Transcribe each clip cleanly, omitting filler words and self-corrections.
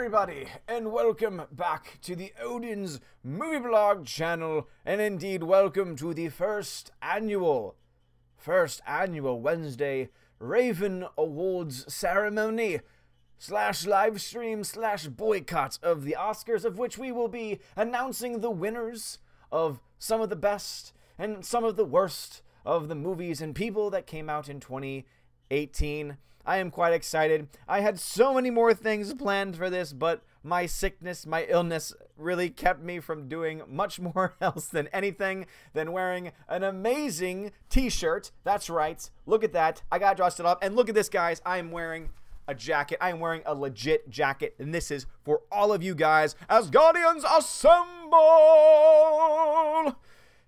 everybody, and welcome back to the Odin's Movie Blog channel, and indeed welcome to the first annual Wednesday Raven Awards ceremony / live stream / boycott of the Oscars, of which we will be announcing the winners of some of the best and some of the worst of the movies and people that came out in 2018. I am quite excited. I had so many more things planned for this, but my sickness, my illness really kept me from doing much more else than anything than wearing an amazing t-shirt. That's right. Look at that. I got dressed it up. And look at this, guys. I am wearing a jacket. I am wearing a legit jacket. And this is for all of you guys. As Guardians assemble!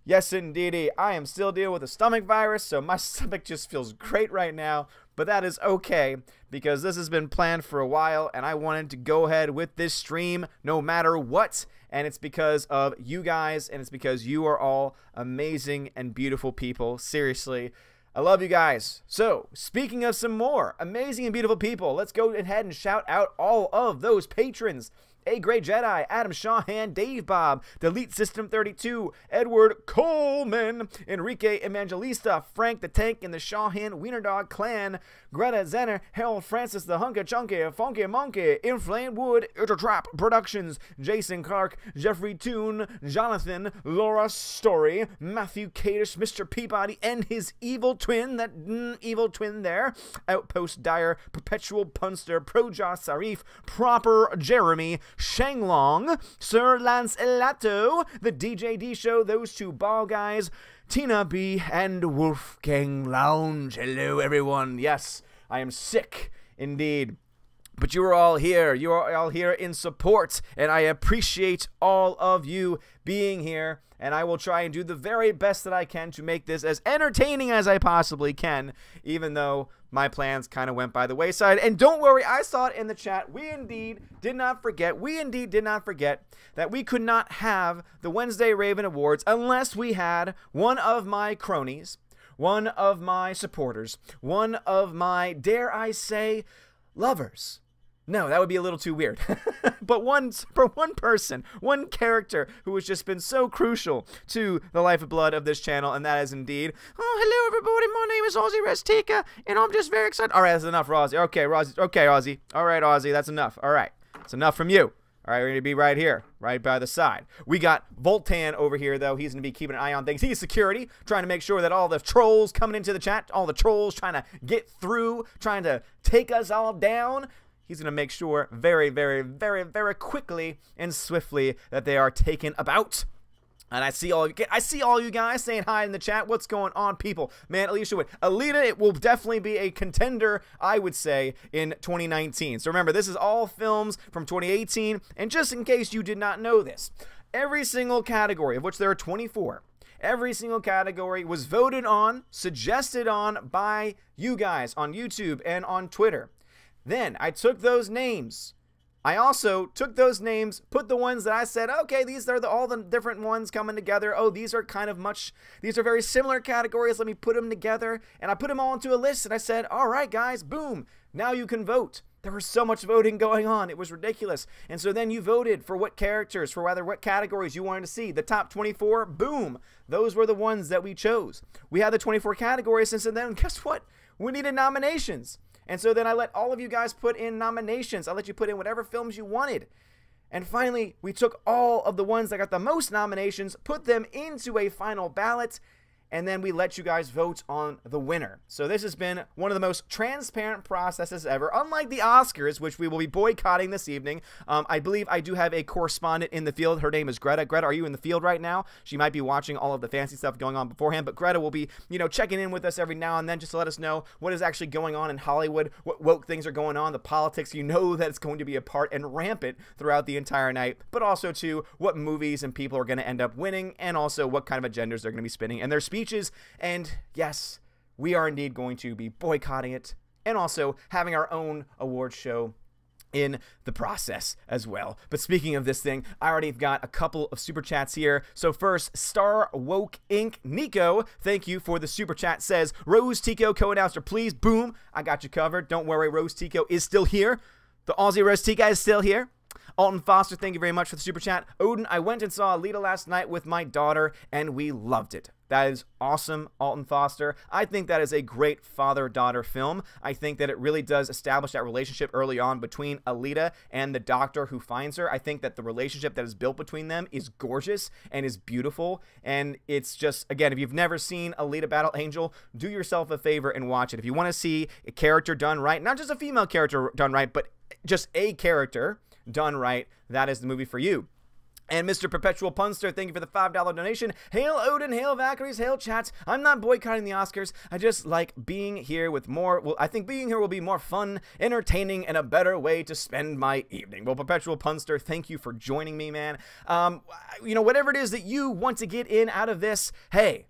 Yes, indeedy. I am still dealing with a stomach virus, so my stomach just feels great right now. But that is okay, because this has been planned for a while, and I wanted to go ahead with this stream no matter what. And it's because of you guys, and it's because you are all amazing and beautiful people. Seriously, I love you guys. So, speaking of some more amazing and beautiful people, let's go ahead and shout out all of those patrons. A Grey Jedi, Adam Shawhan, Dave Bob, Delete System 32, Edward Coleman, Enrique Evangelista, Frank the Tank and the Shawhan Wiener Dog Clan, Greta Zenner, Harold Francis the Hunka Chunky, Funky Monkey, Inflamed Wood, Trap Productions, Jason Clark, Jeffrey Toon, Jonathan, Laura Story, Matthew Kadish, Mr. Peabody, and his evil twin, that evil twin there, Outpost Dyer, Perpetual Punster, Proja Sarif, Proper Jeremy, Shanglong, Sir Lance Elato, the DJD Show, those two ball guys, Tina B, and Wolfgang Lounge. Hello, everyone. Yes, I am sick, indeed. But you are all here. You are all here in support, and I appreciate all of you being here. And I will try and do the very best that I can to make this as entertaining as I possibly can, even though my plans kind of went by the wayside. And don't worry, I saw it in the chat. We indeed did not forget that we could not have the Wednesday Raven Awards unless we had one of my cronies, one of my supporters, one of my, dare I say, lovers. No, that would be a little too weird. But one person, one character who has just been so crucial to the lifeblood of this channel, and that is indeed, oh, hello everybody, my name is Ozzy Restica, and I'm just very excited. All right, that's enough, Ozzy. Okay, Ozzy. All right, Ozzy, that's enough. All right, it's enough from you. All right, we're going to be right here, right by the side. We got Voltan over here, though. He's going to be keeping an eye on things. He's security, trying to make sure that all the trolls coming into the chat, all the trolls trying to get through, trying to take us all down. He's going to make sure very, very, very, very quickly and swiftly that they are taken about. And I see all you guys saying hi in the chat. What's going on, people? Man, Alicia Wood. Alita, it will definitely be a contender, I would say, in 2019. So remember, this is all films from 2018. And just in case you did not know this, every single category, of which there are 24, every single category was voted on, suggested on by you guys on YouTube and on Twitter. Then I took those names. I also took those names, put the ones that I said, okay, these are all the different ones coming together. Oh, these are very similar categories. Let me put them together. And I put them all into a list, and I said, all right, guys, boom. Now you can vote. There was so much voting going on. It was ridiculous. And so then you voted for what characters, for rather what categories you wanted to see. The top 24, boom. Those were the ones that we chose. We had the 24 categories, and so then guess what? We needed nominations. And so then I let all of you guys put in nominations. I let you put in whatever films you wanted. And finally, we took all of the ones that got the most nominations, put them into a final ballot, and then we let you guys vote on the winner. So this has been one of the most transparent processes ever, unlike the Oscars, which we will be boycotting this evening. I believe I do have a correspondent in the field. Her name is Greta. Greta, are you in the field right now? She might be watching all of the fancy stuff going on beforehand, but Greta will be, checking in with us every now and then just to let us know what is actually going on in Hollywood, what woke things are going on, the politics. You know that it's going to be a part and rampant throughout the entire night, but also to what movies and people are going to end up winning, and also what kind of agendas they're going to be spinning and their speeches. And yes, we are indeed going to be boycotting it and also having our own award show in the process as well. But speaking of this thing, I already got a couple of super chats here. So first, Star Woke Inc. Nico, thank you for the super chat, says, Rose Tico co-announcer, please. Boom, I got you covered. Don't worry, Rose Tico is still here. The Aussie Rose Tico is still here. Alton Foster, thank you very much for the super chat. Odin, I went and saw Alita last night with my daughter, and we loved it. That is awesome, Alton Foster. I think that is a great father-daughter film. I think that it really does establish that relationship early on between Alita and the doctor who finds her. I think that the relationship that is built between them is gorgeous and is beautiful. And it's just, again, if you've never seen Alita Battle Angel, do yourself a favor and watch it. If you want to see a character done right, not just a female character done right, but just a character done right, that is the movie for you. And Mr. Perpetual Punster, thank you for the $5 donation. Hail Odin, hail Valkyries, hail chats. I'm not boycotting the Oscars. I just like being here with more. Well, I think being here will be more fun, entertaining, and a better way to spend my evening. Well, Perpetual Punster, thank you for joining me, man. You know, whatever it is that you want to get in out of this, hey,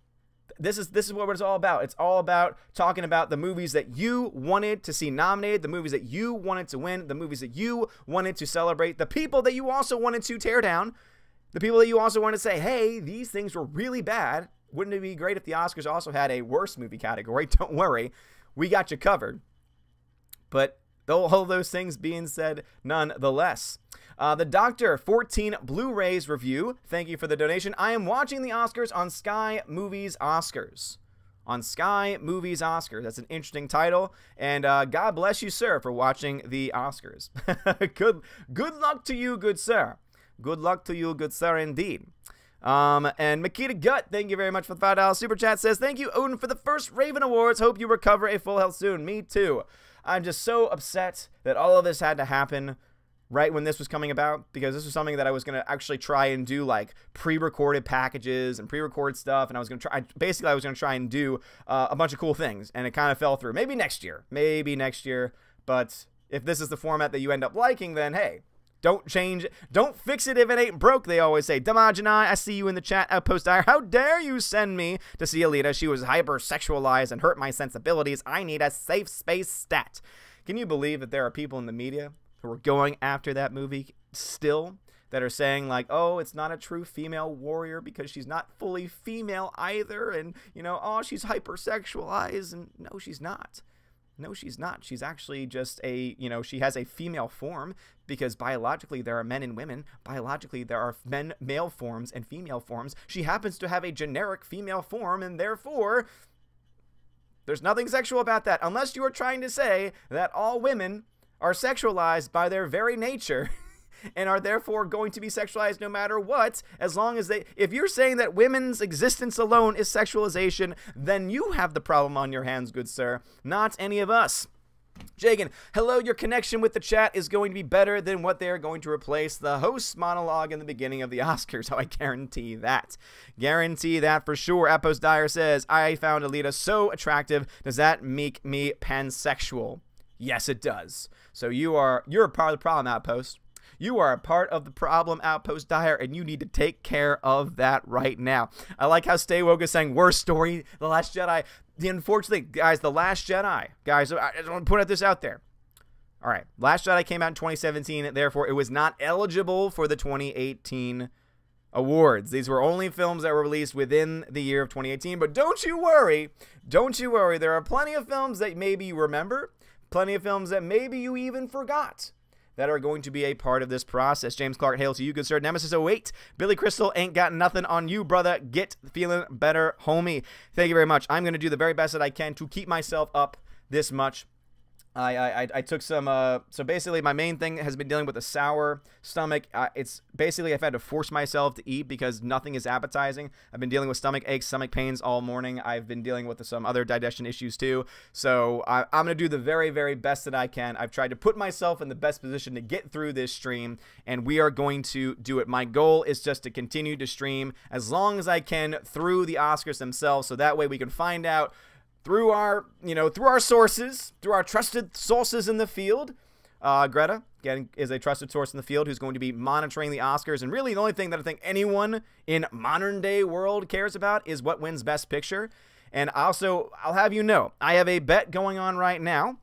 this is what it's all about. It's all about talking about the movies that you wanted to see nominated, the movies that you wanted to win, the movies that you wanted to celebrate, the people that you also wanted to tear down, the people that you also wanted to say, hey, these things were really bad. Wouldn't it be great if the Oscars also had a worst movie category? Don't worry, we got you covered. But all those things being said, nonetheless. The Doctor 14 Blu-rays review. Thank you for the donation. I am watching the Oscars on Sky Movies Oscars. On Sky Movies Oscars. That's an interesting title. And God bless you, sir, for watching the Oscars. Good luck to you, good sir. Good luck to you, good sir, indeed. And Makita Gut, thank you very much for the $5 super chat. Says, thank you, Odin, for the first Raven Awards. Hope you recover a full health soon. Me too. I'm just so upset that all of this had to happen right when this was coming about, because this was something that I was going to actually try and do, like pre-recorded packages and pre-record stuff, and I was going to try, basically I was going to try and do a bunch of cool things, and it kind of fell through. Maybe next year, but if this is the format that you end up liking, then hey, don't change it. Don't fix it if it ain't broke, they always say. Damajanai, I see you in the chat. Outpost Dire, how dare you send me to see Alita? She was hyper-sexualized and hurt my sensibilities. I need a safe space stat. Can you believe that there are people in the media who are going after that movie still, that are saying like, oh, it's not a true female warrior because she's not fully female either, and, you know, oh, she's hypersexualized, and no, she's not. No, she's not. She's actually just a, you know, she has a female form, because biologically there are men and women. Biologically there are male forms and female forms. She happens to have a generic female form, and therefore there's nothing sexual about that, unless you are trying to say that all women are sexualized by their very nature and are therefore going to be sexualized no matter what, as long as they, if you're saying that women's existence alone is sexualization, then you have the problem on your hands, good sir, not any of us. Jagan, hello, your connection with the chat is going to be better than what they are going to replace the host's monologue in the beginning of the Oscars. Oh, I guarantee that. Guarantee that for sure. Outpost Dyer says, I found Alita so attractive. Does that make me pansexual? Yes, it does. So you're a part of the problem, Outpost. You are a part of the problem, Outpost Dyer, and you need to take care of that right now. I like how Stay Woke is saying, worst story, The Last Jedi. Unfortunately, guys, The Last Jedi. Guys, I just want to put this out there. All right, Last Jedi came out in 2017, therefore it was not eligible for the 2018 awards. These were only films that were released within the year of 2018, but don't you worry, there are plenty of films that maybe you remember, plenty of films that maybe you even forgot, that are going to be a part of this process. James Clark, hail to you, good sir. Nemesis 08, Billy Crystal, ain't got nothing on you, brother. Get feeling better, homie. Thank you very much. I'm going to do the very best that I can to keep myself up this much. I took some, so basically my main thing has been dealing with a sour stomach. It's basically I've had to force myself to eat because nothing is appetizing. I've been dealing with stomach aches, stomach pains all morning. I've been dealing with some other digestion issues too. So I'm going to do the very, very best that I can. I've tried to put myself in the best position to get through this stream, and we are going to do it. My goal is just to continue to stream as long as I can through the Oscars themselves, so that way we can find out through our, through our sources, through our trusted sources in the field. Greta, again, is a trusted source in the field who's going to be monitoring the Oscars. And really the only thing that I think anyone in modern day world cares about is what wins Best Picture. And also, I'll have you know, I have a bet going on right now.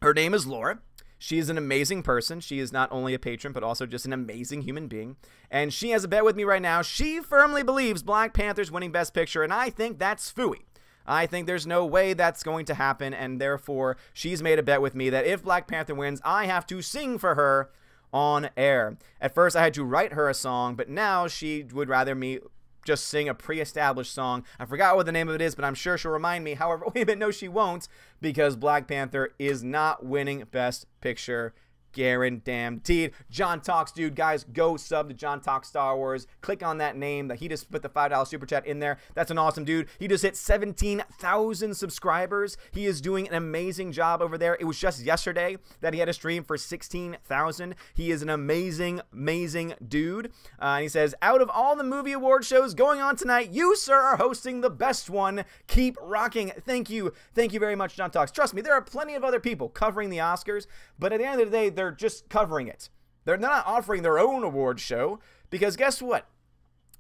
Her name is Laura. She is an amazing person. She is not only a patron, but also just an amazing human being. And she has a bet with me right now. She firmly believes Black Panther's winning Best Picture, and I think that's phooey. I think there's no way that's going to happen, and therefore she's made a bet with me that if Black Panther wins, I have to sing for her on air. At first, I had to write her a song, but now she would rather me just sing a pre-established song. I forgot what the name of it is, but I'm sure she'll remind me. However, wait a minute, no, she won't, because Black Panther is not winning Best Picture. Guaranteed. John Talks, dude, guys, go sub to John Talks Star Wars. Click on that name. That he just put the $5 super chat in there. That's an awesome dude. He just hit 17,000 subscribers. He is doing an amazing job over there. It was just yesterday that he had a stream for 16,000. He is an amazing dude. And he says, out of all the movie award shows going on tonight, you, sir, are hosting the best one. Keep rocking. Thank you. Thank you very much, John Talks. Trust me, there are plenty of other people covering the Oscars, but at the end of the day, they're just covering it. They're not offering their own award show, because guess what?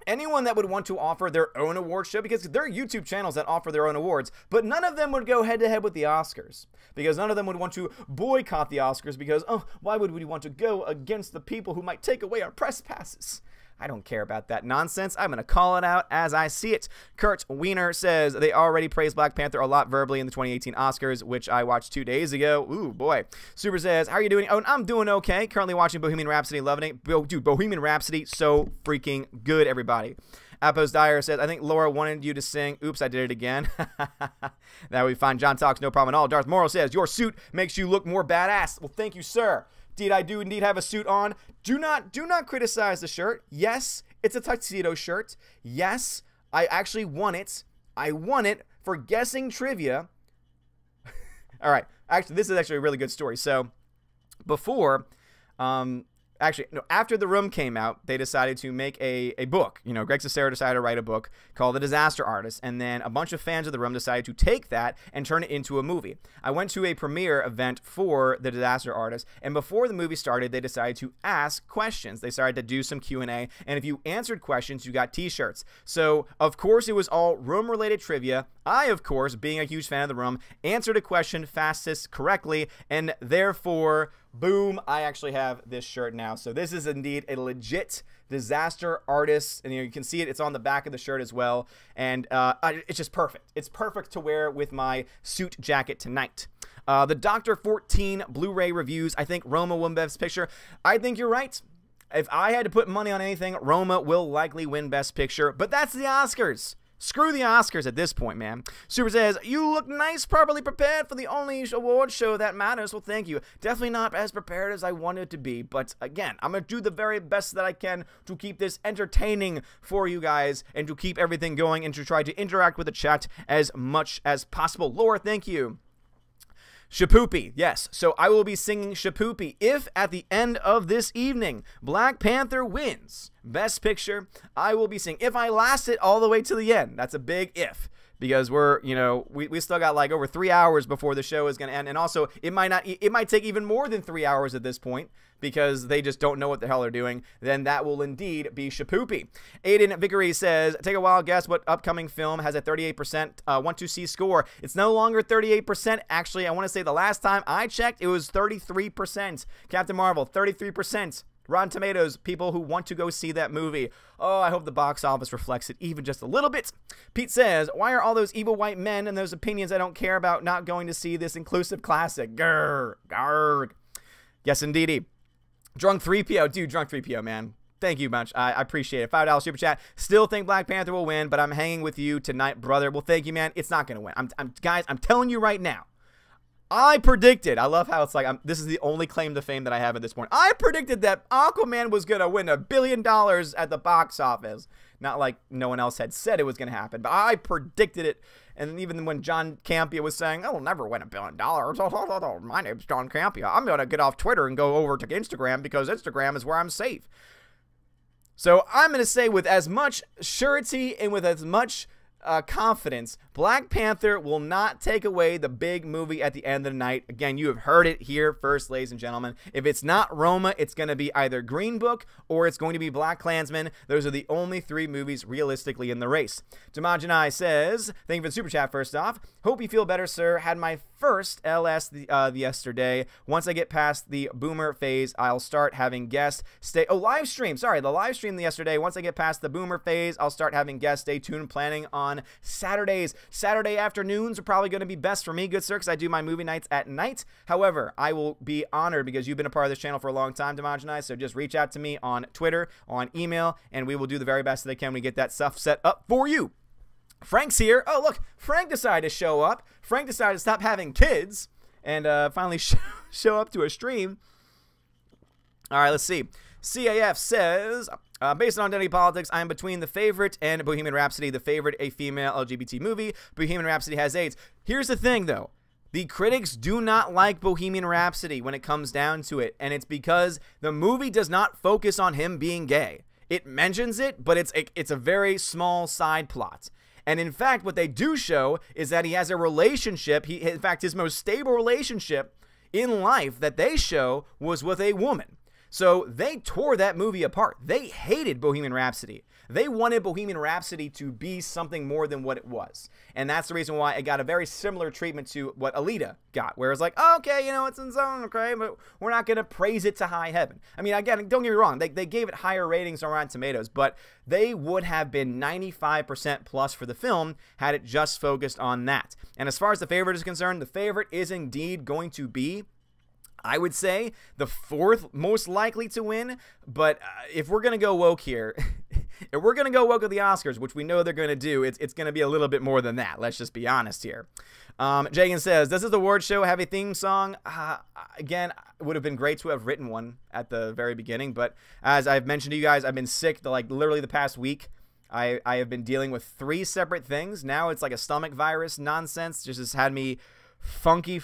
Anyone that would want to offer their own award show, because there are YouTube channels that offer their own awards, but none of them would go head-to-head with the Oscars, because none of them would want to boycott the Oscars, because, oh, why would we want to go against the people who might take away our press passes? I don't care about that nonsense. I'm going to call it out as I see it. Kurt Wiener says they already praised Black Panther a lot verbally in the 2018 Oscars, which I watched 2 days ago. Ooh, boy. Super says, how are you doing? Oh, I'm doing okay. Currently watching Bohemian Rhapsody, loving it. Dude, Bohemian Rhapsody, so freaking good, everybody. Appos Dyer says, I think Laura wanted you to sing. Oops, I did it again. That would be fine. John Talks, no problem at all. Darth Morrow says, your suit makes you look more badass. Well, thank you, sir. Indeed, I do indeed have a suit on. Do not criticize the shirt. Yes, it's a tuxedo shirt. Yes, I actually won it. I won it for guessing trivia. All right. Actually, this is actually a really good story. So, before, actually, no, after The Room came out, they decided to make a book. You know, Greg Sestero decided to write a book called The Disaster Artist, and then a bunch of fans of The Room decided to take that and turn it into a movie. I went to a premiere event for The Disaster Artist, and before the movie started, they decided to ask questions. They started to do some Q&A, and if you answered questions, you got t-shirts. So, of course, it was all Room-related trivia. I, of course, being a huge fan of The Room, answered a question fastest correctly, and therefore, boom, I actually have this shirt now. So this is indeed a legit Disaster Artist, and you can see it. It's on the back of the shirt as well, and it's just perfect. It's perfect to wear with my suit jacket tonight. The Dr. 14 Blu-ray reviews. I think Roma won Best Picture. I think you're right. If I had to put money on anything, Roma will likely win Best Picture, but that's the Oscars. Screw the Oscars at this point, man. Super says, you look nice, properly prepared for the only award show that matters. Well, thank you. Definitely not as prepared as I wanted to be. But again, I'm going to do the very best that I can to keep this entertaining for you guys and to keep everything going and to try to interact with the chat as much as possible. Laura, thank you. Shapoopy, yes. So I will be singing Shapoopy if at the end of this evening Black Panther wins Best Picture. I will be singing. If I last it all the way to the end, that's a big if, because we're, you know, we still got like over 3 hours before the show is going to end, and also it might take even more than 3 hours at this point, because they just don't know what the hell they're doing. Then that will indeed be Shapoopy. Aiden Vickery says, take a wild guess what upcoming film has a 38% want to see score. It's no longer 38%. Actually, I want to say the last time I checked, it was 33%. Captain Marvel, 33%. Rotten Tomatoes, people who want to go see that movie. Oh, I hope the box office reflects it even just a little bit. Pete says, why are all those evil white men and those opinions I don't care about not going to see this inclusive classic? Grr, grr. Yes, indeedy. Drunk 3PO, dude, Drunk 3PO, man. Thank you much. I appreciate it. $5 super chat. Still think Black Panther will win, but I'm hanging with you tonight, brother. Well, thank you, man. It's not going to win. Guys, I'm telling you right now. I predicted. I love how it's like this is the only claim to fame that I have at this point. I predicted that Aquaman was going to win $1 billion at the box office. Not like no one else had said it was going to happen, but I predicted it. And even when John Campea was saying, I will never win $1 billion. My name's John Campea. I'm going to get off Twitter and go over to Instagram because Instagram is where I'm safe. So I'm going to say with as much surety and with as much confidence, Black Panther will not take away the big movie at the end of the night. Again, you have heard it here first, ladies and gentlemen. If it's not Roma, it's going to be either Green Book or it's going to be Black Klansman. Those are the only 3 movies realistically in the race. Damajanai says, thank you for the super chat first off. Hope you feel better, sir. Had my first LS yesterday. Once I get past the boomer phase, I'll start having guests. Live stream. Sorry, the live stream yesterday. Once I get past the boomer phase, I'll start having guests. Stay tuned. Planning on on Saturdays. Saturday afternoons are probably going to be best for me, good sir, because I do my movie nights at night. However, I will be honored because you've been a part of this channel for a long time, Demogenize, so just reach out to me on Twitter, on email, and we will do the very best that they can to get that stuff set up for you. Frank's here. Oh, look, Frank decided to show up. Frank decided to stop having kids and finally show up to a stream. All right, let's see. CAF says, based on identity politics, I am between The Favorite and Bohemian Rhapsody. The Favorite, a female LGBT movie. Bohemian Rhapsody has AIDS. Here's the thing, though. The critics do not like Bohemian Rhapsody when it comes down to it, and it's because the movie does not focus on him being gay. It mentions it, but it's a very small side plot. And in fact, what they do show is that he has a relationship. In fact, his most stable relationship in life that they show was with a woman. So they tore that movie apart. They hated Bohemian Rhapsody. They wanted Bohemian Rhapsody to be something more than what it was. And that's the reason why it got a very similar treatment to what Alita got, where it's like, oh, okay, you know, it's in zone, okay, but we're not going to praise it to high heaven. I mean, again, don't get me wrong, they gave it higher ratings on Rotten Tomatoes, but they would have been 95% plus for the film had it just focused on that. And as far as The Favorite is concerned, The Favorite is indeed going to be, I would say, the fourth most likely to win, but if we're going to go woke here, if we're going to go woke at the Oscars, which we know they're going to do, it's going to be a little bit more than that. Let's just be honest here. Jagan says, does this award show have a theme song? Again, it would have been great to have written one at the very beginning, but as I've mentioned to you guys, I've been sick literally the past week. I have been dealing with 3 separate things. Now it's like a stomach virus nonsense. Just has had me funky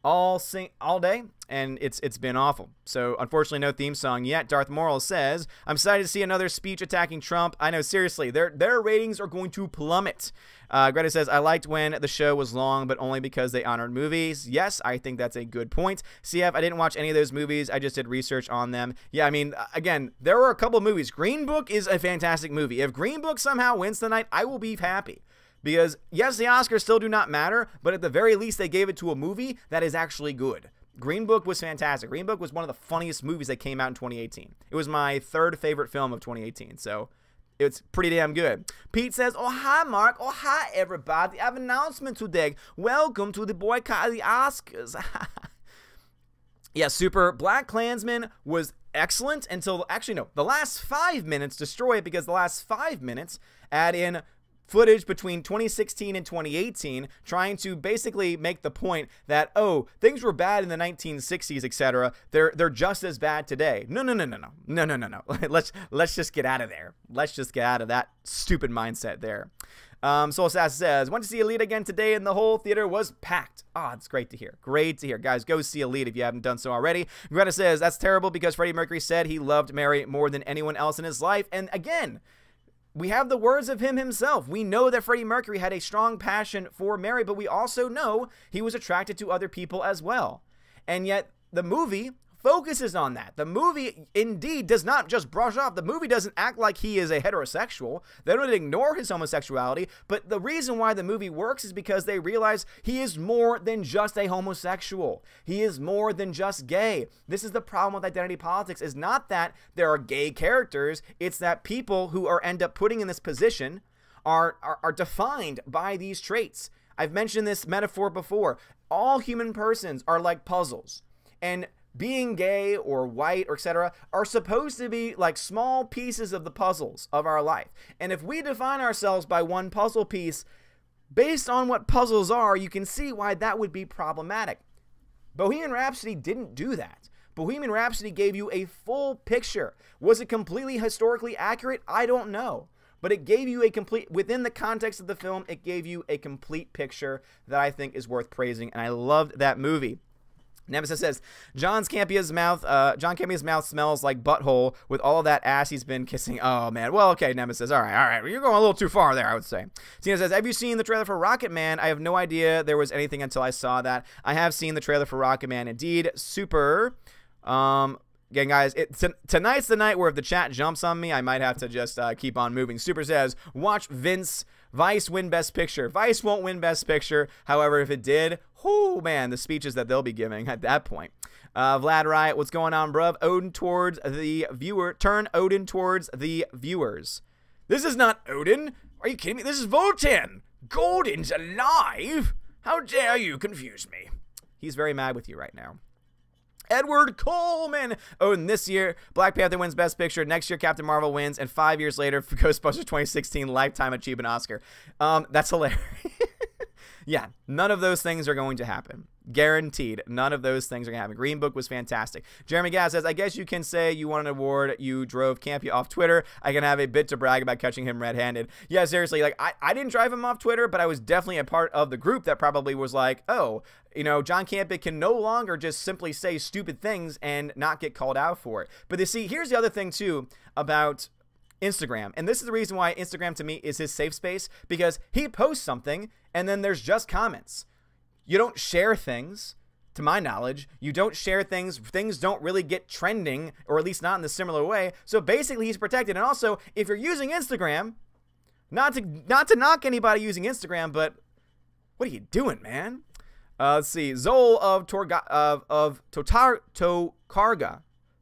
all day, and it's been awful. So unfortunately, no theme song yet. Darth Moral says, I'm excited to see another speech attacking Trump. I know, seriously, their ratings are going to plummet. Greta says, I liked when the show was long, but only because they honored movies. Yes, I think that's a good point. CF, I didn't watch any of those movies. I just did research on them. Yeah, I mean, again, there were a couple of movies. Green Book is a fantastic movie. If Green Book somehow wins tonight, I will be happy. Because, yes, the Oscars still do not matter, but at the very least, they gave it to a movie that is actually good. Green Book was fantastic. Green Book was one of the funniest movies that came out in 2018. It was my 3rd favorite film of 2018, so it's pretty damn good. Pete says, oh, hi, Mark. Oh, hi, everybody. I have an announcement today. Welcome to the Boycott of the Oscars. Yeah, Super. Black Klansman was excellent until, actually, no, the last 5 minutes destroy it because the last 5 minutes add in footage between 2016 and 2018 trying to basically make the point that, oh, things were bad in the 1960s, etc. They're just as bad today. No. Let's just get out of there. Let's just get out of that stupid mindset there. Soul Sass says, went to see Alita again today and the whole theater was packed. Oh, it's great to hear. Great to hear. Guys, go see Alita if you haven't done so already. Greta says, that's terrible because Freddie Mercury said he loved Mary more than anyone else in his life. And again, we have the words of him himself. We know that Freddie Mercury had a strong passion for Mary, but we also know he was attracted to other people as well. And yet the movie focuses on that. The movie indeed does not just brush off. The movie doesn't act like he is a heterosexual. They don't ignore his homosexuality, but the reason why the movie works is because they realize he is more than just a homosexual. He is more than just gay. This is the problem with identity politics, is not that there are gay characters, it's that people who end up putting in this position are defined by these traits. I've mentioned this metaphor before. All human persons are like puzzles, and being gay or white or etc. are supposed to be like small pieces of the puzzles of our life. And if we define ourselves by one puzzle piece, based on what puzzles are, you can see why that would be problematic. Bohemian Rhapsody didn't do that. Bohemian Rhapsody gave you a full picture. Was it completely historically accurate? I don't know. But it gave you a complete, within the context of the film, it gave you a complete picture that I think is worth praising. And I loved that movie. Nemesis says, John Campia's mouth smells like butthole with all of that ass he's been kissing. Oh, man. Well, okay, Nemesis. All right. You're going a little too far there, I would say. Tina says, have you seen the trailer for Rocket Man? I have no idea there was anything until I saw that. I have seen the trailer for Rocket Man. Indeed, super. Again, guys, tonight's the night where if the chat jumps on me, I might have to just keep on moving. Super says, watch Vice win Best Picture. Vice won't win Best Picture. However, if it did, oh man, the speeches that they'll be giving at that point. Vlad Riot, what's going on, bruv? Odin towards the viewer. Turn Odin towards the viewers. This is not Odin. Are you kidding me? This is Voltan. Golden's alive? How dare you confuse me? He's very mad with you right now. Edward Coleman. Oh, and this year, Black Panther wins Best Picture. Next year, Captain Marvel wins. And 5 years later, Ghostbusters 2016 Lifetime Achievement Oscar. That's hilarious. Yeah, none of those things are going to happen. Guaranteed. None of those things are going to happen. Green Book was fantastic. Jeremy Gass says, I guess you can say you won an award. You drove Campy off Twitter. I can have a bit to brag about catching him red-handed. Yeah, seriously, like, I didn't drive him off Twitter, but I was definitely a part of the group that probably was like, oh, you know, John Campbell can no longer just simply say stupid things and not get called out for it. But you see, here's the other thing, too, about Instagram. And this is the reason why Instagram, to me, is his safe space, because he posts something, and then there's just comments. You don't share things, to my knowledge. You don't share things. Things don't really get trending, or at least not in the similar way. So basically, he's protected. And also, if you're using Instagram, not to knock anybody using Instagram, but what are you doing, man? Let's see. Zol of Tokarga.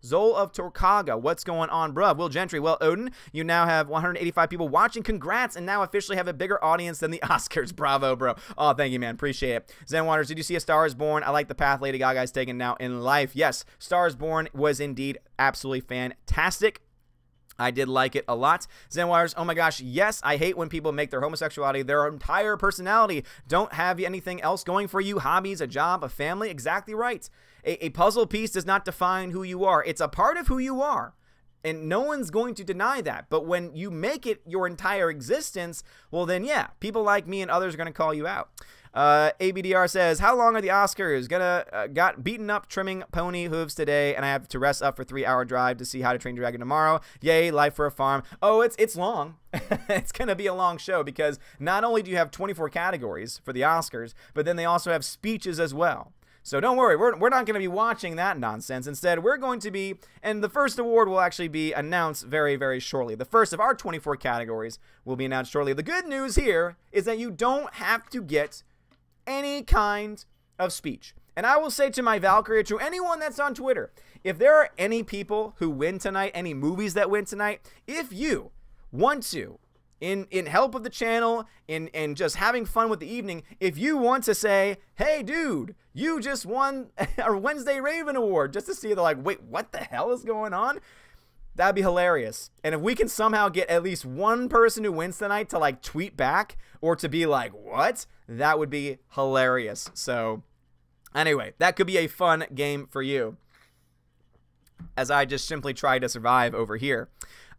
Zol of Torkaga, what's going on, bruh? Will Gentry, well, Odin, you now have 185 people watching. Congrats, and now officially have a bigger audience than the Oscars. Bravo, bro. Oh, thank you, man. Appreciate it. Zen Waters, did you see A Star is Born? I like the path Lady Gaga's taken now in life. Yes, Star is Born was indeed absolutely fantastic. I did like it a lot. Zen Waters, oh my gosh, yes, I hate when people make their homosexuality their entire personality. Don't have anything else going for you, hobbies, a job, a family. Exactly right. A puzzle piece does not define who you are. It's a part of who you are. And no one's going to deny that. But when you make it your entire existence, well then, yeah, people like me and others are going to call you out. ABDR says, how long are the Oscars? Got beaten up trimming pony hooves today, and I have to rest up for 3-hour drive to see How to Train Your Dragon tomorrow. Yay, life for a farm. Oh, it's long. It's going to be a long show, because not only do you have 24 categories for the Oscars, but then they also have speeches as well. So don't worry, we're not going to be watching that nonsense. Instead, we're going to be, and the first award will actually be announced very, very shortly. The first of our 24 categories will be announced shortly. The good news here is that you don't have to get any kind of speech. And I will say to my Valkyrie, to anyone that's on Twitter, if there are any people who win tonight, any movies that win tonight, if you want to, in help of the channel, in just having fun with the evening, if you want to say, hey dude, you just won our Wednesday Raven Award, just to see they're like, wait, what the hell is going on? That'd be hilarious. And if we can somehow get at least one person who wins tonight to like tweet back or to be like, what? That would be hilarious. So anyway, that could be a fun game for you, as I just simply try to survive over here.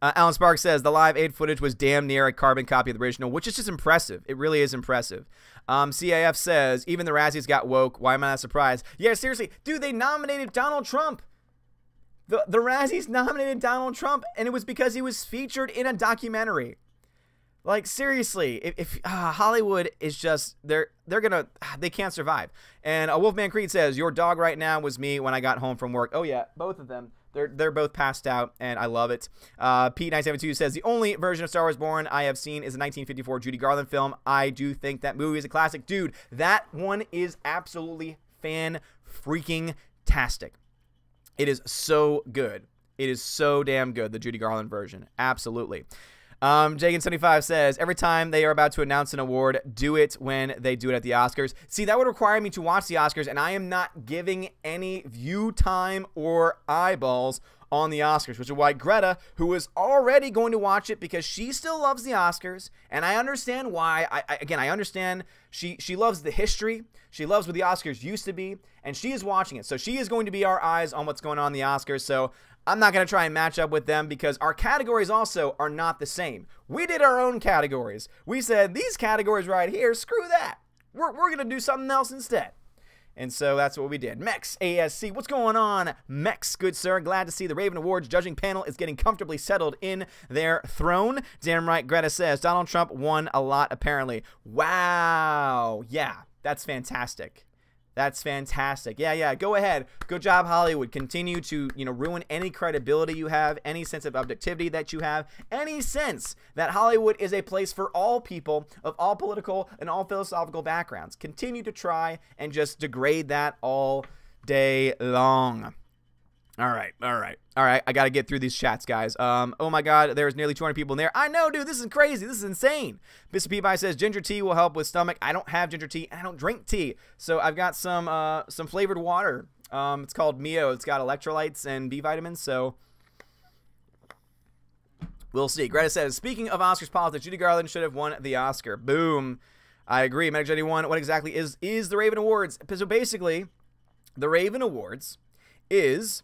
Alan Sparks says, the Live Aid footage was damn near a carbon copy of the original, which is just impressive. It really is impressive. CAF says, even the Razzies got woke. Why am I not surprised? Yeah, seriously. Dude, they nominated Donald Trump. The Razzies nominated Donald Trump, and it was because he was featured in a documentary. Like, seriously, if Hollywood is just, they can't survive. And Wolfman Creed says, your dog right now was me when I got home from work. Oh, yeah, both of them. They're both passed out, and I love it. Pete972 says, the only version of Star Wars Born I have seen is the 1954 Judy Garland film. I do think that movie is a classic. Dude, that one is absolutely fan-freaking-tastic. It is so good. It is so damn good, the Judy Garland version. Absolutely. Jagan75 says, every time they are about to announce an award, do it when they do it at the Oscars. See, that would require me to watch the Oscars, and I am not giving any view time or eyeballs on the Oscars, which is why Greta, who is already going to watch it because she still loves the Oscars, and I understand why. I understand she loves the history. She loves what the Oscars used to be, and she is watching it. So she is going to be our eyes on what's going on in the Oscars. So I'm not going to try and match up with them because our categories also are not the same. We did our own categories. We said, these categories right here, screw that. We're going to do something else instead. And so that's what we did. Mex ASC, what's going on? Mex, good sir. Glad to see the Raven Awards judging panel is getting comfortably settled in their throne. Damn right, Greta says, Donald Trump won a lot, apparently. Wow. Yeah, that's fantastic. That's fantastic. Yeah, go ahead. Good job, Hollywood. Continue to, ruin any credibility you have, any sense of objectivity that you have, any sense that Hollywood is a place for all people of all political and all philosophical backgrounds. Continue to try and just degrade that all day long. All right. I got to get through these chats, guys. Oh my God, there's nearly 200 people in there. I know, dude, this is crazy. This is insane. Mr. Peabody says ginger tea will help with stomach. I don't have ginger tea, and I don't drink tea. So I've got some flavored water. It's called Mio. It's got electrolytes and B vitamins, so we'll see. Greta says, speaking of Oscars politics, Judy Garland should have won the Oscar. Boom. I agree. Medic Jetty 1, what exactly is the Raven Awards? So basically, the Raven Awards is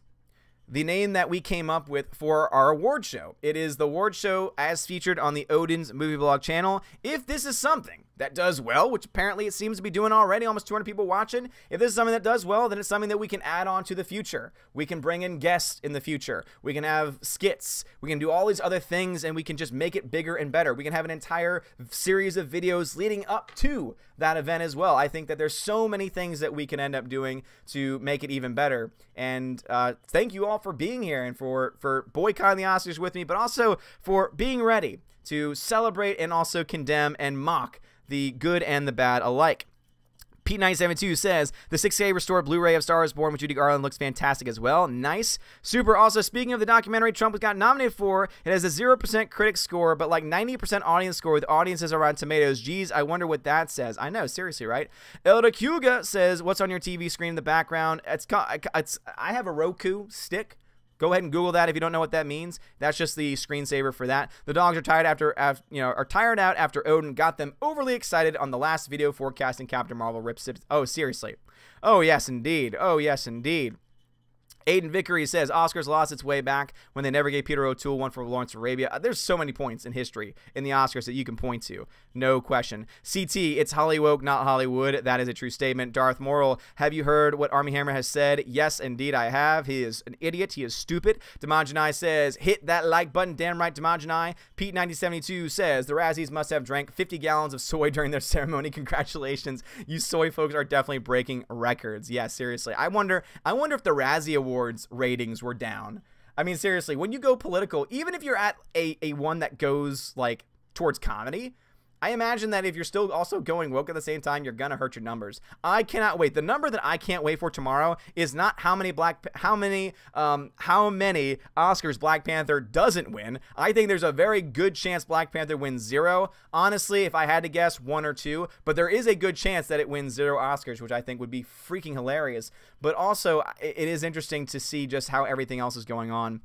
the name that we came up with for our award show. It is the award show as featured on the Odin's Movie Blog channel. If this is something that does well, which apparently it seems to be doing already, almost 200 people watching, if this is something that does well, then it's something that we can add on to the future. We can bring in guests in the future. We can have skits. We can do all these other things, and we can just make it bigger and better. We can have an entire series of videos leading up to that event as well. I think that there's so many things that we can end up doing to make it even better. And thank you all for being here and for boycotting the Oscars with me, but also for being ready to celebrate and also condemn and mock the good and the bad alike. Pete972 says, the 6K restored Blu-ray of Star Wars Born with Judy Garland looks fantastic as well. Nice. Super. Also, speaking of the documentary Trump got nominated for, it has a 0% critic score, but like 90% audience score with audiences around Tomatoes. Geez, I wonder what that says. I know, seriously, right? Elda Kuga says, what's on your TV screen in the background? I have a Roku stick. Go ahead and Google that if you don't know what that means. That's just the screensaver for that. The dogs are tired tired out after Odin got them overly excited on the last video forecasting Captain Marvel rips. Oh, seriously. Oh, yes, indeed. Oh, yes, indeed. Aiden Vickery says, Oscars lost its way back when they never gave Peter O'Toole one for Lawrence of Arabia. There's so many points in history in the Oscars that you can point to. No question. CT, it's Hollywood, not Hollywood. That is a true statement. Darth Moral, have you heard what Armie Hammer has said? Yes, indeed, I have. He is an idiot. He is stupid. Demonjanai says, hit that like button. Damn right, Demonjanai. Pete9072 says, the Razzies must have drank 50 gallons of soy during their ceremony. Congratulations. You soy folks are definitely breaking records. Yeah, seriously. I wonder if the Razzie Awards ratings were down. I mean, seriously, when you go political, even if you're at a one that goes like towards comedy, I imagine that if you're still also going woke at the same time, you're gonna hurt your numbers. I cannot wait. The number that I can't wait for tomorrow is not how many Oscars Black Panther doesn't win. I think there's a very good chance Black Panther wins 0. Honestly, if I had to guess, 1 or 2, but there is a good chance that it wins 0 Oscars, which I think would be freaking hilarious. But also, it is interesting to see just how everything else is going on.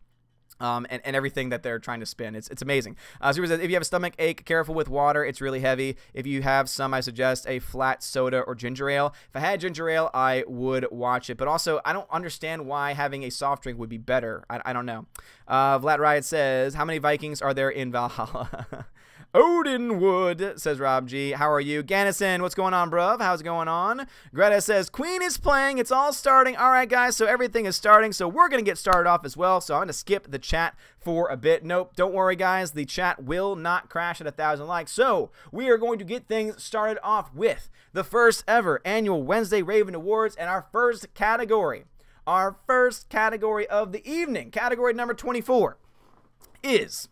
And everything that they're trying to spin. It's amazing. Super says, if you have a stomach ache, careful with water. It's really heavy. If you have some, I suggest a flat soda or ginger ale. If I had ginger ale, I would watch it. But also, I don't understand why having a soft drink would be better. I don't know. Vlad Riot says, how many Vikings are there in Valhalla? Odinwood, says Rob G. How are you? Gannison, what's going on, bruv? How's it going on? Greta says, Queen is playing. It's all starting. All right, guys, so everything is starting, so we're going to get started off as well, so I'm going to skip the chat for a bit. Nope, don't worry, guys. The chat will not crash at 1,000 likes, so we are going to get things started off with the first ever annual Wednesday Raven Awards and our first category. Our first category of the evening, category number 24, is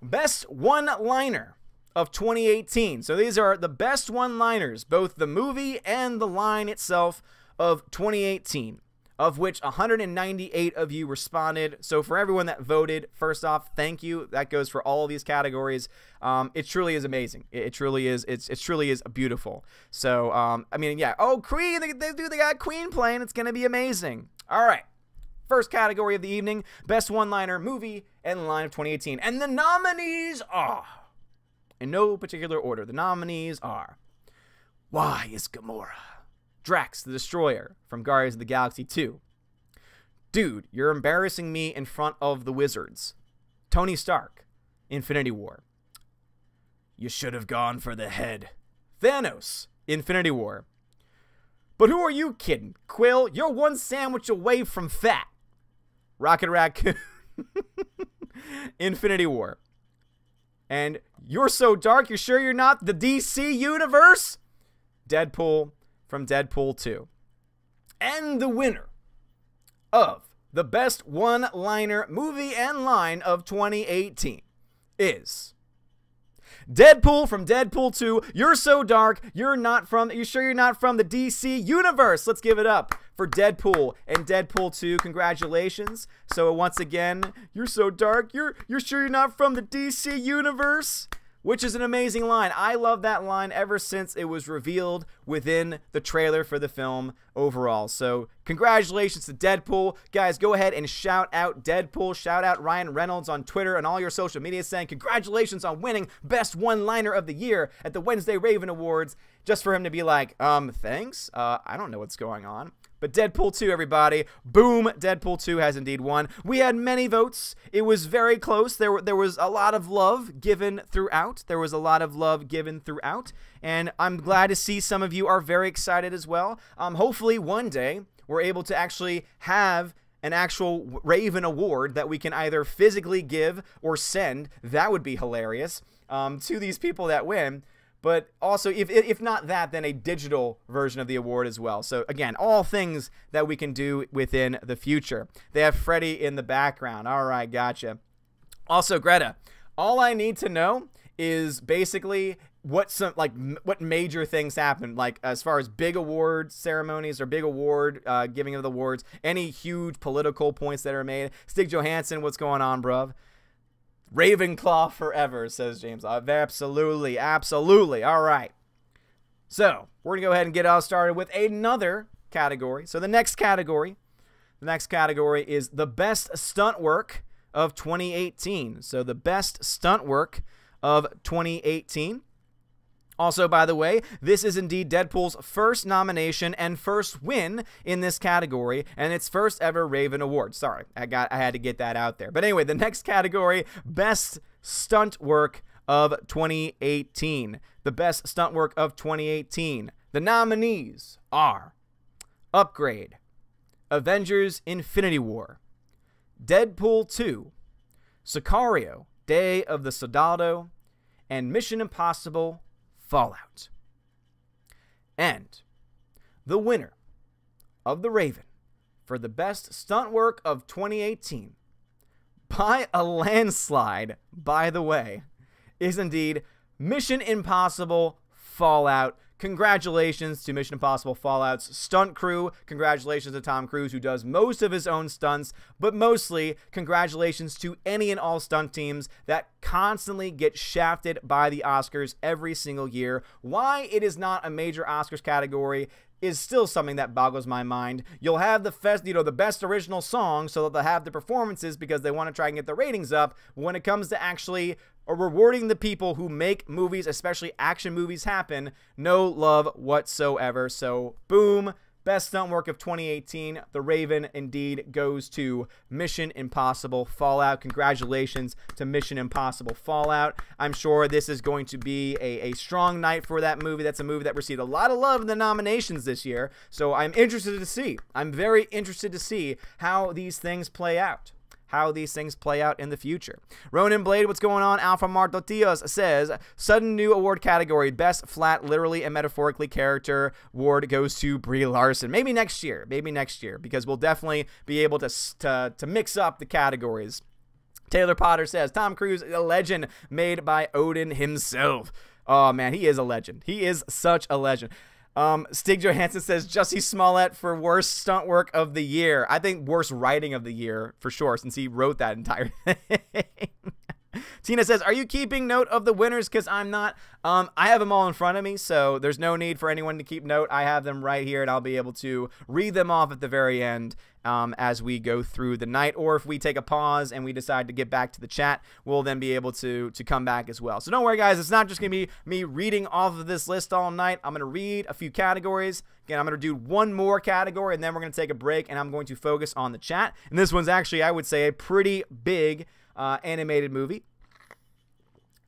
Best One-Liner of 2018. So these are the best one-liners, both the movie and the line itself of 2018, of which 198 of you responded. So for everyone that voted, first off, thank you. That goes for all of these categories. It truly is amazing. It truly is. It truly is beautiful. So, I mean, yeah. Oh, Queen, they got Queen playing. It's going to be amazing. All right. First category of the evening, best one-liner, movie, and line of 2018. And the nominees are, in no particular order, the nominees are, why is Gamora? Drax the Destroyer from Guardians of the Galaxy 2. Dude, you're embarrassing me in front of the wizards. Tony Stark, Infinity War. You should have gone for the head. Thanos, Infinity War. But who are you kidding? Quill, you're one sandwich away from fat. Rocket Raccoon, Infinity War. And you're so dark, you're sure you're not the DC Universe? Deadpool from Deadpool 2. And the winner of the best one-liner movie and line of 2018 is Deadpool from Deadpool 2. You're so dark, you're sure you're not from the DC Universe. Let's give it up for Deadpool and Deadpool 2. Congratulations. So once again, you're so dark. You're sure you're not from the DC universe? Which is an amazing line. I love that line ever since it was revealed within the trailer for the film overall. So congratulations to Deadpool. Guys, go ahead and shout out Deadpool. Shout out Ryan Reynolds on Twitter and all your social media saying congratulations on winning Best One-Liner of the Year at the Wednesday Raven Awards. Just for him to be like, thanks? I don't know what's going on. But Deadpool 2, everybody. Boom, Deadpool 2 has indeed won. We had many votes. It was very close. There was a lot of love given throughout. And I'm glad to see some of you are very excited as well. Hopefully one day we're able to actually have an actual Raven Award that we can either physically give or send. That would be hilarious to these people that win. But also, if not that, then a digital version of the award as well. So, again, all things that we can do within the future. They have Freddy in the background. All right, gotcha. Also, Greta, all I need to know is basically what major things happen, like as far as big award ceremonies or big award giving of the awards, any huge political points that are made. Stig Johansson, what's going on, bruv? Ravenclaw forever, says James. Absolutely, absolutely. All right. So, we're going to go ahead and get all started with another category. So, the next category is the best stunt work of 2018. So, the best stunt work of 2018. Also, by the way, this is indeed Deadpool's first nomination and first win in this category, and its first ever Raven Award. Sorry, I had to get that out there. But anyway, the next category, Best Stunt Work of 2018. The Best Stunt Work of 2018. The nominees are Upgrade, Avengers Infinity War, Deadpool 2, Sicario, Day of the Soldado, and Mission Impossible Fallout. And the winner of the Raven for the best stunt work of 2018 by a landslide, by the way, is indeed Mission Impossible Fallout. Congratulations to Mission Impossible Fallout's stunt crew. Congratulations to Tom Cruise, who does most of his own stunts, but mostly congratulations to any and all stunt teams that constantly get shafted by the Oscars every single year. Why it is not a major Oscars category is still something that boggles my mind. You'll have the best original song, so that they'll have the performances because they want to try and get the ratings up. When it comes to actually rewarding the people who make movies, especially action movies, happen, no love whatsoever. So, boom. Best stunt work of 2018, the Raven indeed goes to Mission Impossible Fallout. Congratulations to Mission Impossible Fallout. I'm sure this is going to be a strong night for that movie. That's a movie that received a lot of love in the nominations this year. So I'm interested to see. I'm very interested to see how these things play out. In the future. Ronan Blade, what's going on? Alpha Martotillos says, sudden new award category, best flat, literally and metaphorically character award goes to Brie Larson. Maybe next year, because we'll definitely be able to mix up the categories. Taylor Potter says, Tom Cruise, a legend made by Odin himself. Oh man, he is a legend. He is such a legend. Stig Johansson says Jussie Smollett for worst stunt work of the year. I think worst writing of the year for sure, since he wrote that entire thing. Tina says, are you keeping note of the winners? Because I'm not. I have them all in front of me, so there's no need for anyone to keep note. I have them right here, and I'll be able to read them off at the very end as we go through the night. Or if we take a pause and we decide to get back to the chat, we'll then be able to come back as well. So don't worry, guys. It's not just going to be me reading off of this list all night. I'm going to read a few categories. Again, I'm going to do one more category, and then we're going to take a break, and I'm going to focus on the chat. And this one's actually, I would say, a pretty big animated movie.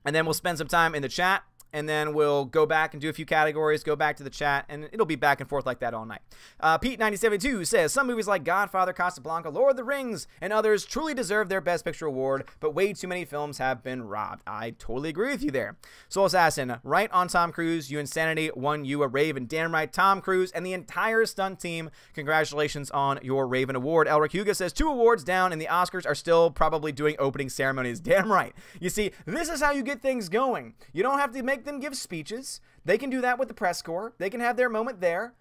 And then we'll spend some time in the chat, and then we'll go back and do a few categories, go back to the chat, and it'll be back and forth like that all night. Pete972 says, some movies like Godfather, Casablanca, Lord of the Rings, and others truly deserve their Best Picture award, but way too many films have been robbed. I totally agree with you there. Soul Assassin, right on Tom Cruise, you insanity, won you a Raven. Damn right, Tom Cruise and the entire stunt team, congratulations on your Raven Award. Elric Huga says, 2 awards down, and the Oscars are still probably doing opening ceremonies. Damn right. You see, this is how you get things going. You don't have to make them give speeches. They can do that with the press corps. They can have their moment there.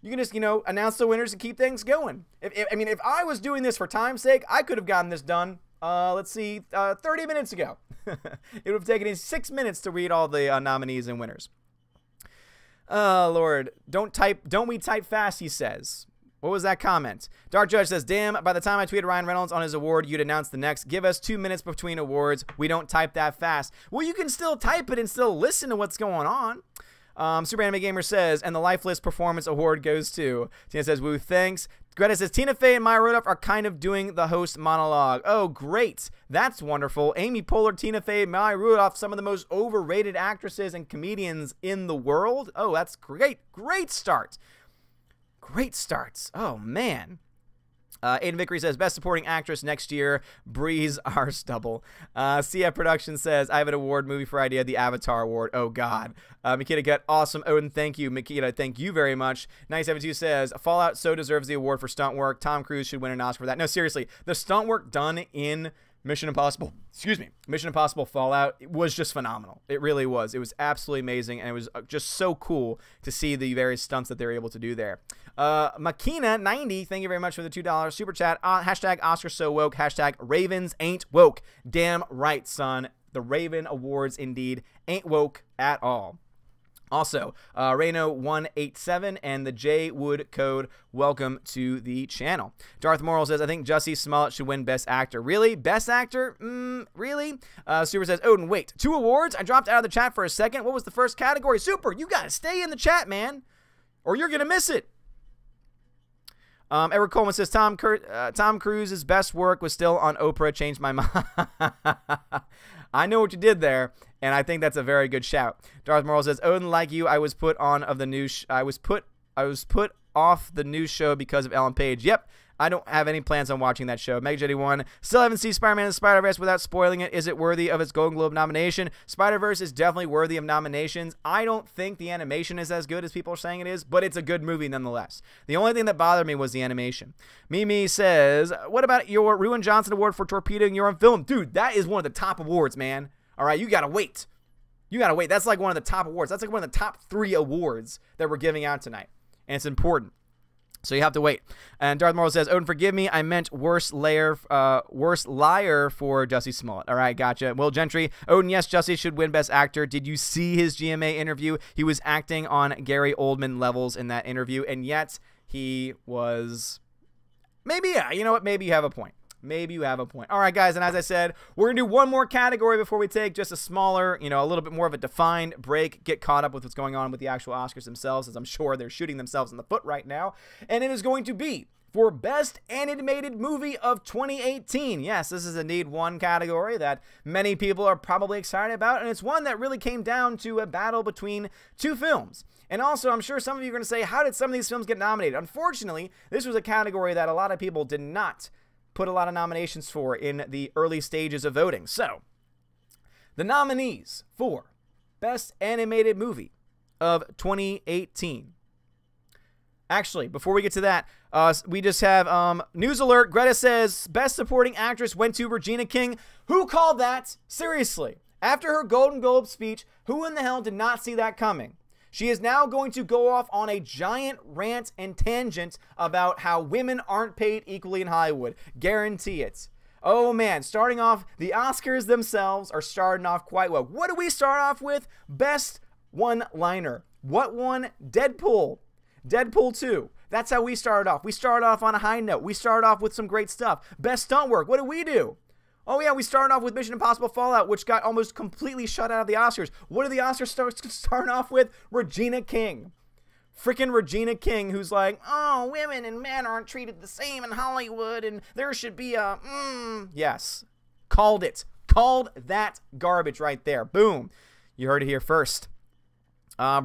You can just, announce the winners and keep things going. If I was doing this for time's sake, I could have gotten this done, 30 minutes ago. It would have taken me 6 minutes to read all the nominees and winners. Oh, Lord. Don't we type fast, he says. What was that comment? Dark Judge says, damn, by the time I tweeted Ryan Reynolds on his award, you'd announce the next. Give us 2 minutes between awards. We don't type that fast. Well, you can still type it and still listen to what's going on. Super Anime Gamer says, and the Lifeless Performance Award goes to. Tina says, woo, thanks. Greta says, Tina Fey and Maya Rudolph are kind of doing the host monologue. Oh, great. That's wonderful. Amy Poehler, Tina Fey, Maya Rudolph, some of the most overrated actresses and comedians in the world. Oh, that's great. Great start. Great starts. Oh, man. Aiden Vickery says, best supporting actress next year, Breeze R. Stubble. CF Productions says, I have an award movie for idea, the Avatar Award. Oh, God. Makita Gut, awesome. Odin, thank you. Makita, thank you very much. 972 says, Fallout so deserves the award for stunt work. Tom Cruise should win an Oscar for that. No, seriously, the stunt work done in Mission Impossible Fallout, it was just phenomenal. It really was. It was absolutely amazing, and it was just so cool to see the various stunts that they were able to do there. Makina90, thank you very much for the $2 super chat. Hashtag Oscar so woke. Hashtag Ravens ain't woke. Damn right, son. The Raven Awards indeed ain't woke at all. Also, Reno187 and the J Wood Code, welcome to the channel. Darth Moral says, I think Jussie Smollett should win Best Actor. Really? Best Actor? Really? Super says, Odin, wait, 2 awards? I dropped out of the chat for a second. What was the first category? Super, you gotta stay in the chat, man, or you're gonna miss it. Edward Coleman says, Tom Cruise's best work was still on Oprah. Changed my mind. I know what you did there, and I think that's a very good shout. Darth Moral says, Odin, like you, I was put on of the new. I was put off the new show because of Ellen Page. Yep. I don't have any plans on watching that show. MegJetty1, still haven't seen Spider-Man and the Spider-Verse without spoiling it. Is it worthy of its Golden Globe nomination? Spider-Verse is definitely worthy of nominations. I don't think the animation is as good as people are saying it is, but it's a good movie nonetheless. The only thing that bothered me was the animation. Mimi says, what about your Ruin Johnson Award for torpedoing your own film? Dude, that is one of the top awards, man. All right, you got to wait. You got to wait. That's like one of the top awards. That's like one of the top 3 awards that we're giving out tonight, and it's important. So you have to wait. And Darth Morrow says, Odin, forgive me. I meant worst liar for Jussie Smollett. All right, gotcha. Will Gentry, Odin, yes, Jussie should win Best Actor. Did you see his GMA interview? He was acting on Gary Oldman levels in that interview, and yet he was... Maybe, yeah, you know what? Maybe you have a point. Maybe you have a point. All right, guys, and as I said, we're going to do one more category before we take just a smaller, a little bit more of a defined break, get caught up with what's going on with the actual Oscars themselves, as I'm sure they're shooting themselves in the foot right now. And it is going to be for Best Animated Movie of 2018. Yes, this is indeed one category that many people are probably excited about, and it's one that really came down to a battle between 2 films. And also, I'm sure some of you are going to say, how did some of these films get nominated? Unfortunately, this was a category that a lot of people did not put a lot of nominations for in the early stages of voting. So, the nominees for Best Animated Movie of 2018. Actually, before we get to that, we just have news alert. Greta says Best Supporting Actress went to Regina King. Who called that? Seriously. After her Golden Globe speech, who in the hell did not see that coming? She is now going to go off on a giant rant and tangent about how women aren't paid equally in Hollywood. Guarantee it. Oh man, starting off, the Oscars themselves are starting off quite well. What do we start off with? Best one-liner. What one? Deadpool. Deadpool 2. That's how we started off. We started off on a high note. We started off with some great stuff. Best stunt work. What do we do? Oh, yeah, we started off with Mission Impossible Fallout, which got almost completely shut out of the Oscars. What do the Oscars start off with? Regina King. Freaking Regina King, who's like, oh, women and men aren't treated the same in Hollywood, and there should be a, Yes. Called it. Called that garbage right there. Boom. You heard it here first.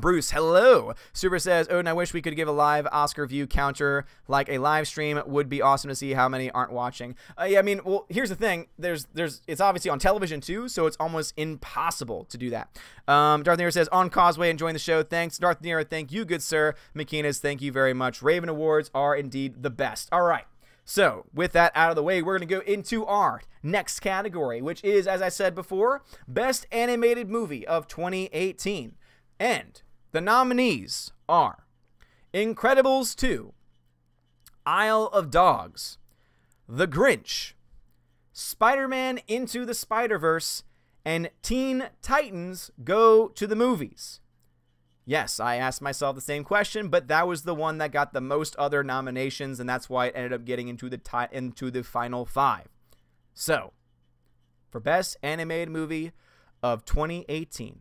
Bruce, hello. Super says, Odin, I wish we could give a live Oscar view counter like a live stream. Would be awesome to see how many aren't watching. Yeah, I mean, well, here's the thing. It's obviously on television too, so it's almost impossible to do that. Darth Nero says, on Causeway, enjoying the show. Thanks. Darth Nero, thank you, good sir. McKeena's, thank you very much. Raven Awards are indeed the best. All right. So, with that out of the way, we're going to go into our next category, which is, as I said before, Best Animated Movie of 2018. And the nominees are Incredibles 2, Isle of Dogs, The Grinch, Spider-Man Into the Spider-Verse, and Teen Titans Go to the Movies. Yes, I asked myself the same question, but that was the one that got the most other nominations, and that's why it ended up getting into the final 5. So, for Best Animated Movie of 2018,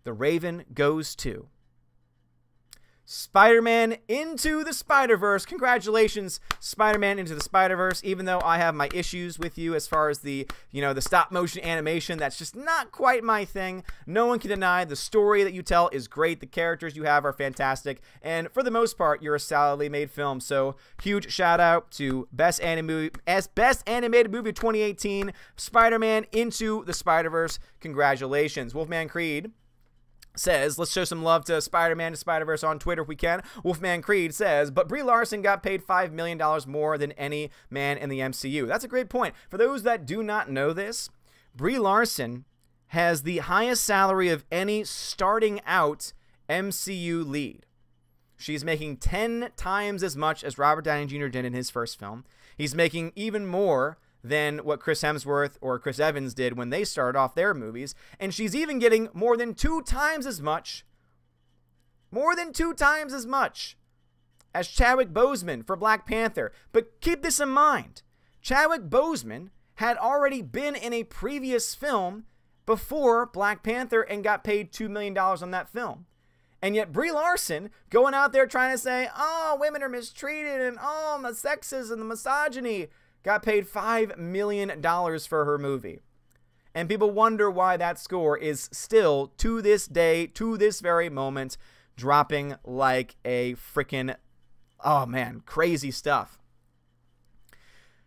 The Raven goes to Spider-Man Into the Spider-Verse. Congratulations, Spider-Man Into the Spider-Verse. Even though I have my issues with you as far as the stop motion animation, that's just not quite my thing. No one can deny the story that you tell is great. The characters you have are fantastic. And for the most part, you're a solidly made film. So huge shout out to Best Animated Movie of 2018, Spider-Man Into the Spider-Verse. Congratulations. Wolfman Creed says, let's show some love to Spider-Man to Spider-Verse on Twitter if we can. Wolfman Creed says, but Brie Larson got paid $5 million more than any man in the MCU. That's a great point. For those that do not know this, Brie Larson has the highest salary of any starting out MCU lead. She's making 10 times as much as Robert Downey Jr. did in his first film. He's making even more than what Chris Hemsworth or Chris Evans did when they started off their movies. And she's even getting more than 2 times as much as Chadwick Boseman for Black Panther. But keep this in mind. Chadwick Boseman had already been in a previous film before Black Panther and got paid $2 million on that film. And yet Brie Larson going out there trying to say, oh, women are mistreated and oh, the sexism and the misogyny, got paid $5 million for her movie. And people wonder why that score is still, to this day, to this very moment, dropping like a freaking, oh man, crazy stuff.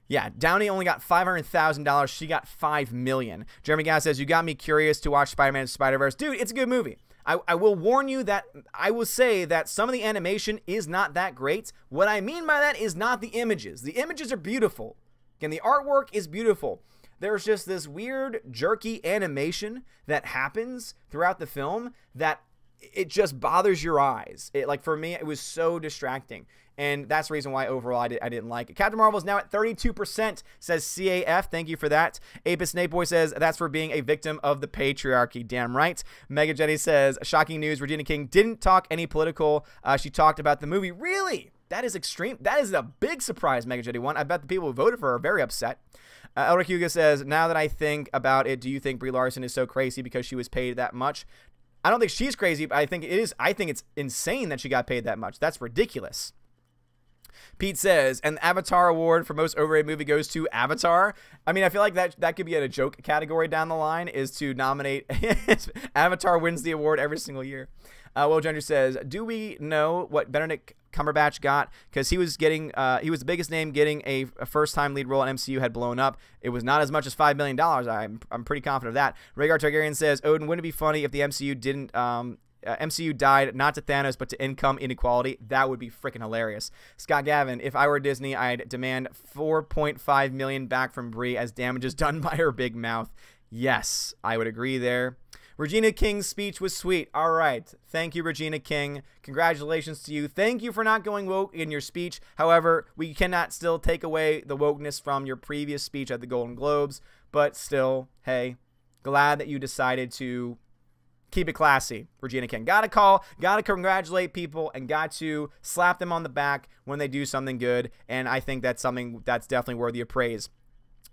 Yeah, Downey only got $500,000. She got $5 million. Jeremy Gass says, you got me curious to watch Spider-Man Spider-Verse. Dude, it's a good movie. I will warn you that I will say that some of the animation is not that great. What I mean by that is not the images. The images are beautiful. Again, the artwork is beautiful. There's just this weird, jerky animation that happens throughout the film that it just bothers your eyes. Like for me, it was so distracting. And that's the reason why overall I didn't like it. Captain Marvel is now at 32%, says CAF. Thank you for that. Apis Snakeboy says, that's for being a victim of the patriarchy. Damn right. Mega Jetty says, shocking news, Regina King didn't talk any political. She talked about the movie. Really? That is extreme. That is a big surprise, Mega Jetty 1. I bet the people who voted for her are very upset. Elric Hugo says, now that I think about it, do you think Brie Larson is so crazy because she was paid that much? I don't think she's crazy, but I think it is. I think it's insane that she got paid that much. That's ridiculous. Pete says, and the Avatar Award for most overrated movie goes to Avatar. I mean, I feel like that could be in a joke category down the line, is to nominate Avatar wins the award every single year. Will Gender says, do we know what Benedict Cumberbatch got? Because he was the biggest name getting a first-time lead role in MCU had blown up. It was not as much as $5 million. I'm pretty confident of that. Rhaegar Targaryen says, Odin, wouldn't it be funny if the MCU didn't... MCU died not to Thanos but to income inequality? That would be freaking hilarious. Scott Gavin, if I were Disney, I'd demand $4.5 million back from Brie as damages done by her big mouth. Yes, I would agree there. Regina King's speech was sweet. All right. Thank you, Regina King. Congratulations to you. Thank you for not going woke in your speech. However, we cannot still take away the wokeness from your previous speech at the Golden Globes. But still, hey, glad that you decided to keep it classy, Regina King. Gotta congratulate people and got to slap them on the back when they do something good. And I think that's something that's definitely worthy of praise.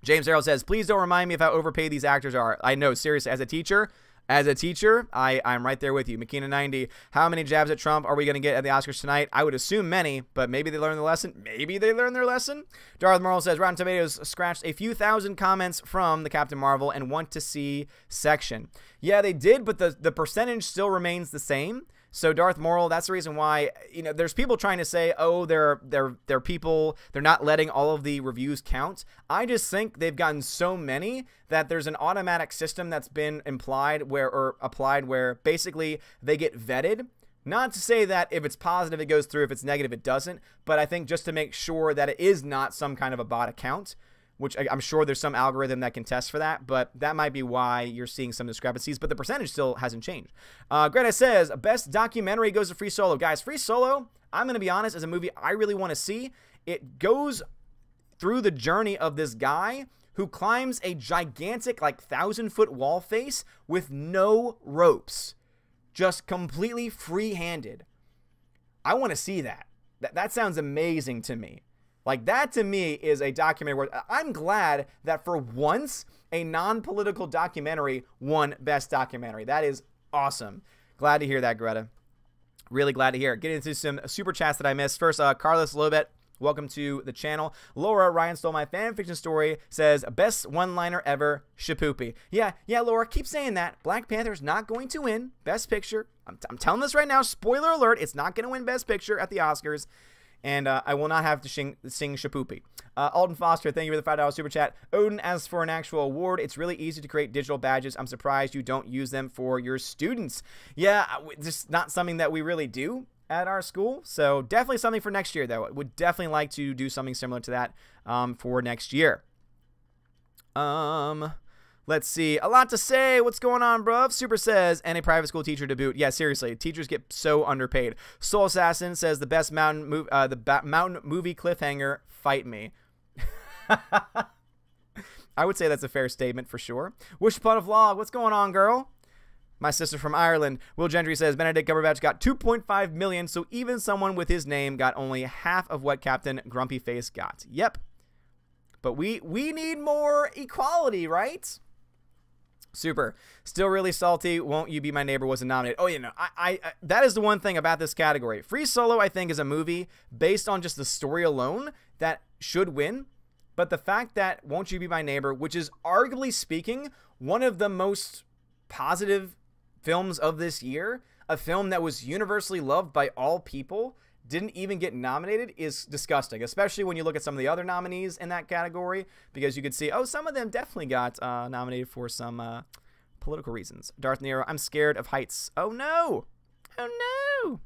James Harrell says, please don't remind me of how overpaid these actors are. I know, seriously, as a teacher, I'm right there with you. Makina90, how many jabs at Trump are we going to get at the Oscars tonight? I would assume many, but maybe they learned the lesson. Maybe they learned their lesson. Darth Marvel says, Rotten Tomatoes scratched a few thousand comments from the Captain Marvel and want to see section. Yeah, they did, but the percentage still remains the same. So Darth Morrill, that's the reason why, there's people trying to say, oh, they're people, they're not letting all of the reviews count. I just think they've gotten so many that there's an automatic system that's been applied where basically they get vetted. Not to say that if it's positive, it goes through, if it's negative, it doesn't. But I think just to make sure that it is not some kind of a bot account, which I'm sure there's some algorithm that can test for that, but that might be why you're seeing some discrepancies, but the percentage still hasn't changed. Greta says, best documentary goes to Free Solo. Guys, Free Solo, I'm going to be honest, is a movie I really want to see. It goes through the journey of this guy who climbs a gigantic, like, 1,000-foot wall face with no ropes. Just completely free-handed. I want to see that. That sounds amazing to me. Like, that to me is a documentary where I'm glad that for once a non-political documentary won Best Documentary. That is awesome. Glad to hear that, Greta. Really glad to hear it. Get into some super chats that I missed. First, Carlos Lobet, welcome to the channel. Laura, Ryan stole my fan fiction story, says, best one-liner ever, Shapoopy. Yeah, Laura, keep saying that. Black Panther's not going to win Best Picture. I'm telling this right now. Spoiler alert, it's not going to win Best Picture at the Oscars. And I will not have to sing Shapoopy. Alden Foster, thank you for the $5 super chat. Odin, as for an actual award, it's really easy to create digital badges. I'm surprised you don't use them for your students. Yeah, just not something that we really do at our school. So definitely something for next year, though. I would definitely like to do something similar to that for next year. Let's see. A lot to say. What's going on, bruv? Super says, and a private school teacher to boot. Yeah, seriously. Teachers get so underpaid. Soul Assassin says, the best mountain movie cliffhanger, fight me. I would say that's a fair statement for sure. Wish upon a vlog. What's going on, girl? My sister from Ireland. Will Gentry says, Benedict Cumberbatch got $2.5 million, so even someone with his name got only half of what Captain Grumpy Face got. Yep. But we need more equality, right? Super. Still really salty. Won't You Be My Neighbor wasn't nominated. Oh, you know, I that is the one thing about this category. Free Solo, I think, is a movie based on just the story alone that should win. But the fact that Won't You Be My Neighbor, which is arguably speaking one of the most positive films of this year, a film that was universally loved by all people, didn't even get nominated is disgusting, especially when you look at some of the other nominees in that category, because you could see, oh, some of them definitely got nominated for some political reasons. Darth Nero, I'm scared of heights. Oh, no. Oh, no.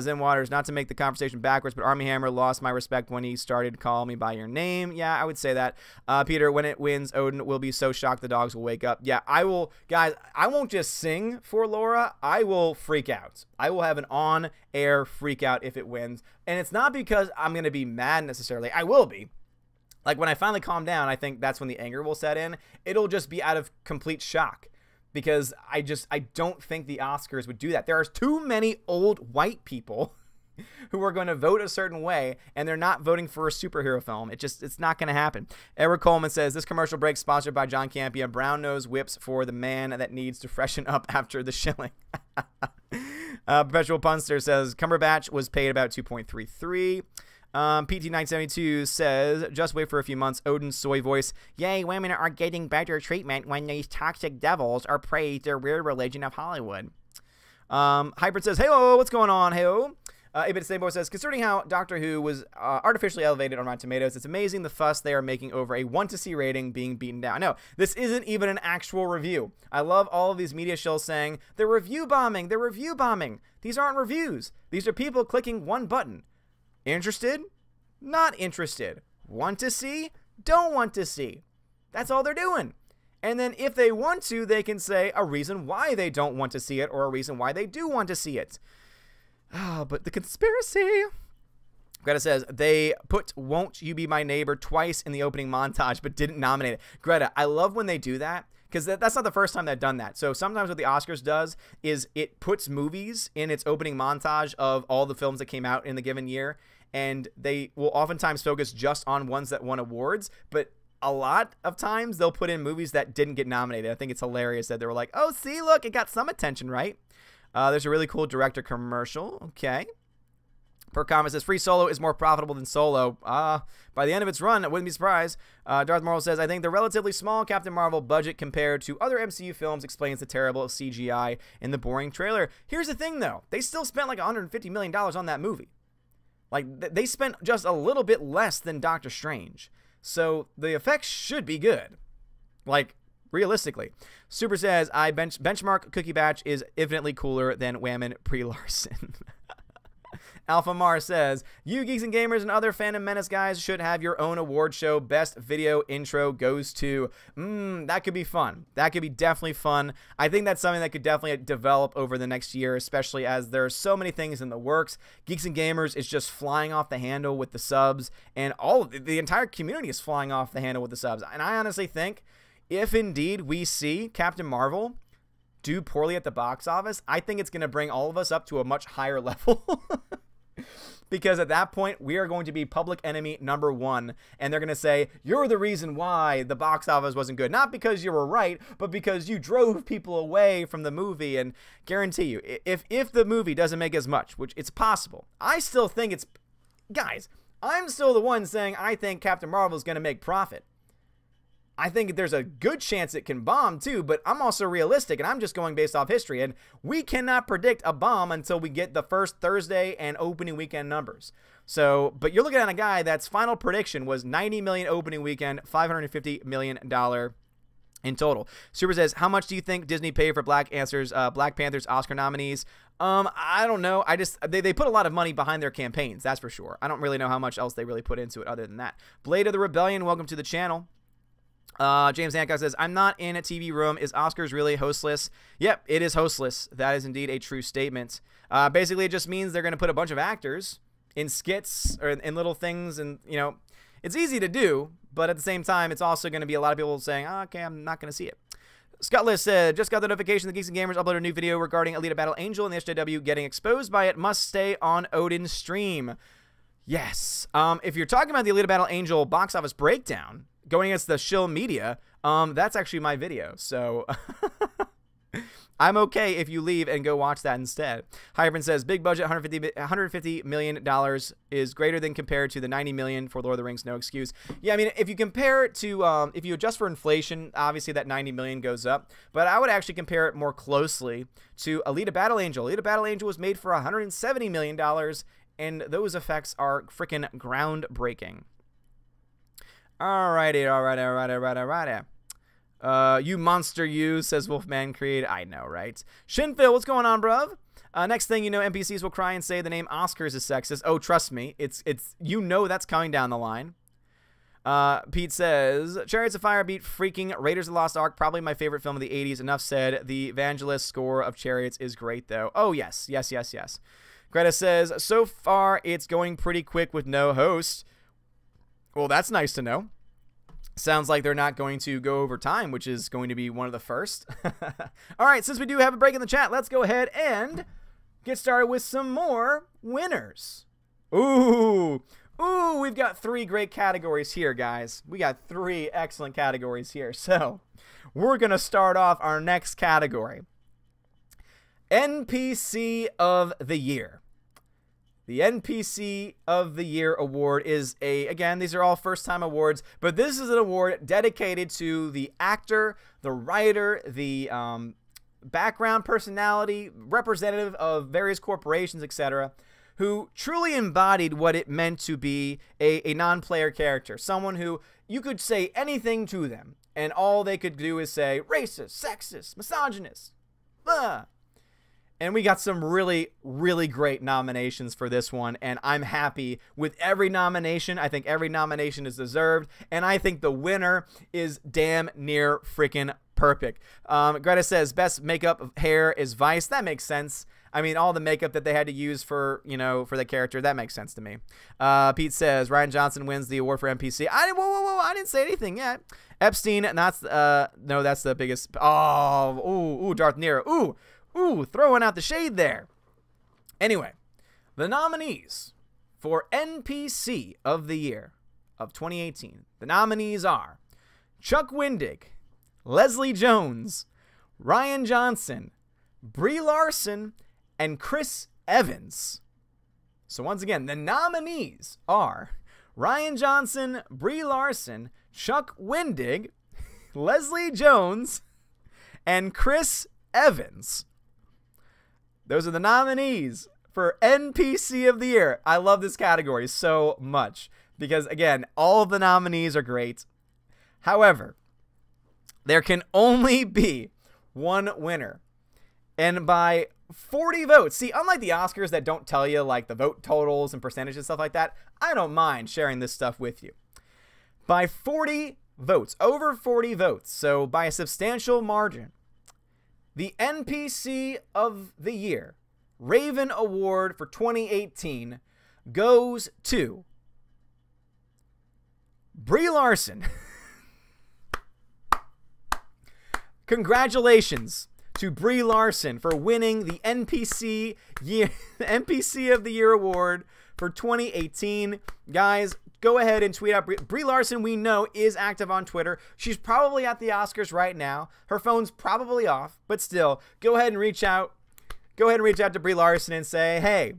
Zen Waters, not to make the conversation backwards, but Armie Hammer lost my respect when he started calling me by your name. Yeah, I would say that. Peter, when it wins, Odin will be so shocked the dogs will wake up. Yeah, I will. Guys, I won't just sing for Laura. I will freak out. I will have an on-air freak out if it wins. And it's not because I'm going to be mad necessarily. I will be. Like, when I finally calm down, I think that's when the anger will set in. It'll just be out of complete shock. Because I don't think the Oscars would do that. There are too many old white people who are going to vote a certain way, and they're not voting for a superhero film. It's not going to happen. Eric Coleman says, this commercial break sponsored by John Campia. Brown nose whips for the man that needs to freshen up after the shilling. Perpetual Punster says, Cumberbatch was paid about 2.33. PT972 says, just wait for a few months. Odin's soy voice. Yay, women are getting better treatment when these toxic devils are praised their weird religion of Hollywood. Hybrid says, hey-oh, what's going on? Hey-oh. Ibit Sabo says, considering how Doctor Who was artificially elevated on Rotten Tomatoes, it's amazing the fuss they are making over a 1-to-see rating being beaten down. No, this isn't even an actual review. I love all of these media shows saying, they're review bombing, they're review bombing. These aren't reviews. These are people clicking one button. Interested? Not interested. Want to see? Don't want to see. That's all they're doing. And then if they want to, they can say a reason why they don't want to see it or a reason why they do want to see it. Ah, but the conspiracy. Greta says, they put Won't You Be My Neighbor twice in the opening montage, but didn't nominate it. Greta, I love when they do that, because that's not the first time they've done that. So sometimes what the Oscars does is it puts movies in its opening montage of all the films that came out in the given year, and they will oftentimes focus just on ones that won awards, but a lot of times they'll put in movies that didn't get nominated. I think it's hilarious that they were like, oh, see, look, it got some attention, right? There's a really cool director commercial. Okay. Per comment says, Free Solo is more profitable than Solo. By the end of its run, I wouldn't be surprised. Darth Morrill says, I think the relatively small Captain Marvel budget compared to other MCU films explains the terrible CGI in the boring trailer. Here's the thing, though. They still spent like $150 million on that movie. Like, they spent just a little bit less than Doctor Strange. So the effects should be good. Like, realistically. Super says, Benchmark Cookie Batch is infinitely cooler than Whammon Pre Larson. Alpha Mar says, you geeks and gamers and other fandom menace guys should have your own award show. Best video intro goes to. That could be fun. That could be definitely fun. I think that's something that could definitely develop over the next year, especially as there are so many things in the works. Geeks and gamers is just flying off the handle with the subs, and the entire community is flying off the handle with the subs. And I honestly think if indeed we see Captain Marvel do poorly at the box office, I think it's going to bring all of us up to a much higher level. Because at that point, we are going to be public enemy number one. And they're going to say, you're the reason why the box office wasn't good. Not because you were right, but because you drove people away from the movie. And guarantee you, if the movie doesn't make as much, which it's possible, I still think it's... Guys, I'm still the one saying I think Captain Marvel is going to make profit. I think there's a good chance it can bomb too, but I'm also realistic, and I'm just going based off history, and we cannot predict a bomb until we get the first Thursday and opening weekend numbers. So, but you're looking at a guy that's final prediction was $90 million opening weekend, $550 million in total. Super says, how much do you think Disney paid for Black Panther's Oscar nominees? I don't know. They put a lot of money behind their campaigns, that's for sure. I don't really know how much else they really put into it other than that. Blade of the Rebellion, welcome to the channel. James Hancock says, I'm not in a TV room. Is Oscars really hostless? Yep, it is hostless. That is indeed a true statement. Basically, it just means they're going to put a bunch of actors in skits or in little things. And, you know, it's easy to do, but at the same time, it's also going to be a lot of people saying, oh, okay, I'm not going to see it. Scott List said, just got the notification the Geeks and Gamers uploaded a new video regarding Alita Battle Angel and the SJW getting exposed by it. Must stay on Odin's stream. Yes. If you're talking about the Alita Battle Angel box office breakdown, going against the shill media, that's actually my video, so I'm okay if you leave and go watch that instead. Hyperman says, big budget, $150 million is greater than compared to the $90 million for Lord of the Rings, no excuse. Yeah, I mean, if you compare it to, if you adjust for inflation, obviously that $90 million goes up, but I would actually compare it more closely to Alita Battle Angel. Alita Battle Angel was made for $170 million, and those effects are freaking groundbreaking. Alrighty. You monster, you, says Wolfman Creed. I know, right? Shinphil, what's going on, bruv? Next thing you know, NPCs will cry and say the name Oscars is sexist. Oh, trust me, it's you know that's coming down the line. Pete says, Chariots of Fire beat freaking Raiders of the Lost Ark. Probably my favorite film of the 80s. Enough said. The Evangelist score of Chariots is great, though. Oh, yes. Greta says, so far it's going pretty quick with no host. Well, that's nice to know. Sounds like they're not going to go over time, which is going to be one of the first. All right, since we do have a break in the chat, let's go ahead and get started with some more winners. Ooh, we've got 3 great categories here, guys. We got 3 excellent categories here. So we're going to start off our next category. NPC of the Year. The NPC of the Year award is again, these are all first-time awards, but this is an award dedicated to the actor, the writer, the background personality, representative of various corporations, etc., who truly embodied what it meant to be a non-player character, someone who you could say anything to them, and all they could do is say, racist, sexist, misogynist, blah. And we got some really, really great nominations for this one, and I'm happy with every nomination. I think every nomination is deserved, and I think the winner is damn near freaking perfect. Greta says, best makeup hair is Vice. That makes sense. I mean, all the makeup that they had to use for, you know, for the character, that makes sense to me. Pete says, Ryan Johnson wins the award for NPC. Whoa, I didn't say anything yet. Epstein, that's, no, that's the biggest. Oh, Darth Nero. Ooh, throwing out the shade there. Anyway, the nominees for NPC of the Year of 2018. The nominees are Chuck Wendig, Leslie Jones, Ryan Johnson, Brie Larson, and Chris Evans. So once again, the nominees are Ryan Johnson, Brie Larson, Chuck Wendig, Leslie Jones, and Chris Evans. Those are the nominees for NPC of the Year. I love this category so much because, again, all of the nominees are great. However, there can only be one winner. And by 40 votes. See, unlike the Oscars that don't tell you like the vote totals and percentages and stuff like that, I don't mind sharing this stuff with you. By 40 votes, over 40 votes, so by a substantial margin, the NPC of the Year Raven Award for 2018 goes to Brie Larson. Congratulations to Brie Larson for winning the NPC of the Year award for 2018. Guys, go ahead and tweet out Brie Larson. We know is active on Twitter. She's probably at the Oscars right now. Her phone's probably off, but still, go ahead and reach out. Go ahead and reach out to Brie Larson and say, hey,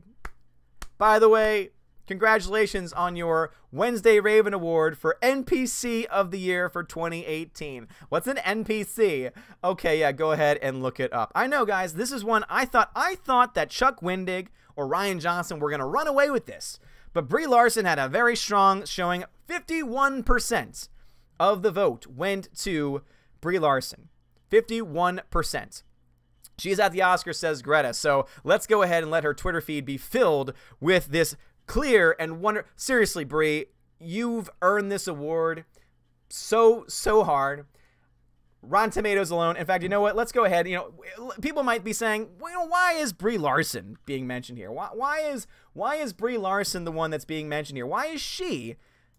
by the way, congratulations on your Wednesday Raven Award for NPC of the Year for 2018. What's an NPC? Okay, yeah, go ahead and look it up. I know, guys, this is one I thought that Chuck Wendig or Ryan Johnson were going to run away with this. But Brie Larson had a very strong showing. 51% of the vote went to Brie Larson. 51%. She's at the Oscars, says Greta. So let's go ahead and let her Twitter feed be filled with this clear and wonder. Seriously, Brie, you've earned this award so hard. Rotten Tomatoes alone. In fact, you know what? Let's go ahead. You know, people might be saying, well, why is Brie Larson being mentioned here? Why is Brie Larson the one that's being mentioned here? Why is she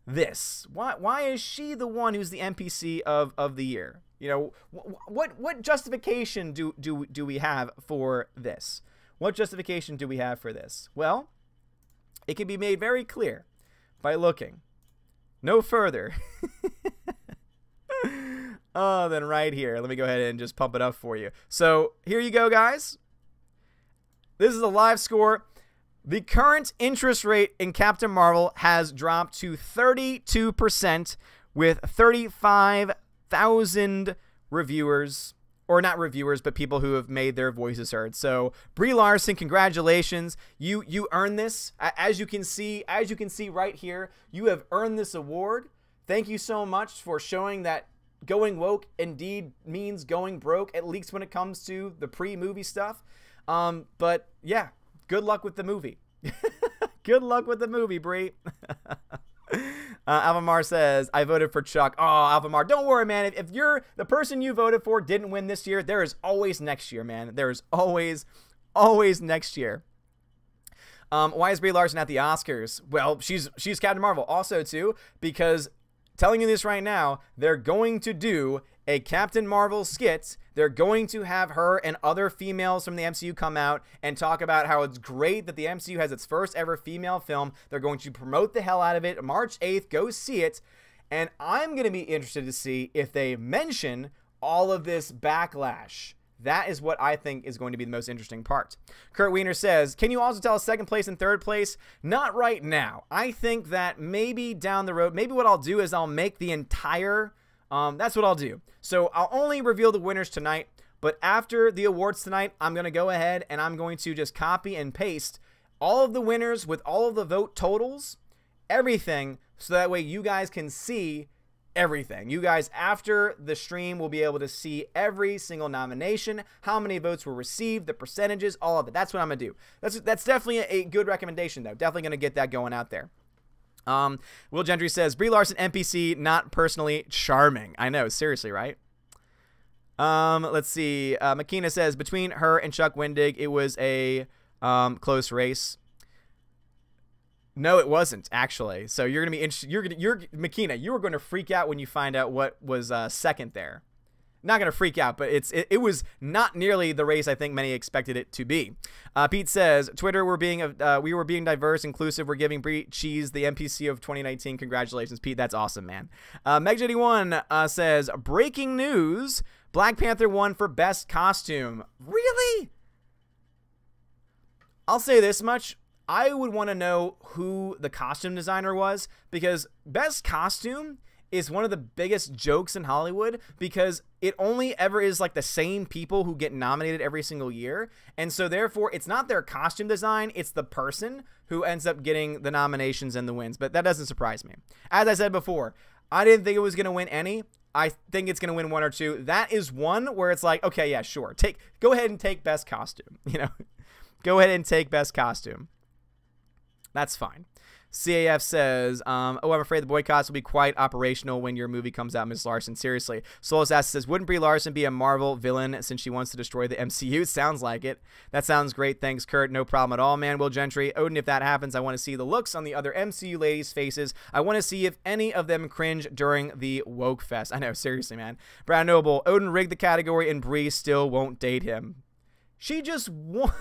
this? Why is she the one who's the NPC of the year? You know, what justification do we have for this? What justification do we have for this? Well, it can be made very clear by looking no further than right here. Let me go ahead and just pump it up for you. So here you go, guys. This is a live score. The current interest rate in Captain Marvel has dropped to 32% with 35,000 reviewers. Or not reviewers, but people who have made their voices heard. So Brie Larson, congratulations. You earned this. As you can see right here, you have earned this award. Thank you so much for showing that going woke indeed means going broke, at least when it comes to the pre-movie stuff. But yeah, good luck with the movie. Good luck with the movie, Brie. Alvamar says, I voted for Chuck. Oh, Alvamar, don't worry, man. If you're the person you voted for didn't win this year, there is always next year, man. There is always next year. Why is Brie Larson at the Oscars? Well, she's Captain Marvel also, too, because telling you this right now, they're going to do a Captain Marvel skit. They're going to have her and other females from the MCU come out and talk about how it's great that the MCU has its first ever female film. They're going to promote the hell out of it. March 8th, go see it. And I'm going to be interested to see if they mention all of this backlash. That is what I think is going to be the most interesting part. Kurt Wiener says, can you also tell us second place and third place? Not right now. I think that maybe down the road, maybe what I'll do is I'll make the entire... that's what I'll do. So I'll only reveal the winners tonight, but after the awards tonight, I'm going to go ahead and I'm going to just copy and paste all of the winners with all of the vote totals, everything, so that way you guys can see everything. You guys, after the stream, will be able to see every single nomination, how many votes were received, the percentages, all of it. That's what I'm going to do. That's definitely a good recommendation, though. Definitely going to get that going out there. Will Gentry says, Brie Larson NPC, not personally charming. I know, seriously, right? Let's see. Makina says, between her and Chuck Wendig, it was a close race. No, it wasn't, actually. So you're gonna be interested. Makina, you were going to freak out when you find out what was second there. Not going to freak out, but it was not nearly the race I think many expected it to be. Pete says, Twitter, we were being diverse, inclusive. We're giving Brie Cheese the NPC of 2019. Congratulations, Pete. That's awesome, man. Meg81 says, breaking news, Black Panther won for best costume. Really? I'll say this much. I would want to know who the costume designer was, because best costume is one of the biggest jokes in Hollywood, because it only ever is like the same people who get nominated every single year. And so therefore it's not their costume design, it's the person who ends up getting the nominations and the wins. But that doesn't surprise me. As I said before, I didn't think it was going to win any. I think it's going to win 1 or 2. That is one where it's like, okay, yeah, sure. Go ahead and take best costume. Go ahead and take best costume. That's fine. CAF says, oh, I'm afraid the boycotts will be quite operational when your movie comes out, Ms. Larson. Seriously. Souls asks, says, wouldn't Brie Larson be a Marvel villain since she wants to destroy the MCU? Sounds like it. That sounds great. Thanks, Kurt. No problem at all, man. Will Gentry. Odin, if that happens, I want to see the looks on the other MCU ladies' faces. I want to see if any of them cringe during the woke fest. I know, seriously, man. Brad Noble, Odin rigged the category and Brie still won't date him. She just won.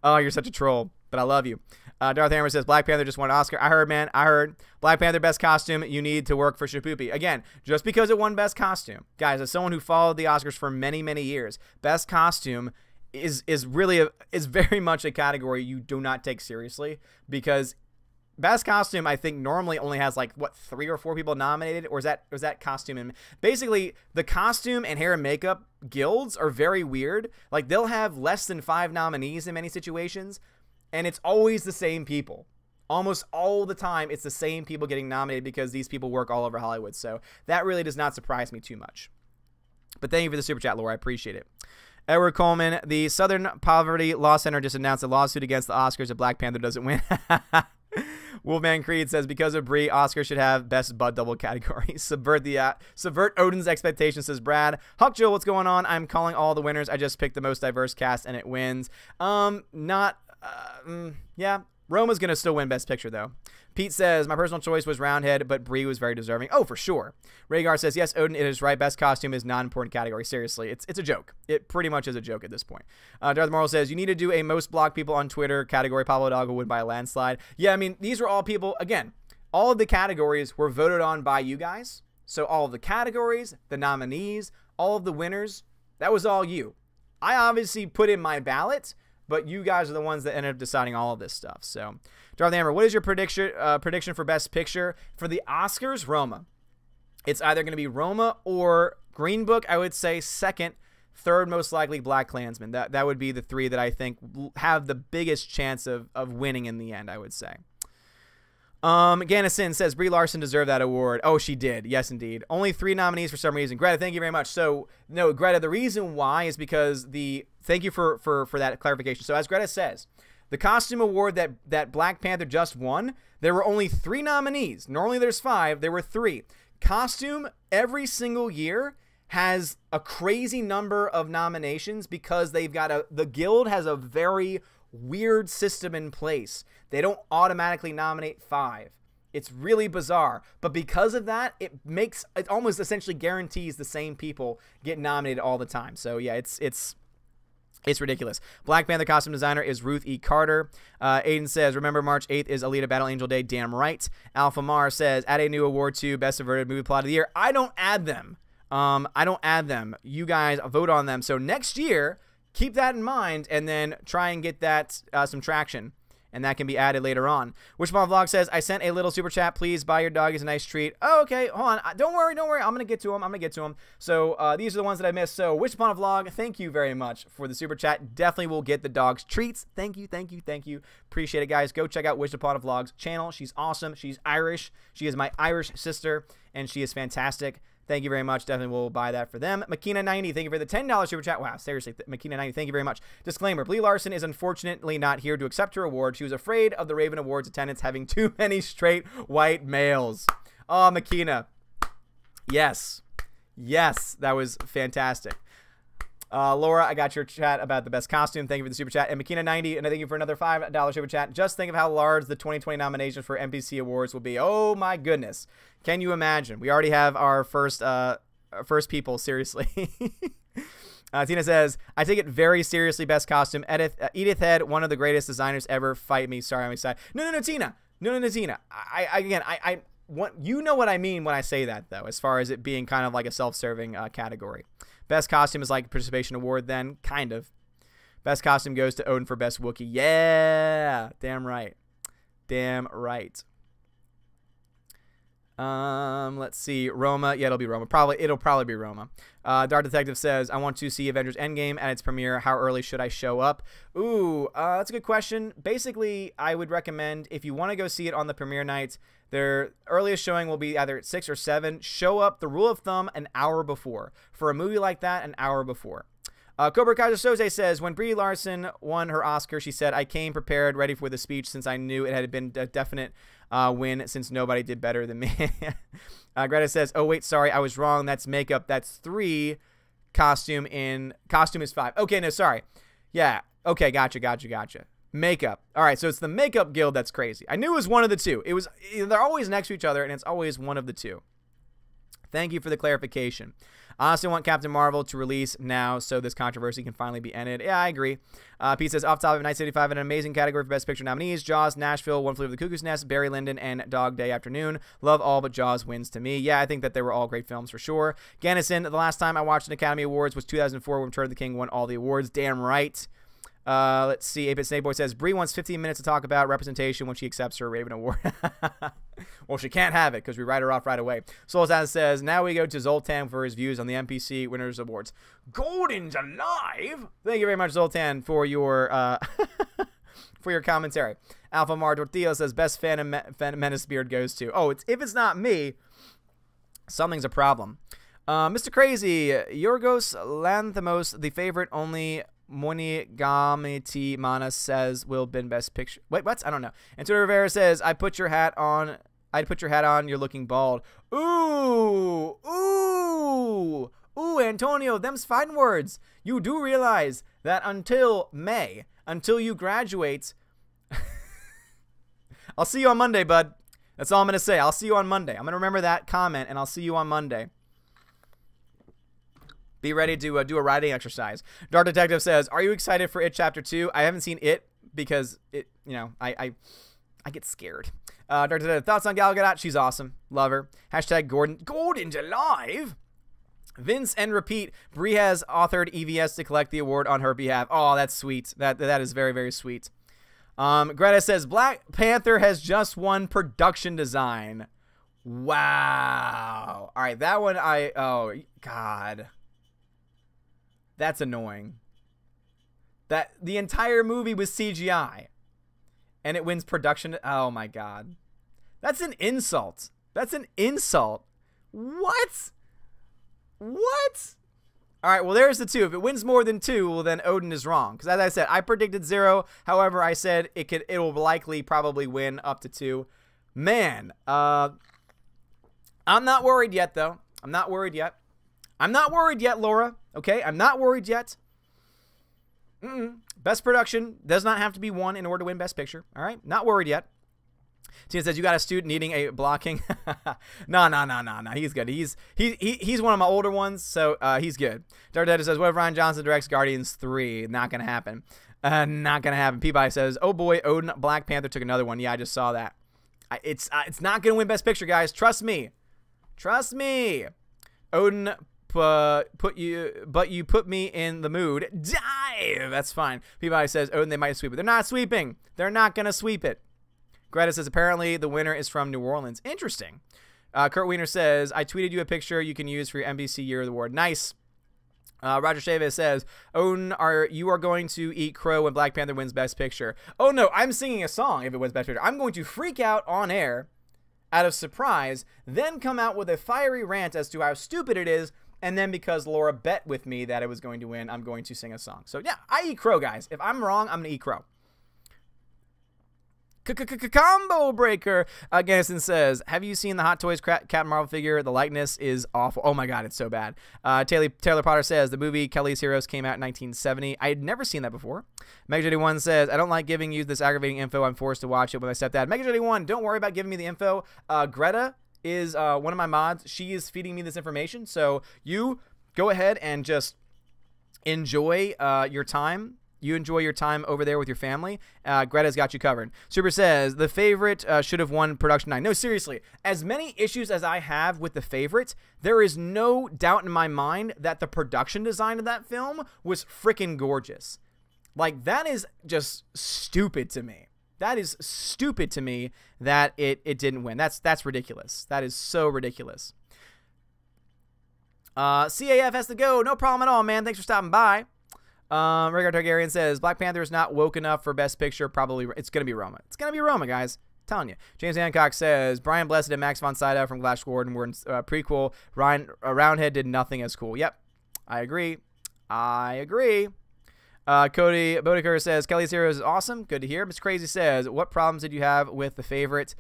Oh, you're such a troll, but I love you. Darth Hammer says, Black Panther just won an Oscar. I heard, man. I heard. Black Panther best costume. You need to work for Shapoopy. Again, just because it won best costume. Guys, as someone who followed the Oscars for many, many years, best costume is very much a category you do not take seriously, because best costume, I think, normally only has like, what, 3 or 4 people nominated? Or is that costume? And basically, the costume and hair and makeup guilds are very weird. Like, they'll have less than 5 nominees in many situations, and it's always the same people. Almost all the time, it's the same people getting nominated because these people work all over Hollywood. So that really does not surprise me too much. But thank you for the super chat, Laura. I appreciate it. Edward Coleman, the Southern Poverty Law Center just announced a lawsuit against the Oscars if Black Panther doesn't win. Wolfman Creed says, because of Brie, Oscar should have best butt double category. Subvert Odin's expectations, says Brad. Huck Joel, what's going on? I'm calling all the winners. I just picked the most diverse cast and it wins. Yeah, Roma's going to still win Best Picture, though. Pete says, my personal choice was Roundhead, but Brie was very deserving. Oh, for sure. Rhaegar says, yes, Odin, it is right. Best costume is non-important category. Seriously, it's a joke. It pretty much is a joke at this point. Darth Morrill says, you need to do a most blocked people on Twitter category. Pablo Hidalgo would by a landslide. Yeah, I mean, these were all people, again, all of the categories were voted on by you guys. So all of the categories, the nominees, all of the winners, that was all you. I obviously put in my ballot, but you guys are the ones that ended up deciding all of this stuff. So, Darth Hammer, what is your prediction for Best Picture? For the Oscars, Roma. It's either going to be Roma or Green Book, I would say second. Third, most likely, Black Klansman. That would be the 3 that I think have the biggest chance of winning in the end, I would say. Gannison says, Brie Larson deserved that award. Oh, she did. Yes, indeed. Only 3 nominees for some reason. Greta, thank you very much. So, no, Greta, the reason why is because thank you for that clarification. So, as Greta says, the costume award that Black Panther just won, there were only 3 nominees. Normally there's 5. There were 3. Costume, every single year, has a crazy number of nominations because the guild has a very weird system in place. They don't automatically nominate 5. It's really bizarre. But because of that, it almost essentially guarantees the same people get nominated all the time. So yeah, it's ridiculous. Black Panther costume designer is Ruth E. Carter. Aiden says, remember March 8th is Alita Battle Angel Day. Damn right. Alpha Mar says, add a new award to Best Averted Movie Plot of the Year. I don't add them. You guys vote on them. So next year, keep that in mind and then try and get that some traction. And that can be added later on. Wishball Vlog says, I sent a little super chat. Please buy your doggies a nice treat. Oh, okay. Hold on. Don't worry. I'm going to get to them. So these are the ones that I missed. So Wish Upon a Vlog, thank you very much for the super chat. Definitely will get the dogs treats. Thank you. Appreciate it, guys. Go check out Wish Upon a Vlog's channel. She's awesome. She's Irish. She is my Irish sister, and she is fantastic. Thank you very much. Definitely will buy that for them. Makina90, thank you for the $10 super chat. Wow, seriously, Makina90, thank you very much. Disclaimer, Brie Larson is unfortunately not here to accept her award. She was afraid of the Raven Awards attendance having too many straight white males. Oh, Makina. Yes, that was fantastic. Laura, I got your chat about the best costume. Thank you for the super chat. And Makina90, and I thank you for another $5 super chat. Just think of how large the 2020 nominations for NBC Awards will be. Oh, my goodness. Can you imagine? We already have our first people, seriously. Tina says, I take it very seriously, best costume. Edith Head, one of the greatest designers ever. Fight me. Sorry, I'm excited. No, Tina. No, Tina. You know what I mean when I say that, though, as far as it being kind of like a self-serving category. Best costume is like participation award then, kind of. Best costume goes to Odin for best Wookiee. Yeah, damn right. Let's see. Roma. Yeah, it'll be Roma. It'll probably be Roma. Dark Detective says, I want to see Avengers Endgame at its premiere. How early should I show up? Ooh, that's a good question. Basically, I would recommend, if you want to go see it on the premiere night, their earliest showing will be either at 6 or 7. Show up, the rule of thumb, an hour before. For a movie like that, an hour before. Cobra Kaiser Soze says, when Brie Larson won her Oscar, she said, I came prepared, ready for the speech, since I knew it had been a definite win, since nobody did better than me. Greta says, oh, wait, sorry, I was wrong. That's makeup. That's 3. Costume is 5. Okay, no, sorry. Yeah, okay, gotcha. Makeup. All right, so it's the makeup guild that's crazy. I knew it was one of the two. They're always next to each other, and it's always one of the two. Thank you for the clarification. I honestly want Captain Marvel to release now so this controversy can finally be ended. Yeah, I agree. Pete says, off top of 1985, an amazing category for Best Picture nominees. Jaws, Nashville, One Flew Over the Cuckoo's Nest, Barry Lyndon, and Dog Day Afternoon. Love all, but Jaws wins to me. Yeah, I think that they were all great films for sure. Gannison, the last time I watched an Academy Awards was 2004 when Return of the King won all the awards. Damn right. Let's see. 8-Bit Snake Boy says, Brie wants 15 minutes to talk about representation when she accepts her Raven Award. Well, she can't have it because we write her off right away. Zoltan says, now we go to Zoltan for his views on the NPC Winners Awards. Gordon's alive! Thank you very much, Zoltan, for your for your commentary. Alpha Mar Tortillo says, best Phantom Menace beard goes to. Oh, if it's not me, something's a problem. Mr. Crazy, Yorgos Lanthimos, the favorite only Monigamity Mana says will bin best picture. Wait, what? I don't know. Antonio Rivera says, I'd put your hat on. You're looking bald. Ooh, Antonio, them's fighting words. You do realize that until May, until you graduate, I'll see you on Monday, bud. That's all I'm going to say. I'll see you on Monday. I'm going to remember that comment, and I'll see you on Monday. Be ready to do a writing exercise. Dark Detective says, are you excited for It Chapter 2? I haven't seen it because I get scared. Dark Detective, thoughts on Gal Gadot? She's awesome. Love her. Hashtag Gordon. Gordon's alive. Vince and repeat. Brie has authored EVS to collect the award on her behalf. Oh, that's sweet. That is very, very sweet. Greta says, Black Panther has just won production design. Wow. All right, that one oh, God. That's annoying. That the entire movie was CGI and it wins production. Oh my God. That's an insult. That's an insult. What? What? All right, well, there's the 2. If it wins more than 2, well, then Odin is wrong. Because as I said, I predicted 0. However, I said it will likely probably win up to 2. Man, I'm not worried yet, though. I'm not worried yet. I'm not worried yet, Laura. Okay, I'm not worried yet. Best production does not have to be 1 in order to win Best Picture. All right, not worried yet. Tina says, you got a student needing a blocking. No. He's good. He's one of my older ones, so he's good. Dark Data says, what if Ryan Johnson directs Guardians 3? Not going to happen. Not going to happen. Peabody says, oh boy, Odin, Black Panther took another one. Yeah, I just saw that. It's not going to win Best Picture, guys. Trust me. Trust me. Odin, but you put me in the mood. Dive. That's fine. Peabody says, Odin, they might sweep it. They're not sweeping. They're not going to sweep it. Greta says, apparently the winner is from New Orleans. Interesting. Kurt Wiener says, I tweeted you a picture you can use for your NBC Year of the Award. Nice. Roger Chavez says, Odin, you are going to eat crow when Black Panther wins Best Picture. Oh, no, I'm singing a song if it wins Best Picture. I'm going to freak out on air out of surprise, then come out with a fiery rant as to how stupid it is, and then because Laura bet with me that it was going to win, I'm going to sing a song. So, yeah, I eat crow, guys. If I'm wrong, I'm going to eat crow. Combo Breaker. Gannison says, have you seen the Hot Toys Captain Marvel figure? The likeness is awful. Oh my God, it's so bad. Taylor Potter says, the movie Kelly's Heroes came out in 1970. I had never seen that before. Meg81 says, I don't like giving you this aggravating info. I'm forced to watch it with my stepdad. Meg81, don't worry about giving me the info. Greta is one of my mods. She is feeding me this information. So you go ahead and just enjoy your time. You enjoy your time over there with your family. Greta's got you covered. Super says, the favorite should have won production 9. No, seriously. As many issues as I have with the favorite, there is no doubt in my mind that the production design of that film was freaking gorgeous. Like, that is just stupid to me. That is stupid to me that it didn't win. That's ridiculous. That is so ridiculous. CAF has to go. No problem at all, man. Thanks for stopping by. Rhaegar Targaryen says, Black Panther is not woke enough for Best Picture. Probably, it's going to be Roma. It's going to be Roma, guys. I'm telling you. James Hancock says, Brian Blessed and Max von Sydow from Glass Gordon were in prequel. Roundhead did nothing as cool. Yep. I agree. Cody Bodeker says, Kelly's Heroes is awesome. Good to hear. Mr. Crazy says, what problems did you have with the favorite?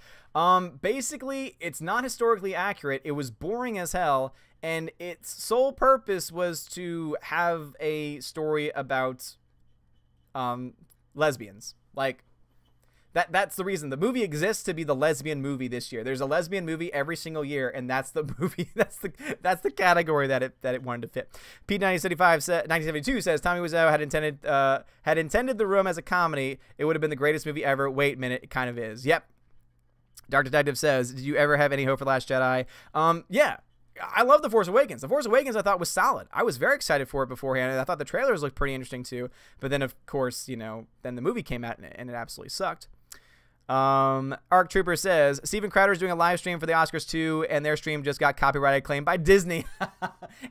Basically, it's not historically accurate. It was boring as hell. And its sole purpose was to have a story about lesbians. Like, that's the reason. The movie exists to be the lesbian movie this year. There's a lesbian movie every single year, and that's the movie. That's the category that it wanted to fit. P1972 says Tommy Wiseau had intended The Room as a comedy. It would have been the greatest movie ever. Wait a minute, it kind of is. Yep. Dark Detective says, did you ever have any hope for Last Jedi? Yeah. I love The Force Awakens. The Force Awakens I thought was solid. I was very excited for it beforehand, and I thought the trailers looked pretty interesting too. But then, of course, then the movie came out and it absolutely sucked. Arc Trooper says, Steven Crowder's doing a live stream for the Oscars too, and their stream just got copyright claimed by Disney.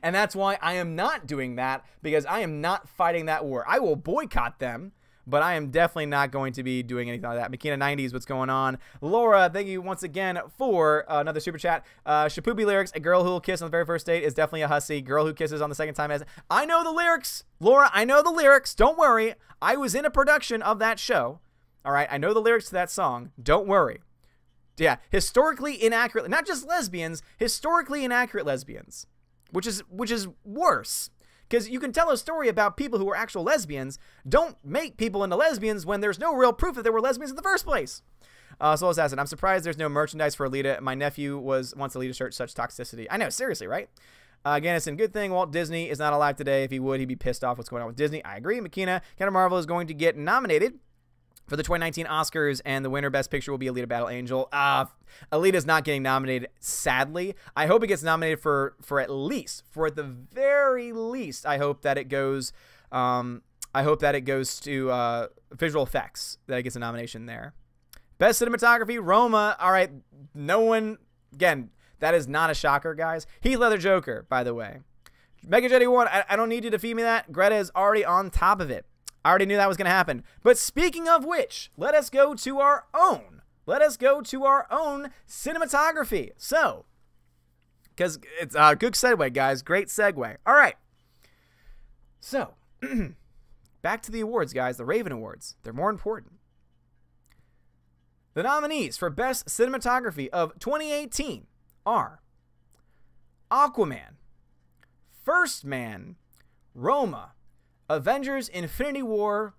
And that's why I am not doing that, because I am not fighting that war. I will boycott them, but I am definitely not going to be doing anything like that. Makina 90s, what's going on? Laura, thank you once again for another super chat. Shapoopy lyrics, a girl who will kiss on the very first date is definitely a hussy. Girl who kisses on the second time is... I know the lyrics, Laura. I know the lyrics. Don't worry. I was in a production of that show. All right. I know the lyrics to that song. Don't worry. Yeah. Historically inaccurate. Not just lesbians. Historically inaccurate lesbians. Which is worse. Because you can tell a story about people who are actual lesbians. Don't make people into lesbians when there's no real proof that they were lesbians in the first place. Soul Assassin, I'm surprised there's no merchandise for Alita. My nephew wants Alita shirt, such toxicity. I know, seriously, right? Gannison, good thing Walt Disney is not alive today. If he would, he'd be pissed off what's going on with Disney. I agree. Makina, Captain Marvel is going to get nominated for the 2019 Oscars, and the winner Best Picture will be Alita Battle Angel. Alita's not getting nominated, sadly. I hope it gets nominated for at the very least, I hope that it goes to visual effects, that it gets a nomination there. Best Cinematography, Roma. All right, no one, again, that is not a shocker, guys. Heath Ledger Joker, by the way. Mega Jetty 1, I don't need you to feed me that. Greta is already on top of it. I already knew that was going to happen. But speaking of which, let us go to our own cinematography. So, because it's a good segue, guys. Great segue. All right. So, back to the awards, guys. The Raven Awards. They're more important. The nominees for Best Cinematography of 2018 are Aquaman, First Man, Roma, Avengers Infinity War,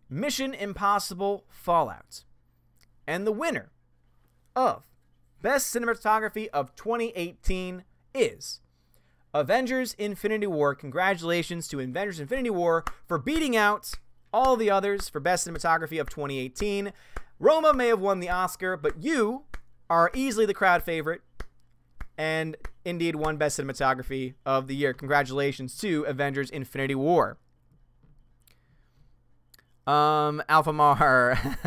Mission Impossible Fallout. And the winner of Best Cinematography of 2018 is Avengers Infinity War. Congratulations to Avengers Infinity War for beating out all the others for Best Cinematography of 2018. Roma may have won the Oscar, but you are easily the crowd favorite and indeed won Best Cinematography of the year. Congratulations to Avengers Infinity War. Alpha Mar.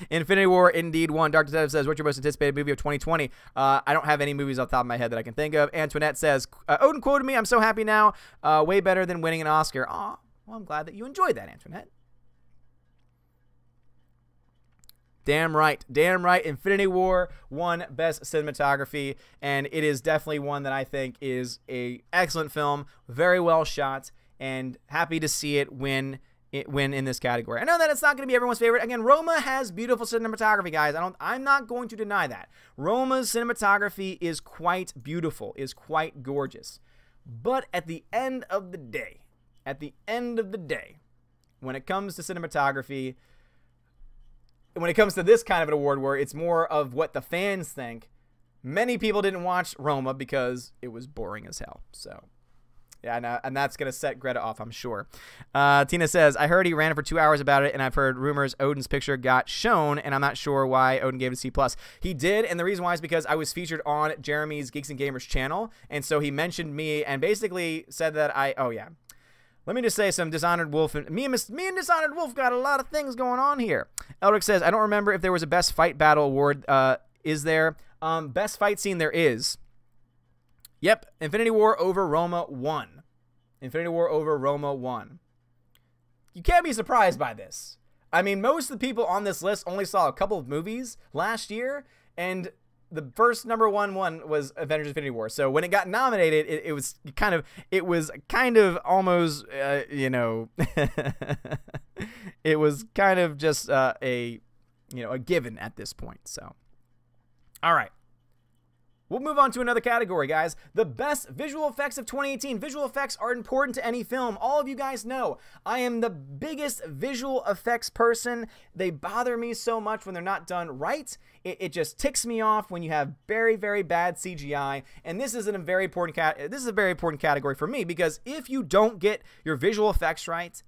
Infinity War indeed won. Dark Detective says, what's your most anticipated movie of 2020? I don't have any movies off the top of my head that I can think of. Antoinette says, Odin quoted me. I'm so happy now. Way better than winning an Oscar. Aw, well, I'm glad that you enjoyed that, Antoinette. Damn right. Damn right. Infinity War won Best Cinematography, and it is definitely one that I think is an excellent film, very well shot, and happy to see it win in this category. I know that it's not going to be everyone's favorite. Again, Roma has beautiful cinematography, guys. I'm not going to deny that. Roma's cinematography is quite beautiful, is quite gorgeous. But at the end of the day, when it comes to cinematography, when it comes to this kind of an award where it's more of what the fans think, many people didn't watch Roma because it was boring as hell. So, yeah, and that's going to set Greta off, I'm sure. Tina says, I heard he ran for 2 hours about it, and I've heard rumors Odin's picture got shown, and I'm not sure why Odin gave it a C+. He did, and the reason why is because I was featured on Jeremy's Geeks and Gamers channel, and so he mentioned me and basically said that oh yeah. Let me just say some Dishonored Wolf. Me and Dishonored Wolf got a lot of things going on here. Eldrick says, I don't remember if there was a best fight battle award. Is there? Best fight scene there is. Yep, Infinity War over Roma 1. Infinity War over Roma 1. You can't be surprised by this. I mean, most of the people on this list only saw a couple of movies last year, and the first number one was Avengers Infinity War. So when it got nominated, it was kind of almost, you know, it was kind of just a given at this point. So, all right. We'll move on to another category, guys. The best visual effects of 2018. Visual effects are important to any film. All of you guys know I am the biggest visual effects person. They bother me so much when they're not done right. It just ticks me off when you have very, very bad CGI. And this is a very important category for me, because if you don't get your visual effects right,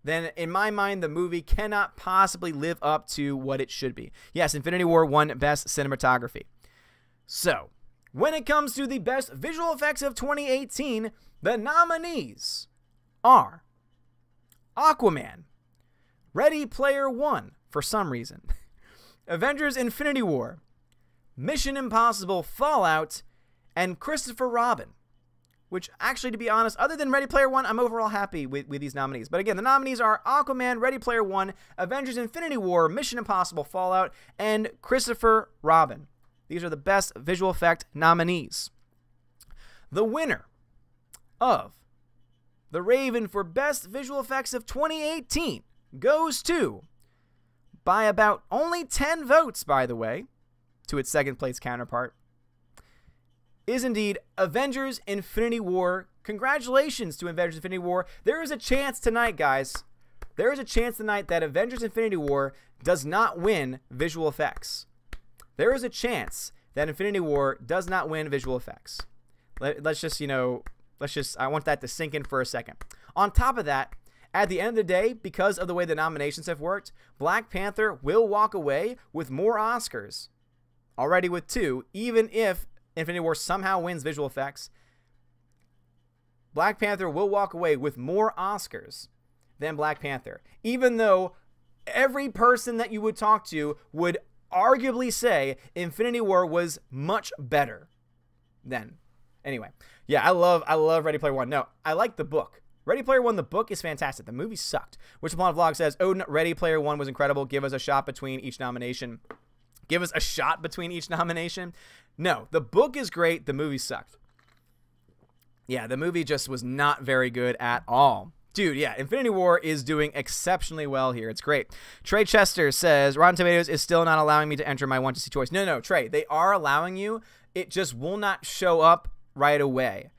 then in my mind, the movie cannot possibly live up to what it should be. Yes, Infinity War won Best Cinematography. So, when it comes to the best visual effects of 2018, the nominees are Aquaman, Ready Player One, for some reason, Avengers Infinity War, Mission Impossible Fallout, and Christopher Robin. Which, actually, to be honest, other than Ready Player One, I'm overall happy with these nominees. But again, the nominees are Aquaman, Ready Player One, Avengers Infinity War, Mission Impossible Fallout, and Christopher Robin. These are the best visual effect nominees. The winner of the Raven for best visual effects of 2018 goes to, by about only 10 votes, by the way, to its second place counterpart, is indeed Avengers Infinity War. Congratulations to Avengers Infinity War. There is a chance tonight, guys. There is a chance tonight that Avengers Infinity War does not win visual effects. There is a chance that Infinity War does not win visual effects. Let's just, I want that to sink in for a second. On top of that, at the end of the day, because of the way the nominations have worked, Black Panther will walk away with more Oscars. Already with 2, even if Infinity War somehow wins visual effects. Black Panther will walk away with more Oscars than Black Panther. Even though every person that you would talk to would arguably say Infinity War was much better then. Anyway, yeah, I love Ready Player One. No, I like the book. Ready Player One, the book is fantastic. The movie sucked. Which Upon Vlog says, oh, Ready Player One was incredible. Give us a shot between each nomination. Give us a shot between each nomination. No, the book is great. The movie sucked. Yeah, the movie just was not very good at all. Dude, yeah, Infinity War is doing exceptionally well here. It's great. Trey Chester says, Rotten Tomatoes is still not allowing me to enter my want-to-see choice. No, Trey, they are allowing you. It just will not show up right away.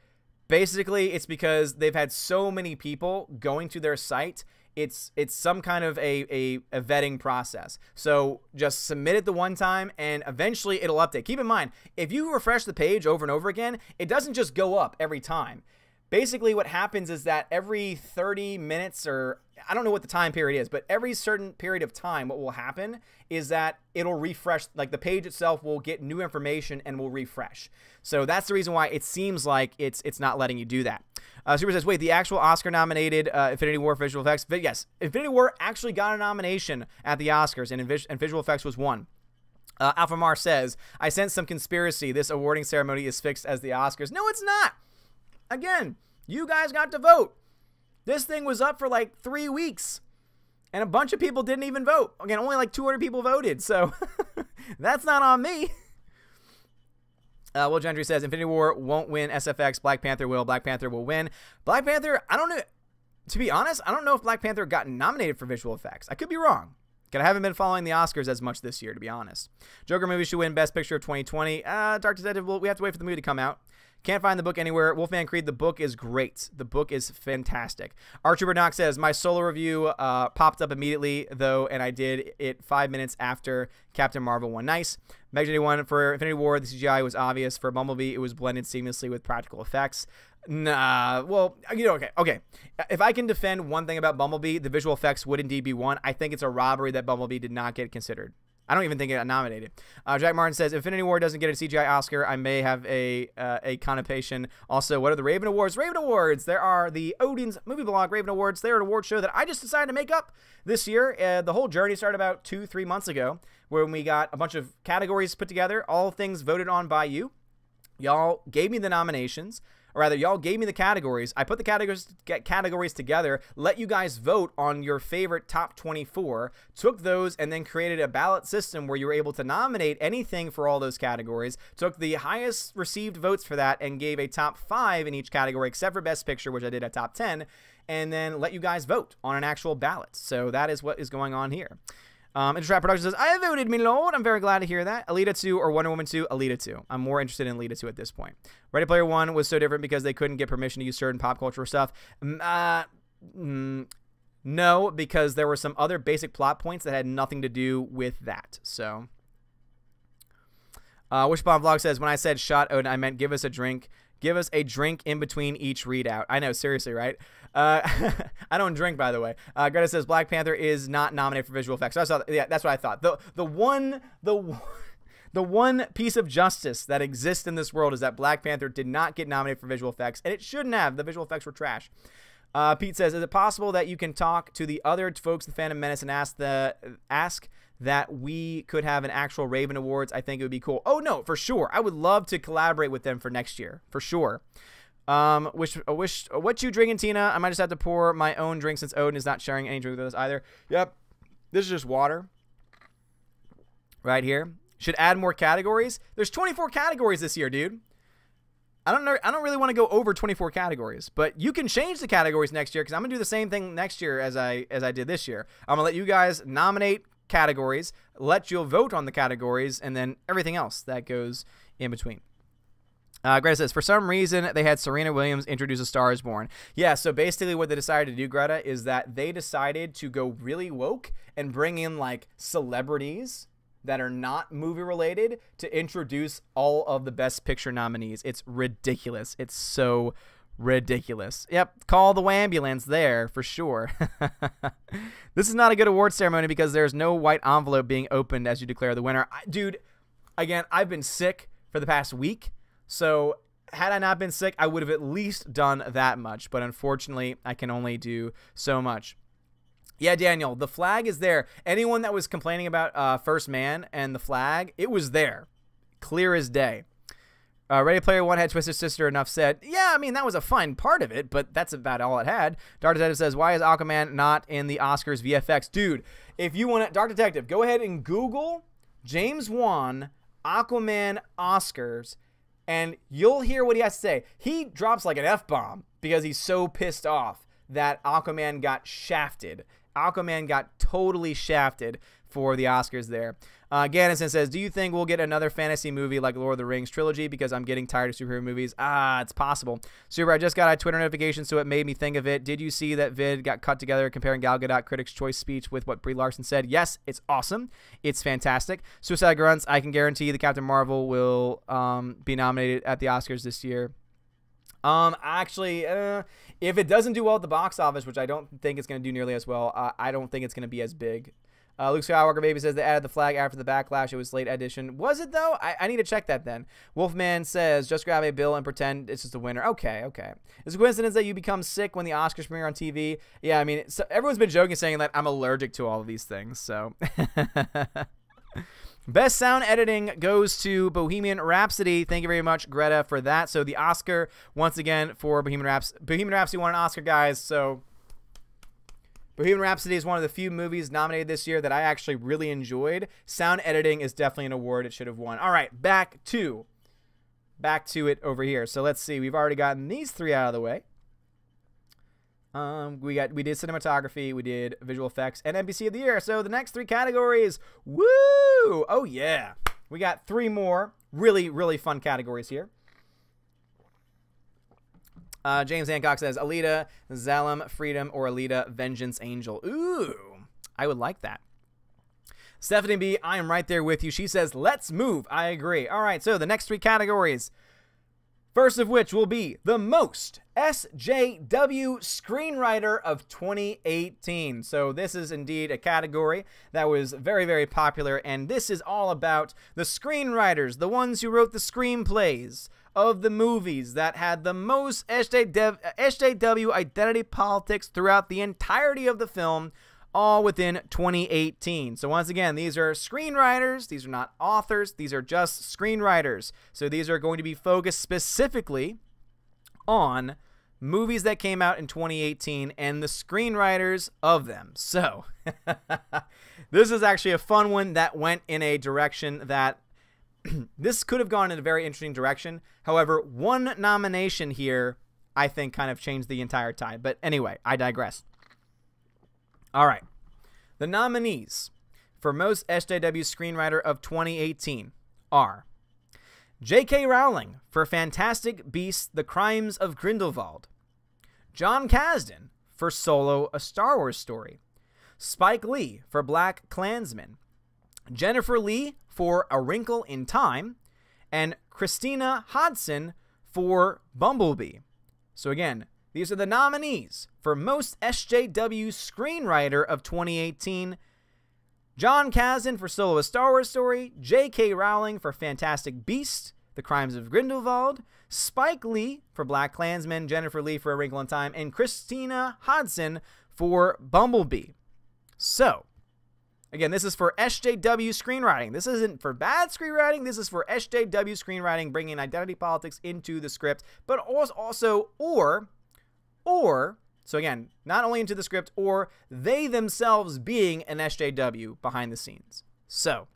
Basically, it's because they've had so many people going to their site. It's some kind of a vetting process. So just submit it the one time, and eventually it'll update. Keep in mind, if you refresh the page over and over again, it doesn't just go up every time. Basically, what happens is that every 30 minutes, or I don't know what the time period is, but every certain period of time, what will happen is that it'll refresh, like the page itself will get new information and will refresh. So that's the reason why it seems like it's not letting you do that. Super says, wait, the actual Oscar-nominated Infinity War visual effects? But yes, Infinity War actually got a nomination at the Oscars, and visual effects was one. Alpha Mar says, I sense some conspiracy. This awarding ceremony is fixed as the Oscars. No, it's not. Again, you guys got to vote. This thing was up for like 3 weeks, and a bunch of people didn't even vote. Again, only like 200 people voted, so that's not on me. Will Gentry says, Infinity War won't win SFX. Black Panther will. Black Panther will win. Black Panther, I don't know. To be honest, I don't know if Black Panther got nominated for visual effects. I could be wrong. Because I haven't been following the Oscars as much this year, to be honest. Joker movie should win Best Picture of 2020. Dark Detective, we have to wait for the movie to come out. Can't find the book anywhere. Wolfman Creed, the book is great. The book is fantastic. Archer Burnock says, my solo review popped up immediately, though, and I did it 5 minutes after Captain Marvel won. Nice. Meg81, for Infinity War, the CGI was obvious. For Bumblebee, it was blended seamlessly with practical effects. Nah, well, okay. If I can defend one thing about Bumblebee, the visual effects would indeed be one. I think it's a robbery that Bumblebee did not get considered. I don't even think it got nominated. Jack Martin says, Infinity War doesn't get a CGI Oscar, I may have a connotation. Also, what are the Raven Awards? Raven Awards! There are the Odin's Movie Blog Raven Awards. They're an award show that I just decided to make up this year. The whole journey started about 2-3 months ago, when we got a bunch of categories put together, all things voted on by you. Y'all gave me the nominations. Or rather, y'all gave me the categories. I put the categories together, let you guys vote on your favorite top 24, took those and then created a ballot system where you were able to nominate anything for all those categories, took the highest received votes for that and gave a top 5 in each category except for Best Picture, which I did a top 10, and then let you guys vote on an actual ballot. So that is what is going on here. Intertrap Production says, I voted, me lord. I'm very glad to hear that. Alita 2 or Wonder Woman 2? Alita 2. I'm more interested in Alita 2 at this point. Ready Player One was so different because they couldn't get permission to use certain pop culture stuff. No, because there were some other basic plot points that had nothing to do with that. So, Wishbomb Vlog says, when I said shot Odin, I meant give us a drink. Give us a drink in between each readout. I know, seriously, right? I don't drink, by the way. Greta says Black Panther is not nominated for visual effects. So I saw, yeah, that's what I thought. The one piece of justice that exists in this world is that Black Panther did not get nominated for visual effects, and it shouldn't have. The visual effects were trash. Pete says, is it possible that you can talk to the other folks in the Phantom Menace and ask that we could have an actual Raven Awards? I think it would be cool. Oh, no, for sure. I would love to collaborate with them for next year, for sure. What you drinking, Tina? I might just have to pour my own drink since Odin is not sharing any drink with us either. Yep, this is just water right here. Should add more categories. There's 24 categories this year, dude. I don't really want to go over 24 categories, but you can change the categories next year because I'm gonna do the same thing next year as I did this year. I'm gonna let you guys nominate categories, let you vote on the categories, and then everything else that goes in between. Greta says, for some reason, they had Serena Williams introduce A Star is Born. Yeah, so basically what they decided to do, Greta, is that they decided to go really woke and bring in, like, celebrities that are not movie related to introduce all of the Best Picture nominees. It's ridiculous. It's so ridiculous. Yep, call the ambulance there for sure. This is not a good award ceremony because there's no white envelope being opened as you declare the winner. Dude, again, I've been sick for the past week, so had I not been sick, I would have at least done that much, but unfortunately, I can only do so much. Yeah, Daniel, the flag is there. Anyone that was complaining about First Man and the flag, it was there. Clear as day. Ready Player One had Twisted Sister, enough said. Yeah, I mean, that was a fine part of it, but that's about all it had. Dark Detective says, why is Aquaman not in the Oscars VFX? Dude, if you want to, Dark Detective, go ahead and Google James Wan Aquaman Oscars, and you'll hear what he has to say. He drops like an F-bomb because he's so pissed off that Aquaman got shafted. Aquaman got totally shafted for the Oscars there. Gannison says, do you think we'll get another fantasy movie like Lord of the Rings trilogy? Because I'm getting tired of superhero movies. It's possible. Super, I just got a Twitter notification, so it made me think of it. Did you see that vid got cut together comparing Gal Gadot Critics' Choice speech with what Brie Larson said? Yes, it's awesome. It's fantastic. Suicide Grunts, I can guarantee the Captain Marvel will be nominated at the Oscars this year. Actually, if it doesn't do well at the box office, which I don't think it's going to do nearly as well, I don't think it's going to be as big. Luke Skywalker Baby says they added the flag after the backlash. It was late edition. Was it, though? I need to check that then. Wolfman says, just grab a bill and pretend it's just a winner. Okay, okay. It's a coincidence that you become sick when the Oscars premiere on TV. Yeah, I mean, everyone's been joking saying that I'm allergic to all of these things, so... Best sound editing goes to Bohemian Rhapsody. Thank you very much, Greta, for that. So the Oscar, once again, for Bohemian Rhapsody. Bohemian Rhapsody won an Oscar, guys. So Bohemian Rhapsody is one of the few movies nominated this year that I actually really enjoyed. Sound editing is definitely an award it should have won. All right, back to it over here. So let's see. We've already gotten these three out of the way. We did cinematography, we did visual effects, and NBC of the year. So the next three categories, woo! Oh yeah, we got three more really, really fun categories here. James Hancock says Alita, Zalem, Freedom, or Alita, Vengeance Angel. Ooh, I would like that. Stephanie B, I am right there with you. She says, let's move. I agree. All right, so the next three categories. First of which will be the most SJW screenwriter of 2018. So this is indeed a category that was very, very popular, and this is all about the screenwriters, the ones who wrote the screenplays of the movies that had the most SJW identity politics throughout the entirety of the film, all within 2018. So once again, these are screenwriters. These are not authors. These are just screenwriters. So these are going to be focused specifically on movies that came out in 2018 and the screenwriters of them. So this is actually a fun one that went in a direction that this could have gone in a very interesting direction. However, one nomination here, I think, kind of changed the entire tide. But anyway, I digress. All right. The nominees for most SJW screenwriter of 2018 are J.K. Rowling for Fantastic Beasts: The Crimes of Grindelwald, John Kasdan for Solo: A Star Wars Story, Spike Lee for Black Klansman, Jennifer Lee for A Wrinkle in Time, and Christina Hodson for Bumblebee. So again, these are the nominees for most SJW screenwriter of 2018. John Kasdan for Solo: A Star Wars Story, J.K. Rowling for Fantastic Beasts: The Crimes of Grindelwald, Spike Lee for Black Klansman, Jennifer Lee for A Wrinkle in Time, and Christina Hodson for Bumblebee. So, again, this is for SJW screenwriting. This isn't for bad screenwriting. This is for SJW screenwriting, bringing identity politics into the script, but also, so again, not only into the script, or they themselves being an SJW behind the scenes. So,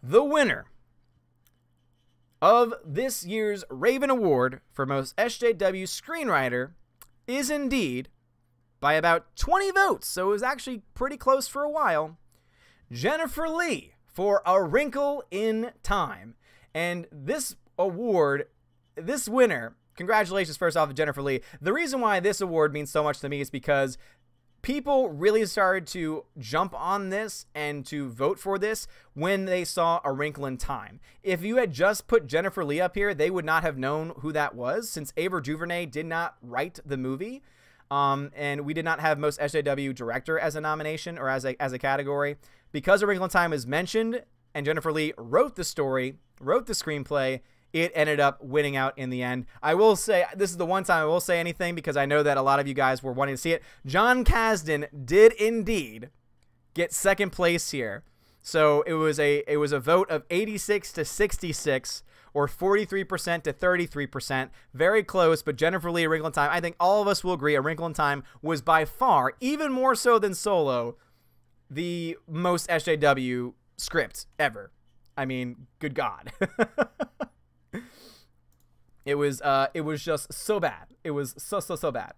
the winner of this year's Raven Award for most SJW screenwriter is indeed, by about 20 votes, so it was actually pretty close for a while, Jennifer Lee for A Wrinkle in Time. And this award, this winner, congratulations first off to Jennifer Lee. The reason why this award means so much to me is because people really started to jump on this and to vote for this when they saw A Wrinkle in Time. If you had just put Jennifer Lee up here, they would not have known who that was, since Ava DuVernay did not write the movie. And we did not have most SJW director as a nomination or as a category. Because A Wrinkle in Time is mentioned and Jennifer Lee wrote the story, wrote the screenplay, it ended up winning out in the end. I will say, this is the one time I will say anything because I know that a lot of you guys were wanting to see it. John Kasdan did indeed get second place here. So it was a vote of 86 to 66, or 43% to 33%. Very close, but Jennifer Lee, A Wrinkle in Time, I think all of us will agree A Wrinkle in Time was by far, even more so than Solo, the most SJW script ever. I mean, good God. It was just so bad. It was so bad.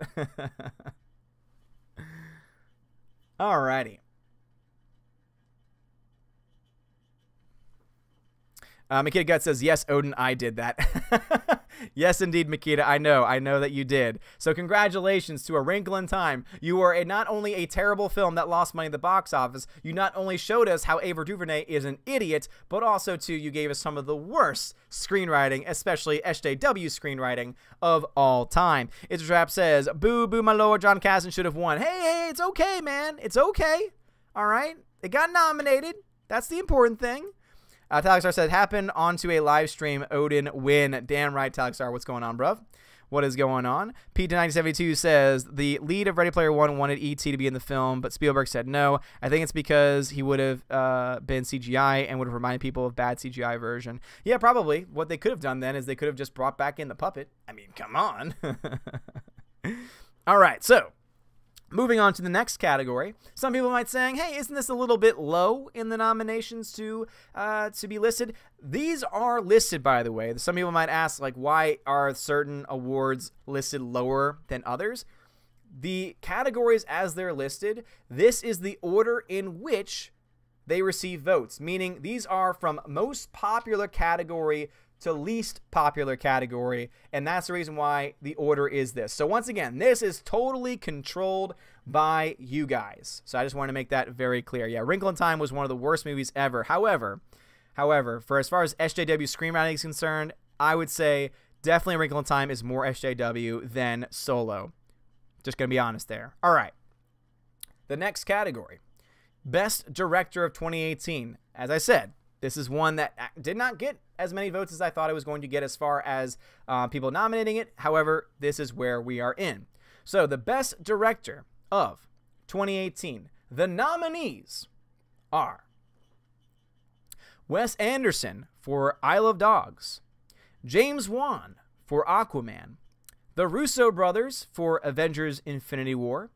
Alrighty. Makita Gut says, yes, Odin, I did that. Yes, indeed, Makita, I know that you did. So congratulations to A Wrinkle in Time. You are not only a terrible film that lost money at the box office, you not only showed us how Ava DuVernay is an idiot, but also, too, you gave us some of the worst screenwriting, especially SJW screenwriting, of all time. It's a Trap says, boo, boo, my lord, John Kasdan should have won. Hey, it's okay, man. It's okay. All right? It got nominated. That's the important thing. Talixar said, happened onto a live stream. Odin win. Damn right, Talixar. What's going on, bruv? What is going on? Pete1972 says, the lead of Ready Player One wanted E.T. to be in the film, but Spielberg said no. I think it's because he would have been CGI and would have reminded people of bad CGI version. Yeah, probably. What they could have done then is they could have just brought back in the puppet. I mean, come on. All right, so moving on to the next category. Some people might say, hey, isn't this a little bit low in the nominations to be listed? These are listed, by the way. Some people might ask, like, why are certain awards listed lower than others? The categories as they're listed, this is the order in which they receive votes, meaning these are from most popular category to least popular category, and that's the reason why the order is this. So once again, this is totally controlled by you guys. So I just want to make that very clear. Yeah, Wrinkle in Time was one of the worst movies ever. However, for as far as SJW screenwriting is concerned, I would say definitely A Wrinkle in Time is more SJW than Solo. Just going to be honest there. All right. The next category, Best Director of 2018. As I said, this is one that did not get as many votes as I thought it was going to get as far as people nominating it. However, this is where we are in. So the Best Director of 2018, the nominees are Wes Anderson for Isle of Dogs, James Wan for Aquaman, the Russo brothers for Avengers Infinity War,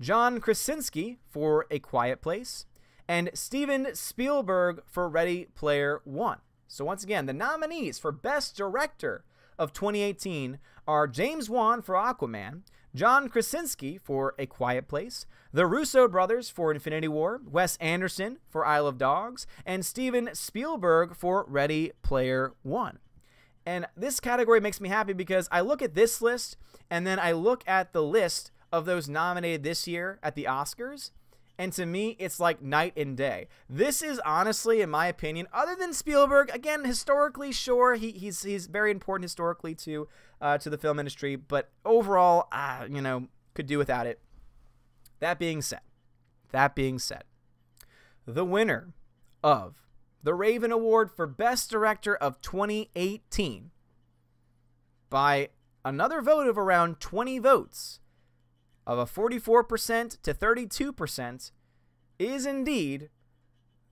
John Krasinski for A Quiet Place, and Steven Spielberg for Ready Player One. So once again, the nominees for Best Director of 2018 are James Wan for Aquaman, John Krasinski for A Quiet Place, the Russo brothers for Infinity War, Wes Anderson for Isle of Dogs, and Steven Spielberg for Ready Player One. And this category makes me happy because I look at this list and then I look at the list of those nominated this year at the Oscars, and to me, it's like night and day. This is honestly, in my opinion, other than Spielberg, again, historically, sure, he's very important historically to the film industry, but overall, could do without it. That being said, the winner of the Raven Award for Best Director of 2018 by another vote of around 20 votes, of a 44% to 32%, is indeed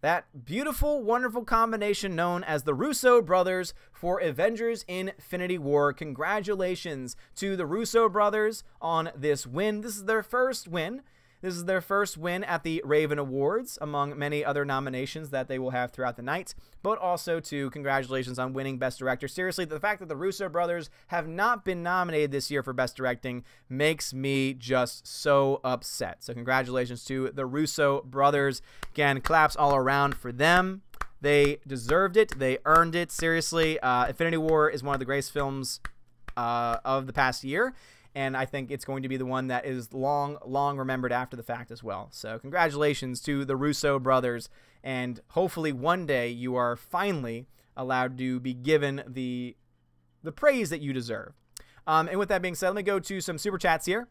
that beautiful, wonderful combination known as the Russo brothers for Avengers Infinity War. Congratulations to the Russo brothers on this win. This is their first win. This is their first win at the Raven Awards, among many other nominations that they will have throughout the night, but also to congratulations on winning Best Director. Seriously, the fact that the Russo brothers have not been nominated this year for Best Directing makes me just so upset. So congratulations to the Russo brothers. Again, claps all around for them. They deserved it. They earned it. Seriously, Infinity War is one of the greatest films of the past year. And I think it's going to be the one that is long remembered after the fact as well. So congratulations to the Russo brothers. And hopefully one day you are finally allowed to be given the praise that you deserve. And with that being said, let me go to some Super Chats here.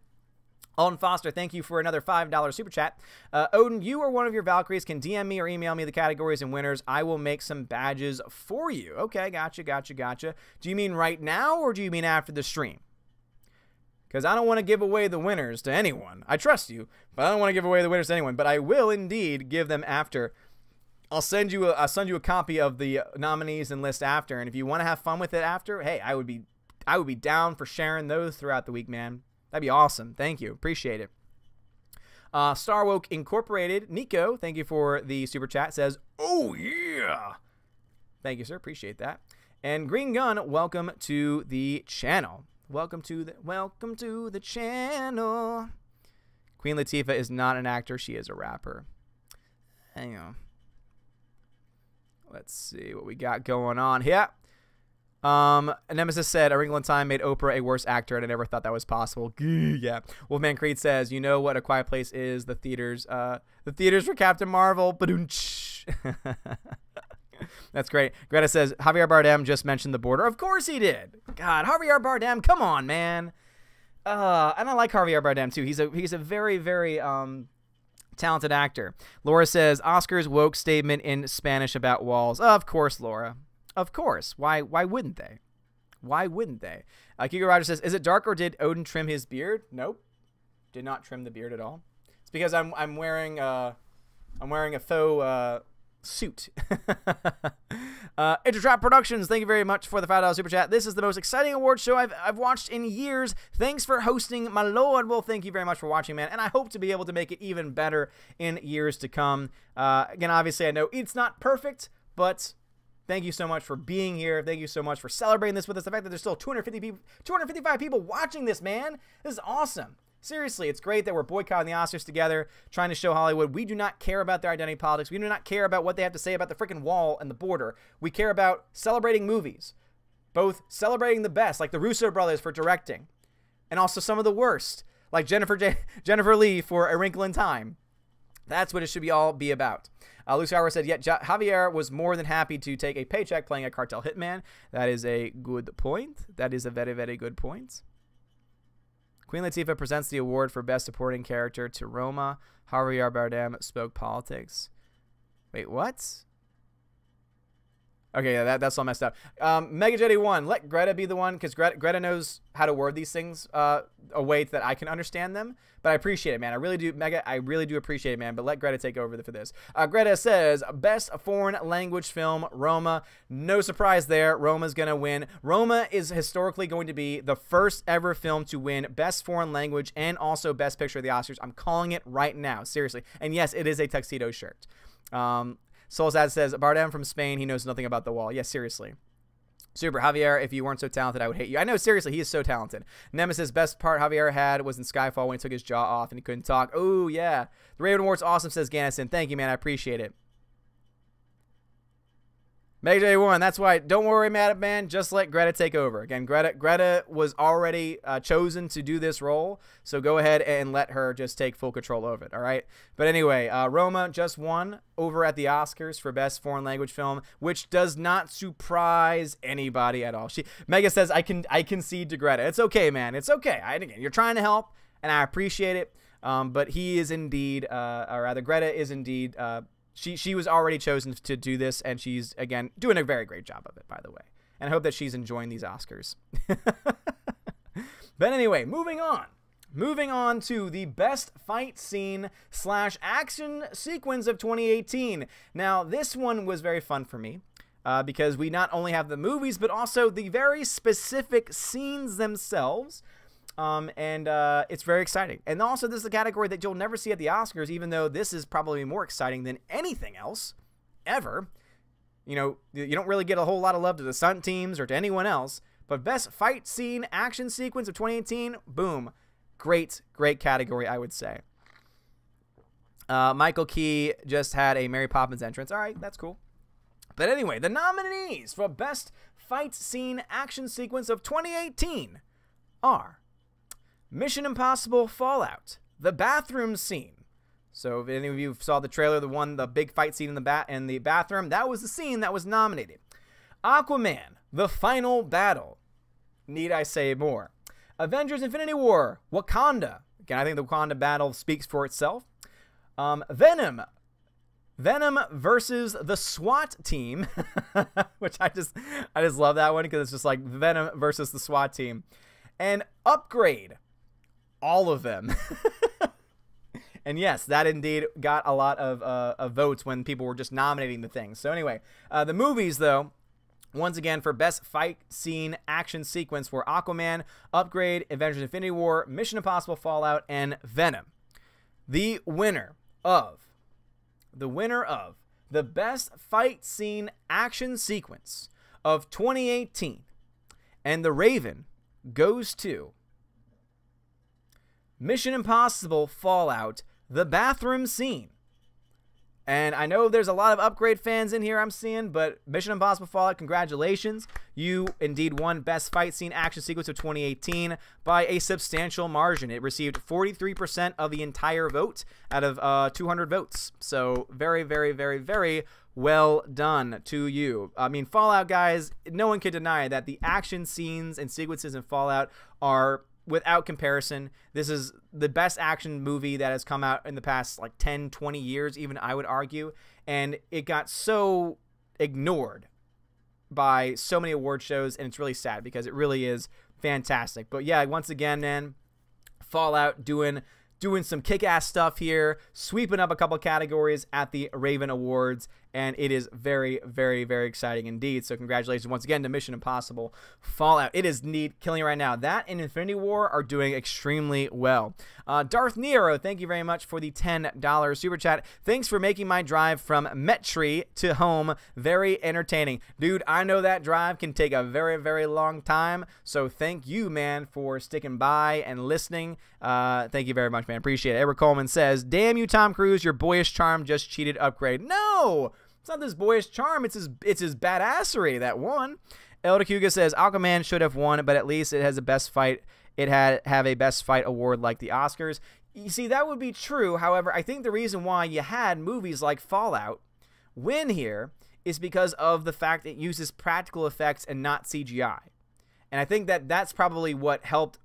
Alden Foster, thank you for another $5 Super Chat. Odin, you or one of your Valkyries can DM me or email me the categories and winners. I will make some badges for you. Okay, gotcha. Do you mean right now or do you mean after the stream? Because I don't want to give away the winners to anyone. I trust you, but I don't want to give away the winners to anyone. But I will indeed give them after. I'll send you a copy of the nominees and list after. And if you want to have fun with it after, hey, I would be down for sharing those throughout the week, man. That'd be awesome. Thank you. Appreciate it. Starwoke Incorporated, Nico, thank you for the super chat. Says, "Oh yeah." Thank you, sir. Appreciate that. And Green Gun, welcome to the channel. Welcome to the channel. Queen Latifah is not an actor. She is a rapper. Hang on. Let's see what we got going on here. Nemesis said, A Wrinkle in Time made Oprah a worse actor, and I never thought that was possible. Yeah. Wolfman Creed says, you know what A Quiet Place is? The theaters for Captain Marvel. Ba-doom-tsh. That's great. Greta says, Javier Bardem just mentioned The Border. Of course he did. God, Javier Bardem, come on, man. And I like Javier Bardem, too. He's a very, very talented actor. Laura says, Oscars woke statement in Spanish about walls. Of course, Laura. Of course. Why wouldn't they? Why wouldn't they? Kigo Rogers says, is it dark or did Odin trim his beard? Nope. Did not trim the beard at all. It's because I'm wearing a faux suit. Intertrap Productions, thank you very much for the $5 super chat. This is the most exciting award show I've watched in years. Thanks for hosting, my lord. Well, thank you very much for watching, man, and I hope to be able to make it even better in years to come. Again, obviously, I know it's not perfect, but thank you so much for being here. Thank you so much for celebrating this with us. The fact that there's still 255 people watching this, man, this is awesome. Seriously, it's great that we're boycotting the Oscars together, trying to show Hollywood we do not care about their identity politics. We do not care about what they have to say about the freaking wall and the border. We care about celebrating movies, both celebrating the best, like the Russo brothers for directing, and also some of the worst, like Jennifer Lee for A Wrinkle in Time. That's what it should all be about. Lucy Howard said, yeah, Javier was more than happy to take a paycheck playing a cartel hitman. That is a good point. That is a very, very good point. Queen Latifah presents the award for Best Supporting Character to Roma. Javier Bardem spoke politics. Wait, what? Okay, yeah, that's all messed up. Mega Jetty 1, let Greta be the one, because Greta knows how to word these things a way that I can understand them. But I appreciate it, man. I really do, Mega. I really do appreciate it, man. But let Greta take over for this. Greta says, Best Foreign Language Film, Roma. No surprise there. Roma's going to win. Roma is historically going to be the first ever film to win Best Foreign Language and also Best Picture of the Oscars. I'm calling it right now, seriously. And yes, it is a tuxedo shirt. Soulsad says, Bardem from Spain, he knows nothing about the wall. Yes, seriously. Super. Javier, if you weren't so talented, I would hate you. I know, seriously, he is so talented. Nemesis, best part Javier had was in Skyfall when he took his jaw off and he couldn't talk. Oh, yeah. The Raven Award's awesome, says Gannison. Thank you, man. I appreciate it. Mega J1, that's why. Don't worry, man. Just let Greta take over. Again, Greta was already chosen to do this role, so go ahead and let her just take full control of it, all right? But anyway, Roma just won over at the Oscars for Best Foreign Language Film, which does not surprise anybody at all. Mega says, I concede to Greta. It's okay, man. It's okay. Again, you're trying to help, and I appreciate it, but he is indeed, or rather, Greta is indeed... She was already chosen to do this, and she's, again, doing a very great job of it, by the way. And I hope that she's enjoying these Oscars. But anyway, moving on. Moving on to the best fight scene / action sequence of 2018. Now, this one was very fun for me because we not only have the movies, but also the very specific scenes themselves. It's very exciting. And also, this is a category that you'll never see at the Oscars, even though this is probably more exciting than anything else ever. You know, you don't really get a whole lot of love to the stunt teams or to anyone else, but best fight scene action sequence of 2018, boom. Great category, I would say. Michael Key just had a Mary Poppins entrance. All right, that's cool. But anyway, the nominees for best fight scene action sequence of 2018 are Mission Impossible Fallout, the bathroom scene. So if any of you saw the trailer, the big fight scene in the bathroom, that was the scene that was nominated. Aquaman, the final battle. Need I say more? Avengers Infinity War, Wakanda. Again, I think the Wakanda battle speaks for itself. Venom versus the SWAT team, which I just love that one because it's just like Venom versus the SWAT team. And Upgrade. All of them. And yes, that indeed got a lot of votes when people were just nominating the things. So anyway, the movies, though, once again, for best fight scene action sequence for Aquaman, Upgrade, Avengers Infinity War, Mission Impossible Fallout, and Venom. The winner of the best fight scene action sequence of 2018, and the Raven goes to Mission Impossible Fallout, the bathroom scene. And I know there's a lot of Upgrade fans in here I'm seeing, but Mission Impossible Fallout, congratulations. You indeed won Best Fight Scene Action Sequence of 2018 by a substantial margin. It received 43% of the entire vote out of 200 votes. So very, very, very, very well done to you. I mean, Fallout, guys, no one can deny that the action scenes and sequences in Fallout are, without comparison, this is the best action movie that has come out in the past like 10, 20 years, even I would argue. And it got so ignored by so many award shows, and it's really sad because it really is fantastic. But yeah, once again, man, Fallout doing some kick-ass stuff here, sweeping up a couple categories at the Raven Awards, and it is very, very, very exciting indeed. So congratulations once again to Mission Impossible Fallout. It is neat, killing it right now. That and Infinity War are doing extremely well. Darth Nero, thank you very much for the $10 super chat. Thanks for making my drive from Metri to home very entertaining. Dude, I know that drive can take a very, very long time, so thank you, man, for sticking by and listening. Thank you very much, man. Appreciate it. Edward Coleman says, damn you, Tom Cruise, your boyish charm just cheated Upgrade. No! It's not this boyish charm. It's his badassery that won. El Kuga says Aquaman should have won, but at least it has a best fight. It have a best fight award like the Oscars. You see, that would be true. However, I think the reason why you had movies like Fallout win here is because of the fact it uses practical effects and not CGI. And I think that that's probably what helped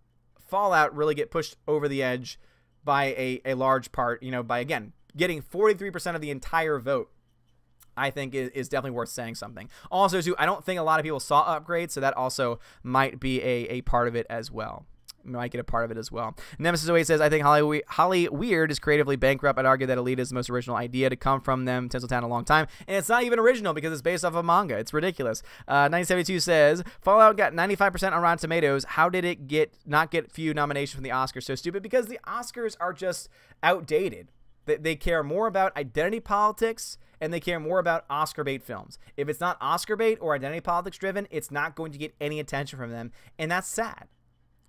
Fallout really get pushed over the edge by a large part, you know, by, again, getting 43% of the entire vote. I think is definitely worth saying something. Also, too, I don't think a lot of people saw upgrades, so that also might be a part of it as well. Might get a part of it as well. Nemesis 08 says, I think Holly Weird is creatively bankrupt. I'd argue that Elite is the most original idea to come from them, Tinseltown, in a long time. And it's not even original because it's based off of manga. It's ridiculous. 1972 says, Fallout got 95% on Rotten Tomatoes. How did it not get few nominations from the Oscars? So stupid. Because the Oscars are just outdated. They care more about identity politics, and they care more about Oscar bait films. If it's not Oscar bait or identity politics driven, it's not going to get any attention from them. And that's sad.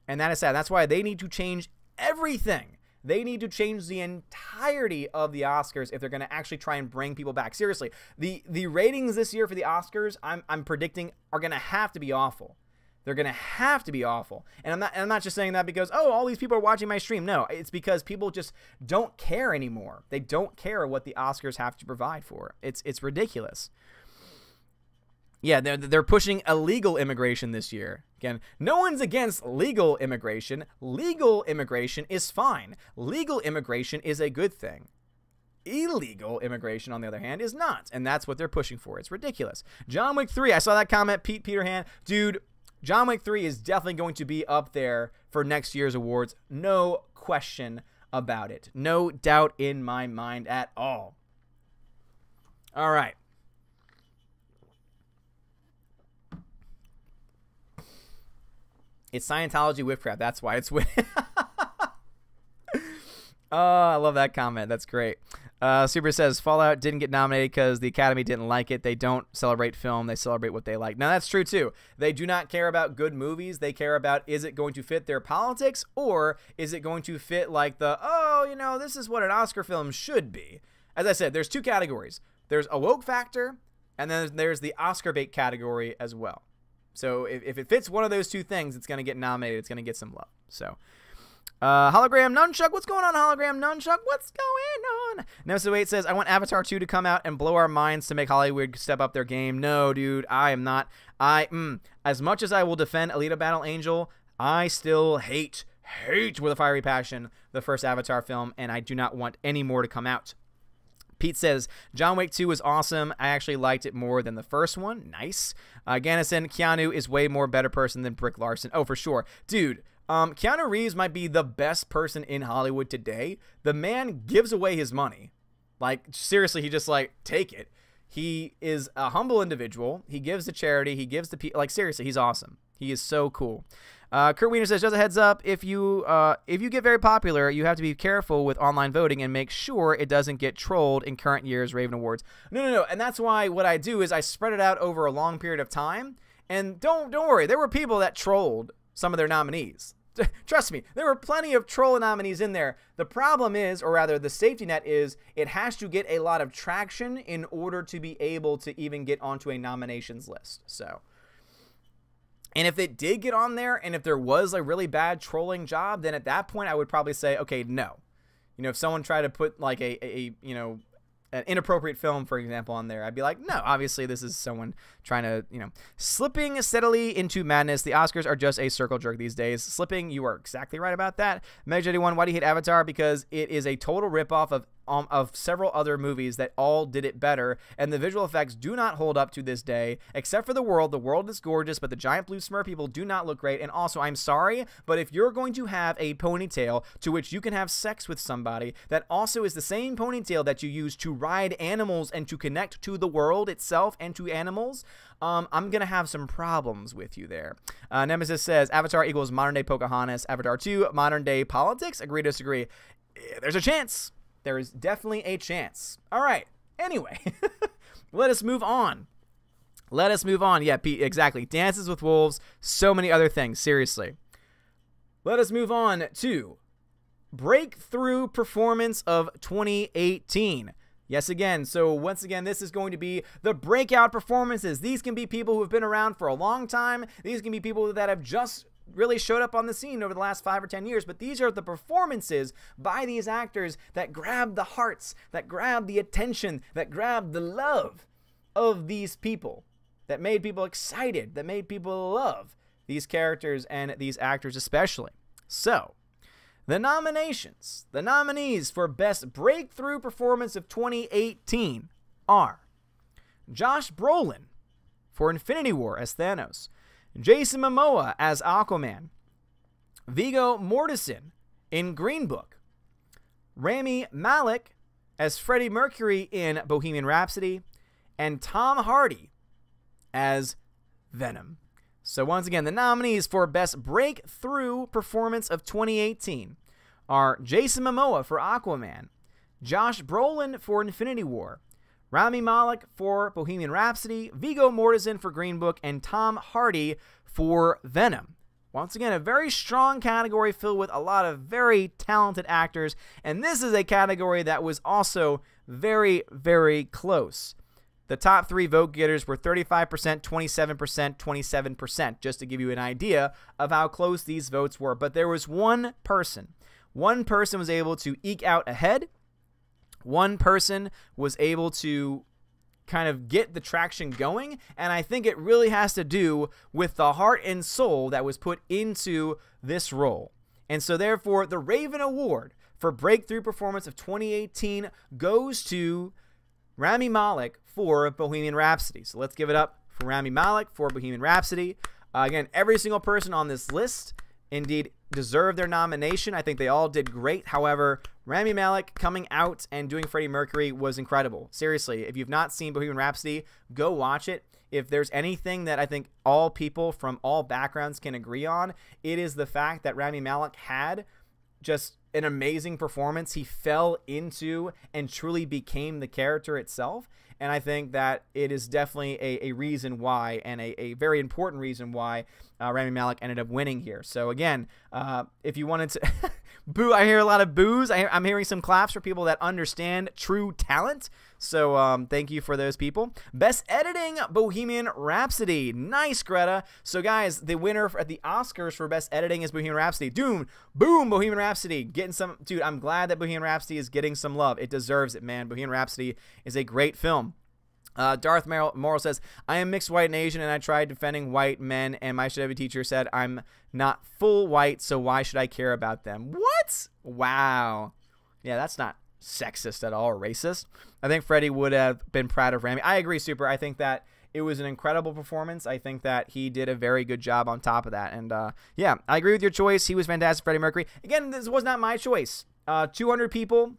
And that is sad. That's why they need to change everything. They need to change the entirety of the Oscars if they're going to actually try and bring people back. Seriously, the ratings this year for the Oscars, I'm predicting, are going to have to be awful. They're going to have to be awful. And I'm not just saying that because, oh, all these people are watching my stream. No, it's because people just don't care anymore. They don't care what the Oscars have to provide for. It's ridiculous. Yeah, they're pushing illegal immigration this year. Again, no one's against legal immigration. Legal immigration is fine. Legal immigration is a good thing. Illegal immigration, on the other hand, is not. And that's what they're pushing for. It's ridiculous. John Wick 3, I saw that comment, Peterhan. Dude, John Wick 3 is definitely going to be up there for next year's awards. No question about it. No doubt in my mind at all. All right. It's Scientology Whipcraft. That's why it's with. Oh, I love that comment. That's great. Super says Fallout didn't get nominated because the Academy didn't like it. They don't celebrate film. They celebrate what they like. Now, that's true, too. They do not care about good movies. They care about, is it going to fit their politics, or is it going to fit like the, oh, you know, this is what an Oscar film should be. As I said, there's two categories. There's a woke factor, and then there's the Oscar bait category as well. So if it fits one of those two things, it's going to get nominated. It's going to get some love. So, Hologram Nunchuck. What's going on, Hologram Nunchuck? What's going on? Nemesis 8 says, I want Avatar 2 to come out and blow our minds to make Hollywood step up their game. No, dude, I am not. As much as I will defend Alita Battle Angel, I still hate with a fiery passion the first Avatar film, and I do not want any more to come out. Pete says, John Wick 2 was awesome. I actually liked it more than the first one. Nice. Gannison, Keanu is way more better person than Brie Larson. Oh, for sure. Dude, Keanu Reeves might be the best person in Hollywood today. The man gives away his money. Like, seriously, he just, like, take it. He is a humble individual. He gives to charity. He gives to people. Like, seriously, he's awesome. He is so cool. Kurt Wiener says, just a heads up, if you get very popular, you have to be careful with online voting and make sure it doesn't get trolled in current year's Raven Awards. No. And that's why what I do is I spread it out over a long period of time. And don't worry, there were people that trolled some of their nominees. Trust me, there were plenty of troll nominees in there. The problem is, or rather the safety net is, it has to get a lot of traction in order to be able to even get onto a nominations list. So, and if it did get on there, and if there was a really bad trolling job, then at that point I would probably say, okay, no. You know, if someone tried to put like a you know, an inappropriate film, for example, on there, I'd be like, no, obviously this is someone trying to, you know, slipping steadily into madness. The Oscars are just a circle jerk these days. Slipping, you are exactly right about that. Meg81, why do you hate Avatar? Because it is a total ripoff of several other movies that all did it better, and the visual effects do not hold up to this day, except for the world. The world is gorgeous, but the giant blue Smurf people do not look great. And also, I'm sorry, but if you're going to have a ponytail to which you can have sex with somebody that also is the same ponytail that you use to ride animals and to connect to the world itself and to animals, I'm going to have some problems with you there. Nemesis says, Avatar equals modern-day Pocahontas. Avatar 2, modern-day politics. Agree, disagree. There's a chance. There is definitely a chance. All right. Anyway, let us move on. Let us move on. Yeah, Pete, exactly. Dances with Wolves. So many other things. Seriously. Let us move on to Breakthrough Performance of 2018. Yes, again. So once again, this is going to be the breakout performances. These can be people who have been around for a long time. These can be people that have just really showed up on the scene over the last 5 or 10 years, but these are the performances by these actors that grab the hearts, that grab the attention, that grab the love of these people, that made people excited, that made people love these characters and these actors especially. So, the nominations, the nominees for Best Breakthrough Performance of 2018 are Josh Brolin for Infinity War as Thanos, Jason Momoa as Aquaman, Viggo Mortensen in Green Book, Rami Malek as Freddie Mercury in Bohemian Rhapsody, and Tom Hardy as Venom. So once again, the nominees for Best Breakthrough Performance of 2018 are Jason Momoa for Aquaman, Josh Brolin for Infinity War, Rami Malek for Bohemian Rhapsody, Viggo Mortensen for Green Book, and Tom Hardy for Venom. Once again, a very strong category filled with a lot of very talented actors, and this is a category that was also very, very close. The top 3 vote getters were 35%, 27%, 27%, just to give you an idea of how close these votes were. But there was one person. One person was able to eke out ahead. One person was able to kind of get the traction going, and I think it really has to do with the heart and soul that was put into this role. And so therefore, the Raven Award for Breakthrough Performance of 2018 goes to Rami Malek for Bohemian Rhapsody. So let's give it up for Rami Malek for Bohemian Rhapsody. Again, every single person on this list indeed deserved their nomination. I think they all did great. However, Rami Malek coming out and doing Freddie Mercury was incredible. Seriously, if you've not seen Bohemian Rhapsody, go watch it. If there's anything that I think all people from all backgrounds can agree on, it is the fact that Rami Malek had just an amazing performance. He fell into and truly became the character itself. And I think that it is definitely a reason why, and a very important reason why Rami Malek ended up winning here. So again, if you wanted to boo, I hear a lot of boos. I'm hearing some claps for people that understand true talent. So thank you for those people. Best Editing, Bohemian Rhapsody. Nice, Greta. So guys, the winner at the Oscars for Best Editing is Bohemian Rhapsody. Boom, Bohemian Rhapsody. Getting some, dude, I'm glad that Bohemian Rhapsody is getting some love. It deserves it, man. Bohemian Rhapsody is a great film. Darth Morrill says, I am mixed white and Asian, and I tried defending white men, and my Chevy teacher said I'm not full white, so why should I care about them? What? Wow. Yeah, that's not sexist at all or racist. I think Freddie would have been proud of Rami. I agree, Super. I think that it was an incredible performance. I think that he did a very good job on top of that. And yeah, I agree with your choice. He was fantastic, Freddie Mercury. Again, this was not my choice. 200 people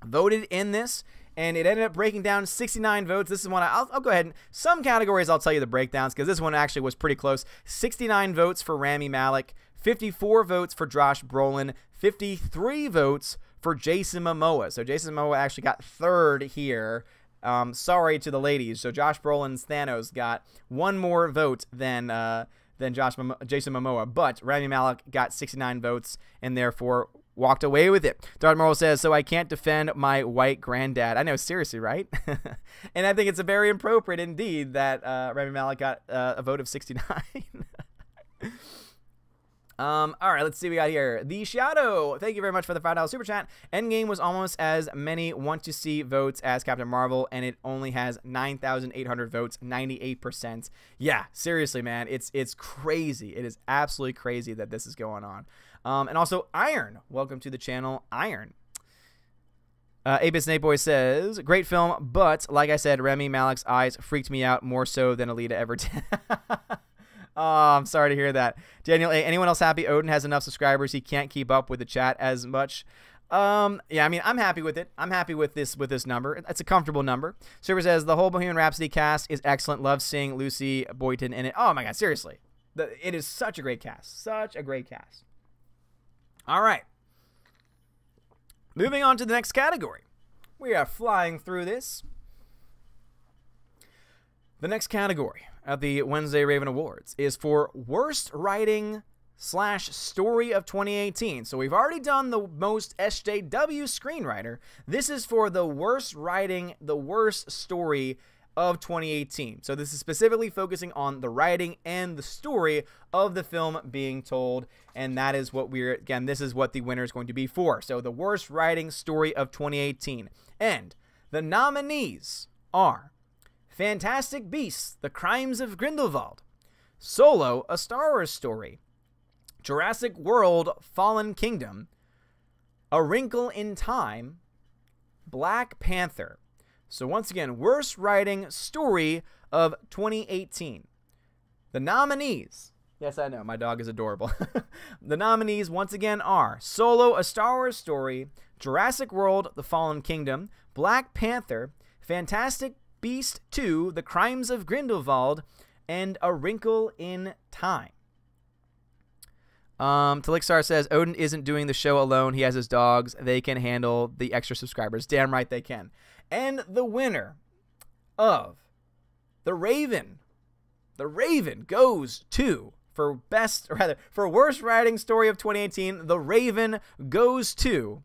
voted in this, and it ended up breaking down 69 votes. This is one I'll go ahead and some categories I'll tell you the breakdowns, because this one actually was pretty close. 69 votes for Rami Malek, 54 votes for Josh Brolin, 53 votes for Jason Momoa. So Jason Momoa actually got third here. Sorry to the ladies. So Josh Brolin's Thanos got one more vote than Jason Momoa, but Rami Malek got 69 votes and therefore walked away with it. Darth Morrill says, so I can't defend my white granddad. I know, seriously, right? And I think it's a very appropriate indeed that Rami Malek got a vote of 69. All right, let's see what we got here. The Shadow, thank you very much for the $5 super chat. Endgame was almost as many want-to-see votes as Captain Marvel, and it only has 9,800 votes, 98%. Yeah, seriously, man, it's crazy. It is absolutely crazy that this is going on. And also, Iron, welcome to the channel, Iron. 8-Bit Snake Boy says, great film, but like I said, Rami Malek's eyes freaked me out more so than Alita ever did. Oh, I'm sorry to hear that. Daniel A., anyone else happy Odin has enough subscribers he can't keep up with the chat as much? Yeah, I mean, I'm happy with it. I'm happy with this number. It's a comfortable number. Server says, the whole Bohemian Rhapsody cast is excellent. Love seeing Lucy Boynton in it. Oh, my God, seriously. It is such a great cast. Such a great cast. All right. Moving on to the next category. We are flying through this. The next category at the Wednesday Raven Awards is for Worst Writing / Story of 2018. So we've already done the most SJW screenwriter. This is for the worst writing, the worst story of 2018. So this is specifically focusing on the writing and the story of the film being told, and that is what this is what the winner is going to be for. So the worst writing story of 2018. And the nominees are Fantastic Beasts: The Crimes of Grindelwald, Solo: A Star Wars Story, Jurassic World: Fallen Kingdom, A Wrinkle in Time, Black Panther. So once again, worst writing story of 2018. The nominees, yes, I know, my dog is adorable. The nominees once again are Solo: A Star Wars Story, Jurassic World: The Fallen Kingdom, Black Panther, Fantastic Beast 2: The Crimes of Grindelwald, and A Wrinkle in Time. Talixar says, Odin isn't doing the show alone. He has his dogs. They can handle the extra subscribers. Damn right they can. And the winner of The Raven goes to, for worst writing story of 2018, The Raven goes to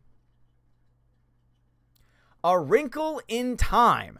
A Wrinkle in Time.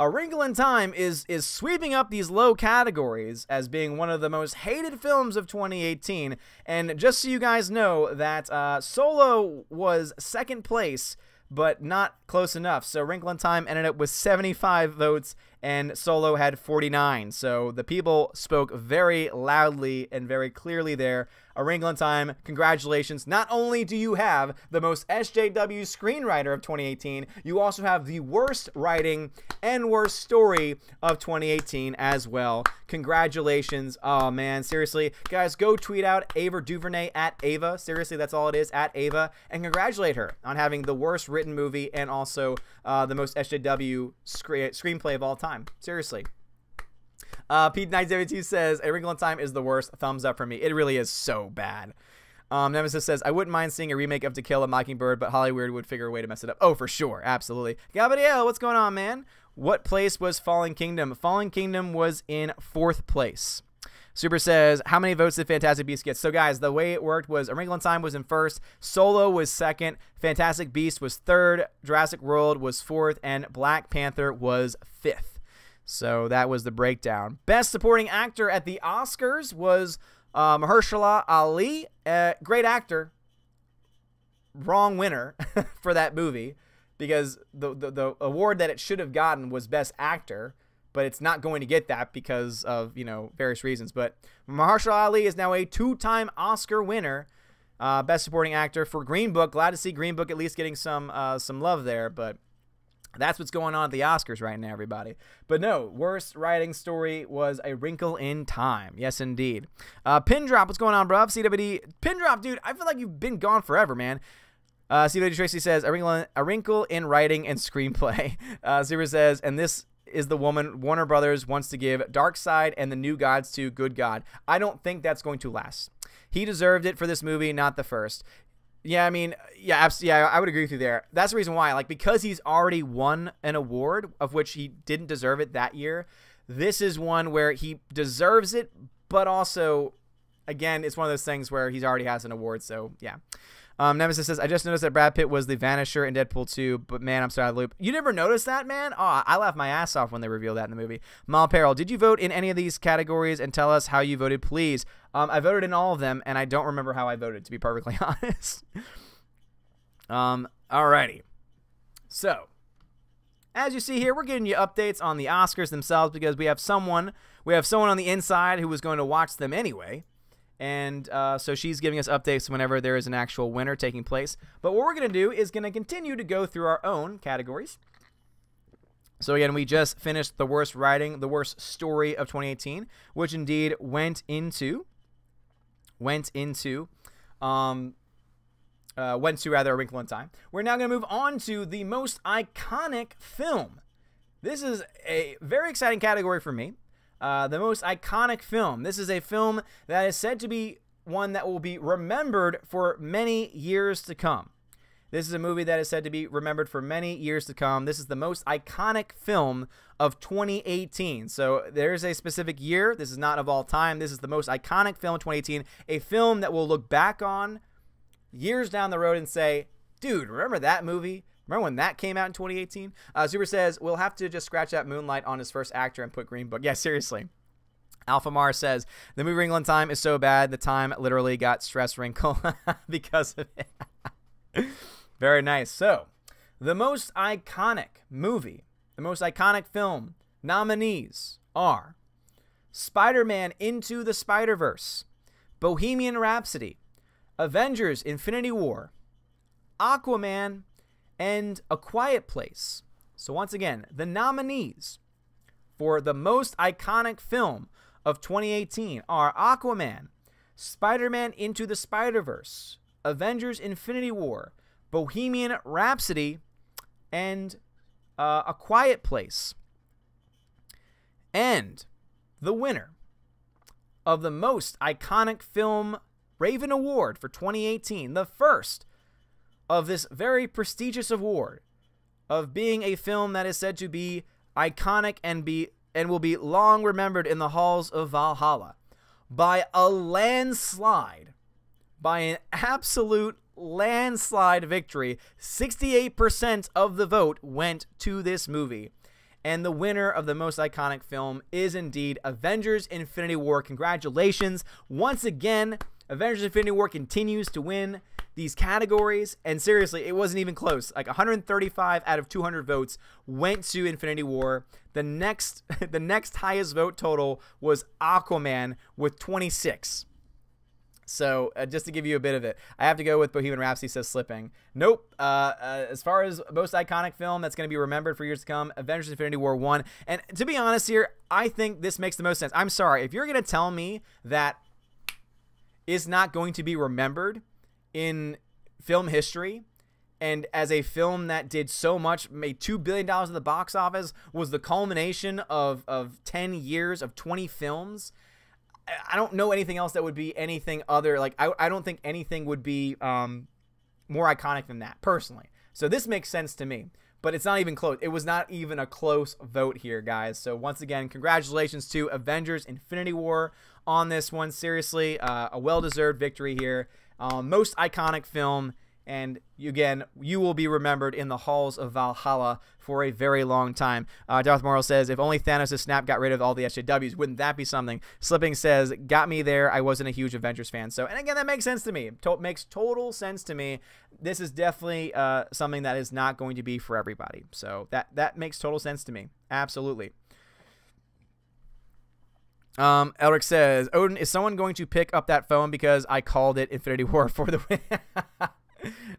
A Wrinkle in Time is sweeping up these low categories as being one of the most hated films of 2018. And just so you guys know that Solo was second place, but not close enough. So Wrinkle in Time ended up with 75 votes, and Solo had 49. So the people spoke very loudly and very clearly there. A Wrinkle in Time, congratulations. Not only do you have the most SJW screenwriter of 2018, you also have the worst writing and worst story of 2018 as well. Congratulations. Oh, man, seriously. Guys, go tweet out Ava DuVernay at Ava. Seriously, that's all it is, at Ava. And congratulate her on having the worst written movie and also the most SJW screenplay of all time. Seriously. Pete972 says, A Wrinkle in Time is the worst. Thumbs up for me. It really is so bad. Nemesis says, I wouldn't mind seeing a remake of To Kill a Mockingbird, but Hollywood would figure a way to mess it up. Oh, for sure. Absolutely. Gabriel, what's going on, man? What place was Fallen Kingdom? Fallen Kingdom was in 4th place. Super says, how many votes did Fantastic Beasts get? So, guys, the way it worked was A Wrinkle in Time was in 1st, Solo was 2nd, Fantastic Beasts was 3rd, Jurassic World was 4th, and Black Panther was 5th. So that was the breakdown. Best Supporting Actor at the Oscars was Mahershala Ali. Great actor. Wrong winner for that movie, because the award that it should have gotten was Best Actor, but it's not going to get that because of, various reasons. But Mahershala Ali is now a 2-time Oscar winner. Best Supporting Actor for Green Book. Glad to see Green Book at least getting some love there, but that's what's going on at the Oscars right now, everybody. But no, worst writing story was A Wrinkle in Time. Yes, indeed. Pindrop, what's going on, bro? CWD. Pindrop, dude, I feel like you've been gone forever, man. CWD Tracy says, A Wrinkle in Writing and Screenplay. Zebra says, and this is the woman Warner Brothers wants to give Darkseid and the New Gods to Good God. I don't think that's going to last. He deserved it for this movie, not the first. Yeah, I mean, yeah, I would agree with you there. That's the reason why. Because he's already won an award, of which he didn't deserve it that year, this is one where he deserves it, but also, again, it's one of those things where he's already has an award, so yeah. Nemesis says, I just noticed that Brad Pitt was the Vanisher in Deadpool 2, but man, I'm sorry, loop. You never noticed that, man? Oh, I laughed my ass off when they revealed that in the movie. Mal Peril, did you vote in any of these categories and tell us how you voted, please? I voted in all of them, and I don't remember how I voted, to be perfectly honest. Alrighty. So, as you see here, we're giving you updates on the Oscars themselves because we have someone on the inside who was going to watch them anyway. And so she's giving us updates whenever there is an actual winner taking place. But what we're going to do is going to continue to go through our own categories. So again, we just finished the worst writing, the worst story of 2018, which indeed went into A Wrinkle in Time. We're now going to move on to the most iconic film. This is a very exciting category for me. The most iconic film. This is a film that is said to be one that will be remembered for many years to come. This is a movie that is said to be remembered for many years to come. This is the most iconic film of 2018. So there's a specific year. This is not of all time. This is the most iconic film of 2018. A film that we'll look back on years down the road and say, dude, remember that movie? Remember when that came out in 2018? Super says, we'll have to just scratch out Moonlight on his first actor and put Green Book. Yeah, seriously. Alpha Mars says, the movie Wrinkle in Time is so bad, the time literally got stress wrinkle because of it. Very nice. So, the most iconic movie, the most iconic film nominees are Spider-Man Into the Spider-Verse, Bohemian Rhapsody, Avengers Infinity War, Aquaman, and A Quiet Place. So once again, the nominees for the most iconic film of 2018 are Aquaman, Spider-Man Into the Spider-Verse, Avengers Infinity War, Bohemian Rhapsody, and A Quiet Place. And the winner of the most iconic film Raven Award for 2018, the first of this very prestigious award of being a film that is said to be iconic and will be long remembered in the halls of Valhalla, by a landslide, by an absolute landslide victory. 68% of the vote went to this movie. And the winner of the most iconic film is indeed Avengers Infinity War. Congratulations. Once again, Avengers Infinity War continues to win these categories. And seriously, it wasn't even close. Like 135 out of 200 votes went to Infinity War. The next highest vote total was Aquaman with 26. So, just to give you a bit of it, I have to go with Bohemian Rhapsody, says Slipping. Nope. As far as most iconic film that's going to be remembered for years to come, Avengers Infinity War won. And to be honest here, I think this makes the most sense. I'm sorry. If you're going to tell me that it's not going to be remembered in film history, and as a film that did so much, made $2 billion at the box office, was the culmination of 10 years of 20 films, I don't know anything else that would be anything other. Like, I don't think anything would be more iconic than that, personally. So this makes sense to me, but it's not even close. It was not even a close vote here, guys. So once again, congratulations to Avengers Infinity War on this one. Seriously, a well-deserved victory here. Most iconic film. And again, you will be remembered in the halls of Valhalla for a very long time. Darth Morrill says, if only Thanos' snap got rid of all the SJWs, wouldn't that be something? Slipping says, got me there. I wasn't a huge Avengers fan. So, and again, that makes sense to me. Makes total sense to me. This is definitely something that is not going to be for everybody. So that makes total sense to me. Absolutely. Elric says, Odin, is someone going to pick up that phone because I called it Infinity War for the win?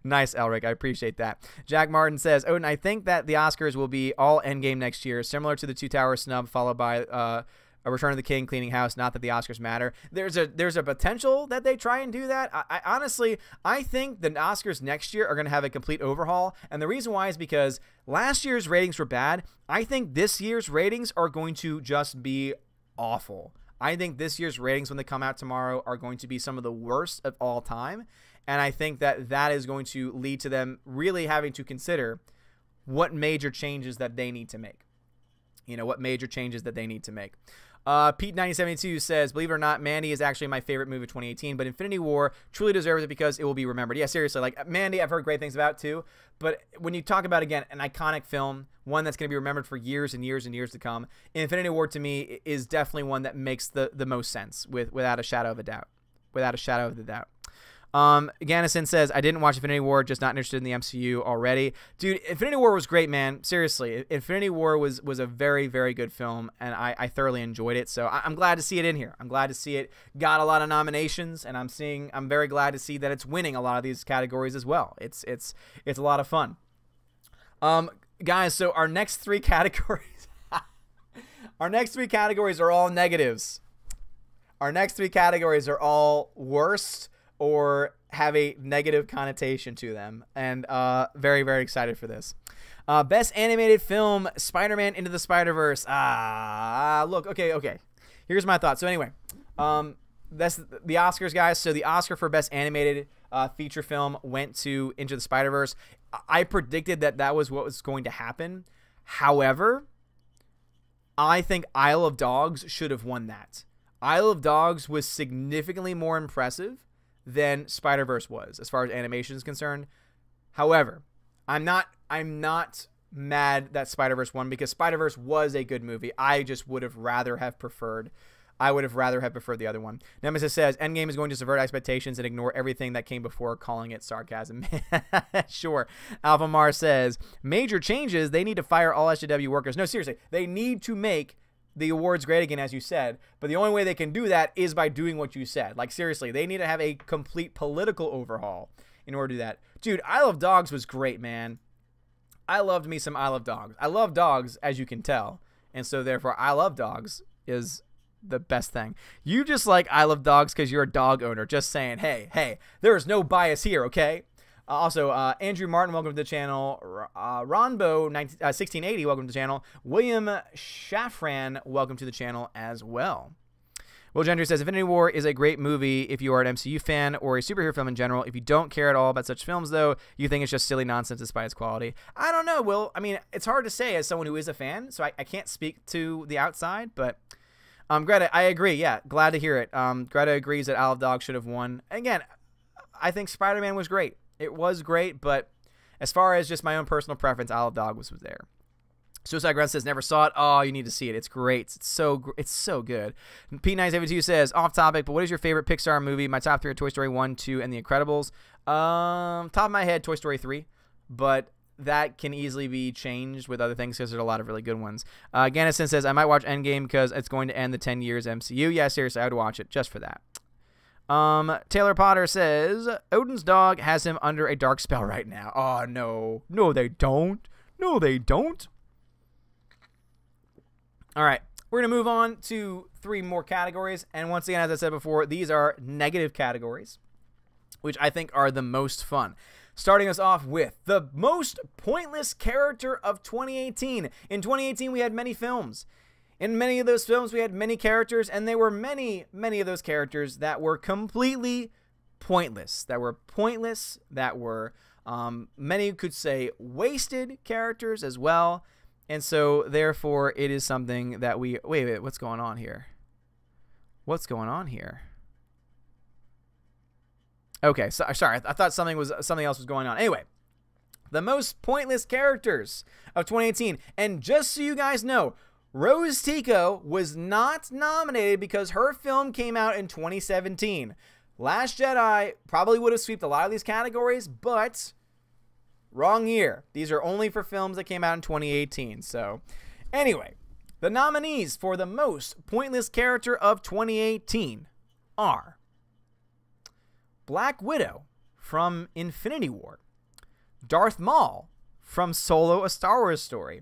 Nice, Elric. I appreciate that. Jack Martin says, Odin, I think that the Oscars will be all Endgame next year, similar to the Two Towers snub, followed by a Return of the King, Cleaning House. Not that the Oscars matter. There's a potential that they try and do that. I honestly, I think the Oscars next year are going to have a complete overhaul, and the reason why is because last year's ratings were bad. I think this year's ratings are going to just be awful. I think this year's ratings, when they come out tomorrow, are going to be some of the worst of all time. And I think that is going to lead to them really having to consider what major changes that they need to make. You know, what major changes that they need to make. Pete972 says, believe it or not, Mandy is actually my favorite movie of 2018, but Infinity War truly deserves it because it will be remembered. Yeah, seriously, like Mandy, I've heard great things about too. But when you talk about, again, an iconic film, one that's going to be remembered for years and years and years to come, Infinity War to me is definitely one that makes the most sense without a shadow of a doubt. Without a shadow of a doubt. Gannison says, I didn't watch Infinity War, just not interested in the MCU already. Dude, Infinity War was great, man. Seriously, Infinity War was a very, very good film, and I thoroughly enjoyed it. So I'm glad to see it in here. I'm glad to see it got a lot of nominations, and I'm very glad to see that it's winning a lot of these categories as well. It's a lot of fun. Guys, so our next three categories, our next three categories are all negatives. Our next three categories are all worst or have a negative connotation to them, and very, very excited for this. Best animated film, Spider-Man Into the Spider-Verse. Look, okay. Here's my thoughts. So anyway, that's the Oscars, guys. So the Oscar for Best Animated Feature Film went to Into the Spider-Verse. I predicted that was what was going to happen. However, I think Isle of Dogs should have won that. Isle of Dogs was significantly more impressive than Spider-Verse was as far as animation is concerned. However, I'm not I'm not mad that Spider-Verse won because Spider-Verse was a good movie. I just would have rather have preferred the other one. Nemesis says, Endgame is going to subvert expectations and ignore everything that came before, calling it sarcasm. Sure. Alpha Mar says, major changes. They need to fire all SJW workers. No, seriously. They need to make the awards great again, as you said. But the only way they can do that is by doing what you said. Like, seriously, they need to have a complete political overhaul in order to do that. Dude, Isle of Dogs was great, man. I loved me some Isle of Dogs. I love dogs, as you can tell. And so, therefore, I Love Dogs is the best thing. You just like Isle of Dogs because you're a dog owner. Just saying, hey, there is no bias here, okay? Also, Andrew Martin, welcome to the channel. Ronbo 1680, welcome to the channel. William Shafran, welcome to the channel as well. Will Gentry says, Infinity War is a great movie if you are an MCU fan or a superhero film in general. If you don't care at all about such films, though, you think it's just silly nonsense despite its quality. I don't know, Will. I mean, it's hard to say as someone who is a fan, so I can't speak to the outside, but Greta, I agree. Yeah, glad to hear it. Greta agrees that Isle of Dogs should have won. Again, I think Spider-Man was great. It was great, but as far as just my own personal preference, Isle of Dogs was there. Suicide Grunt says, never saw it. Oh, you need to see it. It's great. It's so good. P972 says, off topic, but what is your favorite Pixar movie? My top 3 are Toy Story 1, 2, and The Incredibles. Top of my head, Toy Story 3, but that can easily be changed with other things because there's a lot of really good ones. Gannison says, I might watch Endgame because it's going to end the 10 years MCU. Yeah, seriously, I would watch it just for that. Taylor Potter says, Odin's dog has him under a dark spell right now. Oh, no. No, they don't. No, they don't. All right, we're going to move on to 3 more categories. And once again, as I said before, these are negative categories, which I think are the most fun. Starting us off with the most pointless character of 2018. In 2018, we had many films. In many of those films, we had many characters, and there were many of those characters that were completely pointless. That were, many could say, wasted characters as well. And so, therefore, it is something that we... Wait, what's going on here? What's going on here? Okay, so, sorry, I thought something else was going on. Anyway, the most pointless characters of 2018. And just so you guys know, Rose Tico was not nominated because her film came out in 2017. Last Jedi probably would have swept a lot of these categories, but... wrong year. These are only for films that came out in 2018. So, anyway, the nominees for the most pointless character of 2018 are Black Widow from Infinity War, Darth Maul from Solo: A Star Wars Story,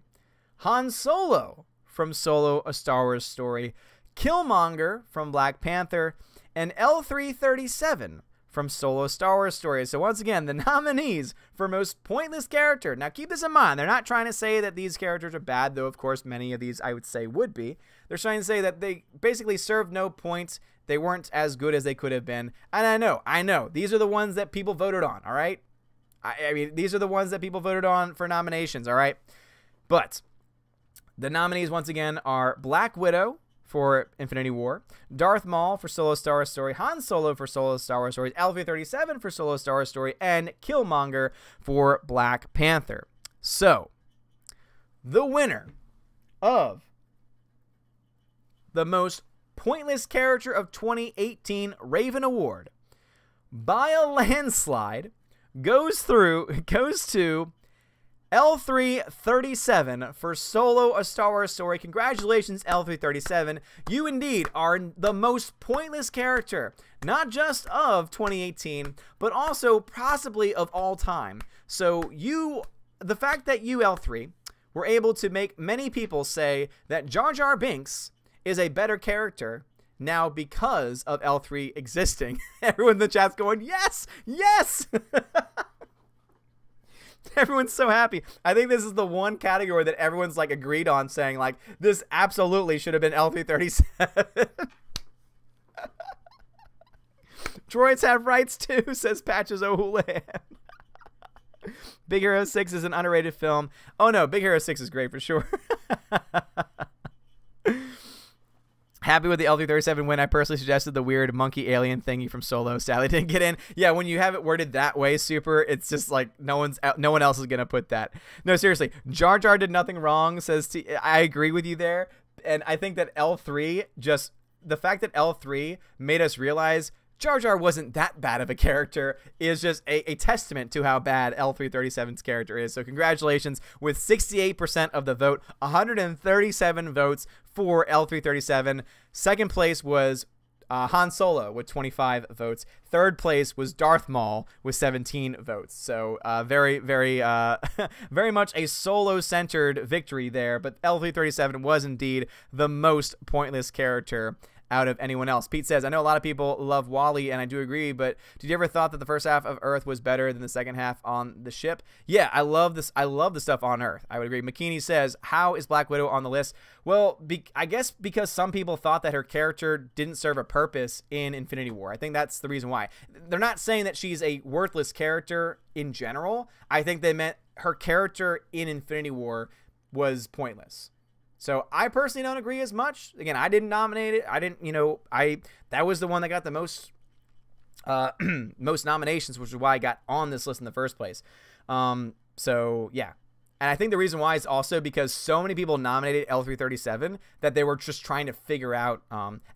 Han Solo from Solo: A Star Wars Story, Killmonger from Black Panther, and L337 from Solo: Star Wars Story. So once again, the nominees for most pointless character. Now keep this in mind. They're not trying to say that these characters are bad, though of course many of these I would say would be. They're trying to say that they basically served no points. They weren't as good as they could have been. And I know. These are the ones that people voted on, all right? I mean, these are the ones that people voted on for nominations, all right? But the nominees once again are Black Widow for Infinity War, Darth Maul for Solo: Star Wars Story, Han Solo for Solo: Star Wars Story, L337 for Solo: Star Wars Story, and Killmonger for Black Panther. So, the winner of the most pointless character of 2018 Raven Award by a landslide goes to L337 for Solo: A Star Wars Story. Congratulations, L337. You indeed are the most pointless character, not just of 2018, but also possibly of all time. So the fact that you, L3, were able to make many people say that Jar Jar Binks is a better character now because of L3 existing. Everyone in the chat's going, yes, yes! Everyone's so happy. I think this is the one category that everyone's like agreed on, saying like this absolutely should have been L337. Droids have rights too, says Patches O'Houlihan. Big Hero 6 is an underrated film. Oh no, Big Hero 6 is great for sure. Happy with the L337 win. I personally suggested the weird monkey alien thingy from Solo. Sadly didn't get in. Yeah, when you have it worded that way, Super, it's just like no one else is gonna put that. No, seriously, Jar Jar did nothing wrong. Says I agree with you there, and I think that L3 just the fact that L3 made us realize Jar Jar wasn't that bad of a character is just a testament to how bad L337's character is. So congratulations with 68% of the vote, 137 votes for L337. Second place was Han Solo with 25 votes. Third place was Darth Maul with 17 votes. So very, very, very much a Solo-centered victory there. But L337 was indeed the most pointless character out of anyone else. Pete says, I know a lot of people love Wally, and I do agree, but did you ever thought that the first half of Earth was better than the second half on the ship? Yeah, I love this. I love the stuff on Earth. I would agree. McKinney says, how is Black Widow on the list? Well, I guess because some people thought that her character didn't serve a purpose in Infinity War. I think that's the reason why. They're not saying that she's a worthless character in general. I think they meant her character in Infinity War was pointless. So I personally don't agree as much. Again, I didn't nominate it. I didn't, that was the one that got the most most nominations, which is why I got on this list in the first place. So yeah. And I think the reason why is also because so many people nominated L337 that they were just trying to figure out.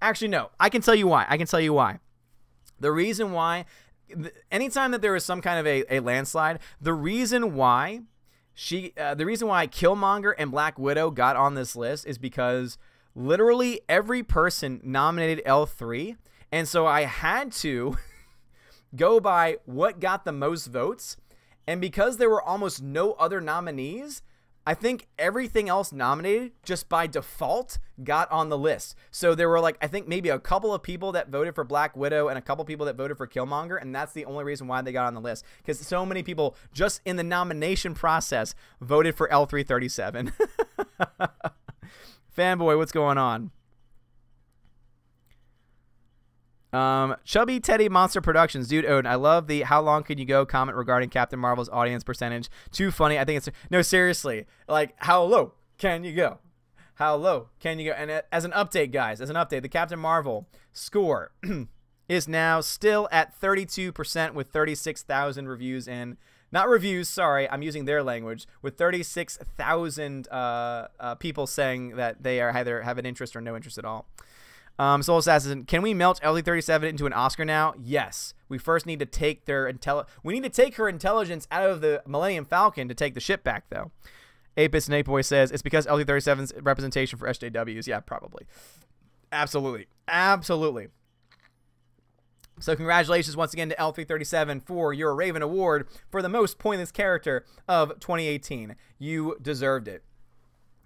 Actually, no, I can tell you why. The reason why, anytime that there is some kind of a landslide, the reason why Killmonger and Black Widow got on this list is because literally every person nominated L3, and so I had to go by what got the most votes, and because there were almost no other nominees, I think everything else nominated just by default got on the list. So there were I think maybe a couple of people that voted for Black Widow and a couple people that voted for Killmonger, and that's the only reason why they got on the list, because so many people just in the nomination process voted for L337. Fanboy, what's going on? Chubby Teddy Monster Productions. Dude, Odin, I love the how long can you go comment regarding Captain Marvel's audience percentage. Too funny. I think it's... No, seriously. How low can you go? How low can you go? And as an update, guys, the Captain Marvel score is now still at 32% with 36,000 reviews in. Not reviews, sorry. I'm using their language. With 36,000 people saying that they are either have an interest or no interest at all. Soul Assassin, can we melt L337 into an Oscar now? Yes. We first need to take her intelligence out of the Millennium Falcon to take the ship back, though. Apis and Boy says it's because L337's representation for SJWs. Yeah, probably. Absolutely. Absolutely. So congratulations once again to L337 for your Raven Award for the most pointless character of 2018. You deserved it.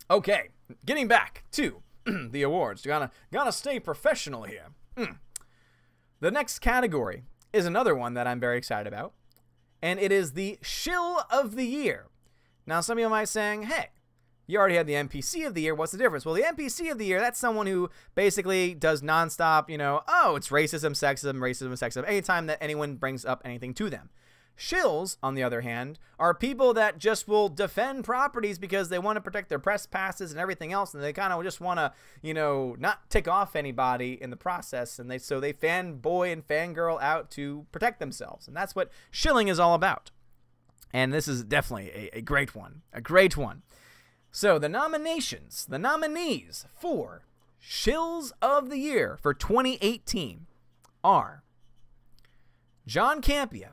Okay, getting back to the awards. Gotta stay professional here. The next category is another one that I'm very excited about, and it is the Shill of the Year. Now, some of you might be saying, hey, you already had the NPC of the Year. What's the difference? Well, the NPC of the Year, that's someone who basically does nonstop, oh, it's racism, sexism. Anytime that anyone brings up anything to them. Shills, on the other hand, are people that just will defend properties because they want to protect their press passes and everything else, and they kind of just want to, not tick off anybody in the process, and so they fanboy and fangirl out to protect themselves, and that's what shilling is all about. And this is definitely a great one, So the nominees for Shills of the Year for 2018 are John Campea,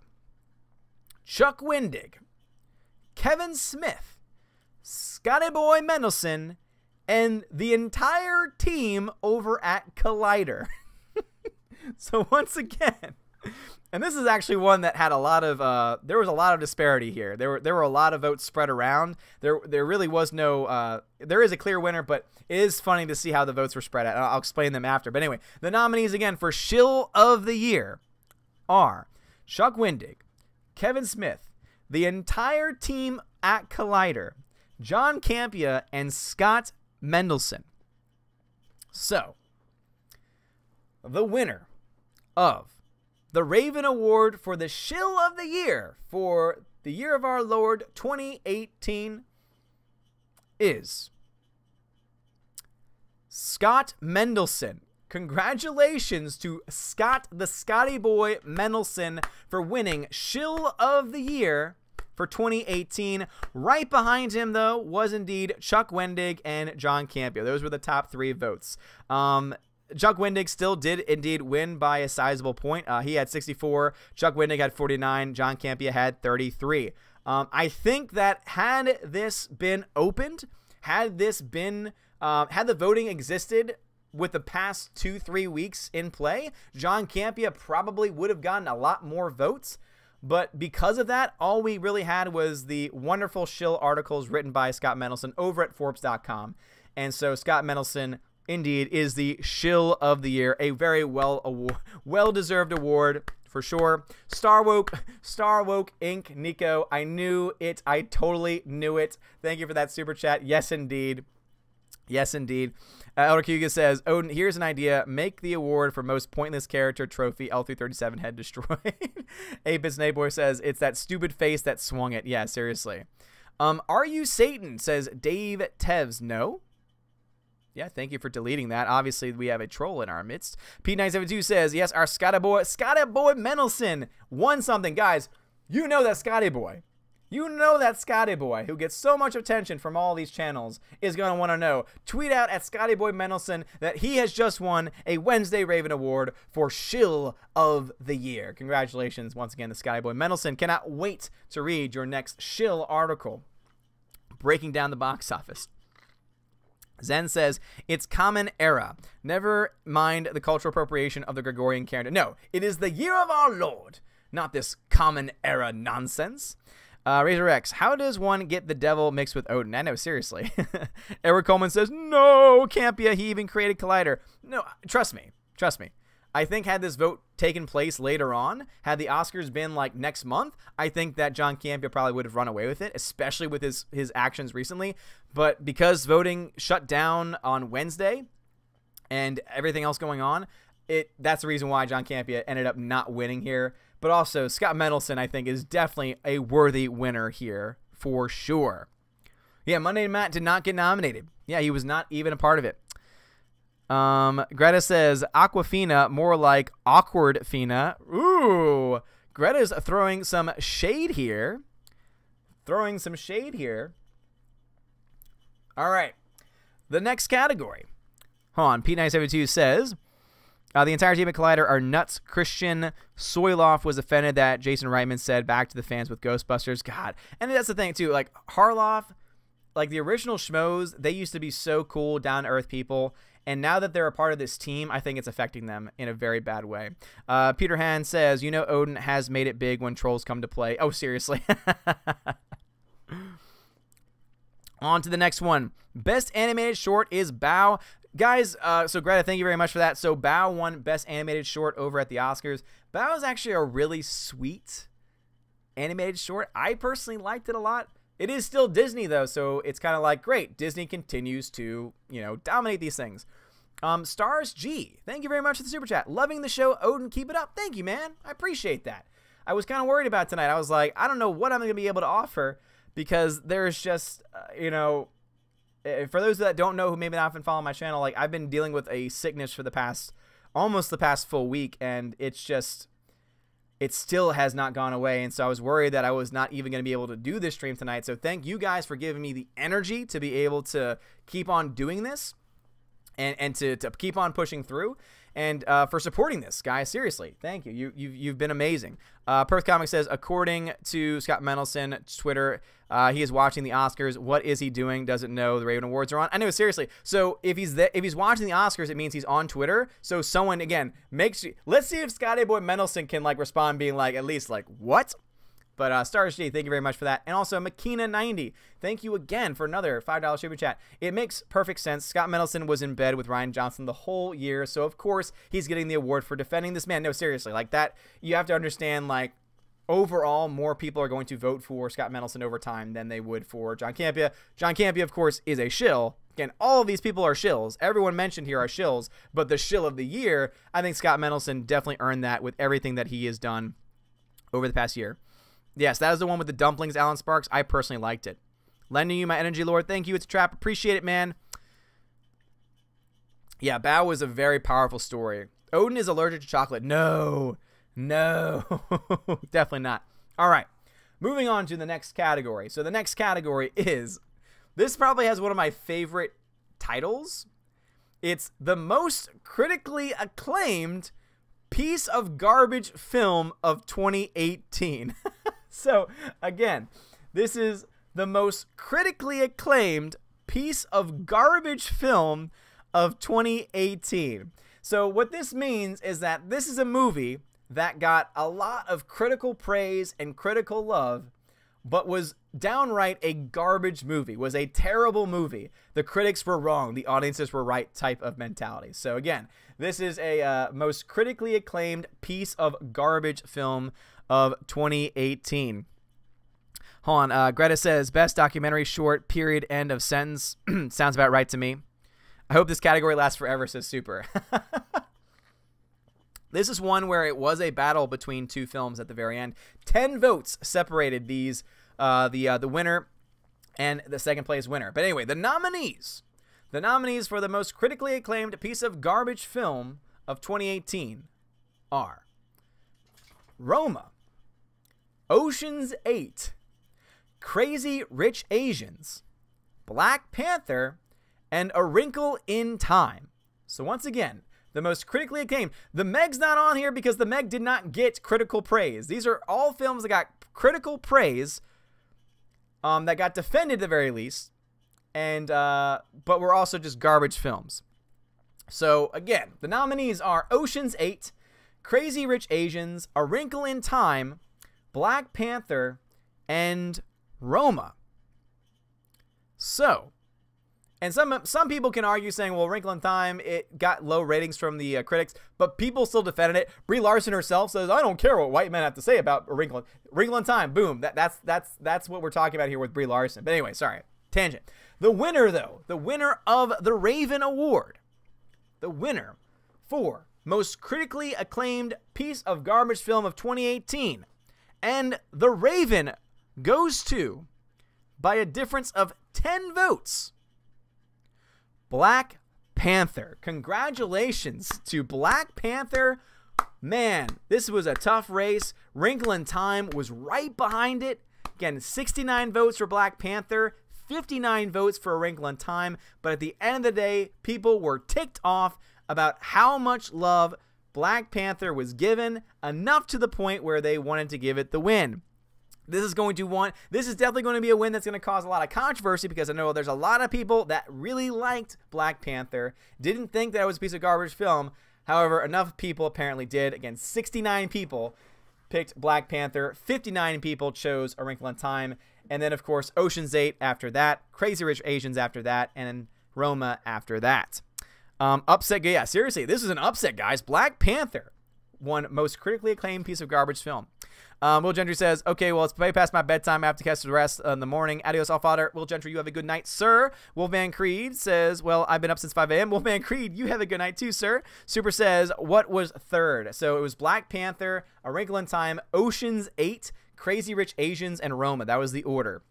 Chuck Wendig, Kevin Smith, Scotty Boy Mendelsohn, and the entire team over at Collider. So once again, and this is actually one that had a lot of, there was a lot of disparity here. There were a lot of votes spread around. There really was no, there is a clear winner, but it is funny to see how the votes were spread out. I'll explain them after. But anyway, the nominees again for Shill of the Year are Chuck Wendig, Kevin Smith, the entire team at Collider, John Campea, and Scott Mendelsohn. So, the winner of the Raven Award for the Shill of the Year for the year of our Lord 2018 is Scott Mendelson. Congratulations to Scott the Scotty Boy Mendelson for winning Shill of the Year for 2018. Right behind him, though, was indeed Chuck Wendig and John Campea. Those were the top 3 votes. Chuck Wendig still did indeed win by a sizable point. He had 64. Chuck Wendig had 49. John Campea had 33. I think that had this been opened, had the voting existed with the past 2-3 weeks in play, John Campea probably would have gotten a lot more votes. But because of that, all we really had was the wonderful shill articles written by Scott Mendelson over at Forbes.com. And so Scott Mendelson indeed is the Shill of the Year, a very well-deserved award for sure. Star Woke Inc. Nico, I knew it. I totally knew it. Thank you for that super chat. Yes, indeed. Yes, indeed. Elder Kuga says, Odin, here's an idea. Make the award for most pointless character trophy L337 head destroyed. Apis Neighbor says, it's that stupid face that swung it. Yeah, seriously. Are you Satan? Says Dave Tevs. No. Yeah, thank you for deleting that. Obviously, we have a troll in our midst. P972 says, yes, our Scotty Boy Mendelson won something. Guys, you know that Scotty Boy. You know that Scotty Boy, who gets so much attention from all these channels, is going to want to know. Tweet out at Scotty Boy Mendelson that he has just won a Wednesday Raven Award for Shill of the Year. Congratulations once again to Scotty Boy Mendelson. Cannot wait to read your next Shill article. Breaking down the box office. Zen says, it's common era. Never mind the cultural appropriation of the Gregorian calendar. No, it is the year of our Lord, not this common era nonsense. Razor X, how does one get the devil mixed with Odin? I know, seriously. Eric Coleman says, no, Campea, he even created Collider. No, trust me. I think had this vote taken place later on, had the Oscars been like next month, I think that John Campea probably would have run away with it, especially with his actions recently. But because voting shut down on Wednesday and everything else going on, that's the reason why John Campea ended up not winning here. But also, Scott Mendelson, I think, is definitely a worthy winner here for sure. Yeah, Monday Matt did not get nominated. Yeah, he was not even a part of it. Greta says, Aquafina, more like Awkward Fina. Ooh, Greta's throwing some shade here. All right, the next category. Hold on, P972 says, the entire team at Collider are nuts. Christian Soiloff was offended that Jason Reitman said back to the fans with Ghostbusters. God. And that's the thing, too. Like, Harloff, like the original Schmoes, they used to be so cool, down-to-earth people. And now that they're a part of this team, I think it's affecting them in a very bad way. Peter Han says, you know Odin has made it big when trolls come to play. Oh, seriously. On to the next one. Best animated short is Bao. Guys, so Greta, thank you very much for that. So Bao won Best Animated Short over at the Oscars. Bao is actually a really sweet animated short. I personally liked it a lot. It is still Disney, though, so it's kind of like, great, Disney continues to, dominate these things. Stars G, thank you very much for the super chat. Loving the show, Odin, keep it up. Thank you, man. I appreciate that. I was kind of worried about tonight. I was like, I don't know what I'm going to be able to offer because there's just, for those that don't know who maybe not been following my channel, like I've been dealing with a sickness for almost the past full week, and it still has not gone away. And so I was worried that I was not even going to be able to do this stream tonight. So thank you guys for giving me the energy to be able to keep on doing this and to keep on pushing through, and for supporting this, guys. Seriously, thank you. You've been amazing. Perth Comics says, according to Scott Mendelson, Twitter, he is watching the Oscars. What is he doing? Doesn't know the Raven Awards are on. I know, seriously. So if he's watching the Oscars, it means he's on Twitter. So someone, again, let's see if Scotty Boy Mendelson can respond, being at least what? But Stars G, thank you very much for that. And also Makina90, thank you again for another $5 super chat. It makes perfect sense. Scott Mendelson was in bed with Rian Johnson the whole year, so of course he's getting the award for defending this man. No, seriously, that, you have to understand, overall, more people are going to vote for Scott Mendelson over time than they would for John Campea. John Campea, of course, is a shill. Again, all of these people are shills. Everyone mentioned here are shills, but the shill of the year, I think Scott Mendelson definitely earned that with everything that he has done over the past year. Yes, that is the one with the dumplings, Alan Sparks. I personally liked it. Lending you my energy, Lord. Thank you. It's a trap. Appreciate it, man. Yeah, Bao was a very powerful story. Odin is allergic to chocolate. No, definitely not. All right, moving on to the next category. So the next category is, this probably has one of my favorite titles. It's the most critically acclaimed piece of garbage film of 2018. So again, this is the most critically acclaimed piece of garbage film of 2018. So what this means is that this is a movie that got a lot of critical praise and critical love, but was downright a garbage movie, was a terrible movie. The critics were wrong, the audiences were right type of mentality. So again, this is a most critically acclaimed piece of garbage film of 2018. Hold on, Greta says, best documentary short, period, end of sentence. Sounds about right to me. I hope this category lasts forever, says Super. This is one where it was a battle between two films at the very end. 10 votes separated these, the winner and the second place winner. But anyway, the nominees for the most critically acclaimed piece of garbage film of 2018 are Roma, Ocean's 8, Crazy Rich Asians, Black Panther, and A Wrinkle in Time. So once again, the most critically acclaimed. The Meg's not on here because the Meg did not get critical praise. These are all films that got critical praise, that got defended at the very least, and but were also just garbage films. So again, the nominees are Ocean's 8, Crazy Rich Asians, A Wrinkle in Time, Black Panther, and Roma. So, and some people can argue saying, well, Wrinkle in Time, it got low ratings from the critics, but people still defended it. Brie Larson herself says, I don't care what white men have to say about A Wrinkle in Time. Boom. That's what we're talking about here with Brie Larson. But anyway, sorry. Tangent. The winner, though, the winner of the Raven Award, the winner for most critically acclaimed piece of garbage film of 2018, and the Raven goes to, by a difference of 10 votes, Black Panther. Congratulations to Black Panther. Man, this was a tough race. Wrinkle in Time was right behind it. Again, 69 votes for Black Panther, 59 votes for A Wrinkle in Time. But at the end of the day, people were ticked off about how much love Black Panther was given, enough to the point where they wanted to give it the win. This is definitely going to be a win that's going to cause a lot of controversy, because I know there's a lot of people that really liked Black Panther, didn't think that it was a piece of garbage film. However, enough people apparently did. Again, 69 people picked Black Panther, 59 people chose A Wrinkle in Time, and then, of course, Ocean's 8 after that, Crazy Rich Asians after that, and Roma after that. Upset, yeah, seriously, this is an upset, guys. Black Panther won most critically acclaimed piece of garbage film. Will Gentry says, okay, well, it's way past my bedtime. I have to catch the rest in the morning. Adios, all father. Will Gentry, you have a good night, sir. Wolfman Creed says, well, I've been up since 5 a.m. Wolfman Creed, you have a good night too, sir. Super says, what was third? So it was Black Panther, A Wrinkle in Time, Ocean's 8, Crazy Rich Asians, and Roma. That was the order.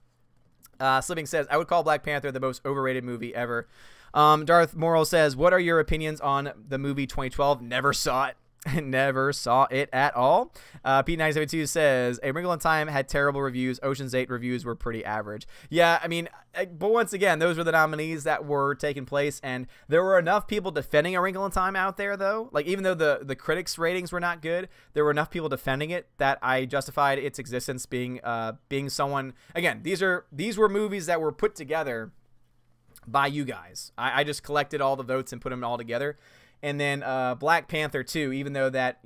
Slipping says, I would call Black Panther the most overrated movie ever. Darth Morrill says, what are your opinions on the movie 2012? Never saw it. Never saw it at all. Pete972 says, A Wrinkle in Time had terrible reviews. Ocean's 8 reviews were pretty average. Yeah, I mean, but once again, those were the nominees that were taking place, and there were enough people defending A Wrinkle in Time out there, though. Like, even though the critics' ratings were not good, there were enough people defending it that I justified its existence being someone. Again, these were movies that were put together by you guys. I just collected all the votes and put them all together. And then Black Panther 2, even though that,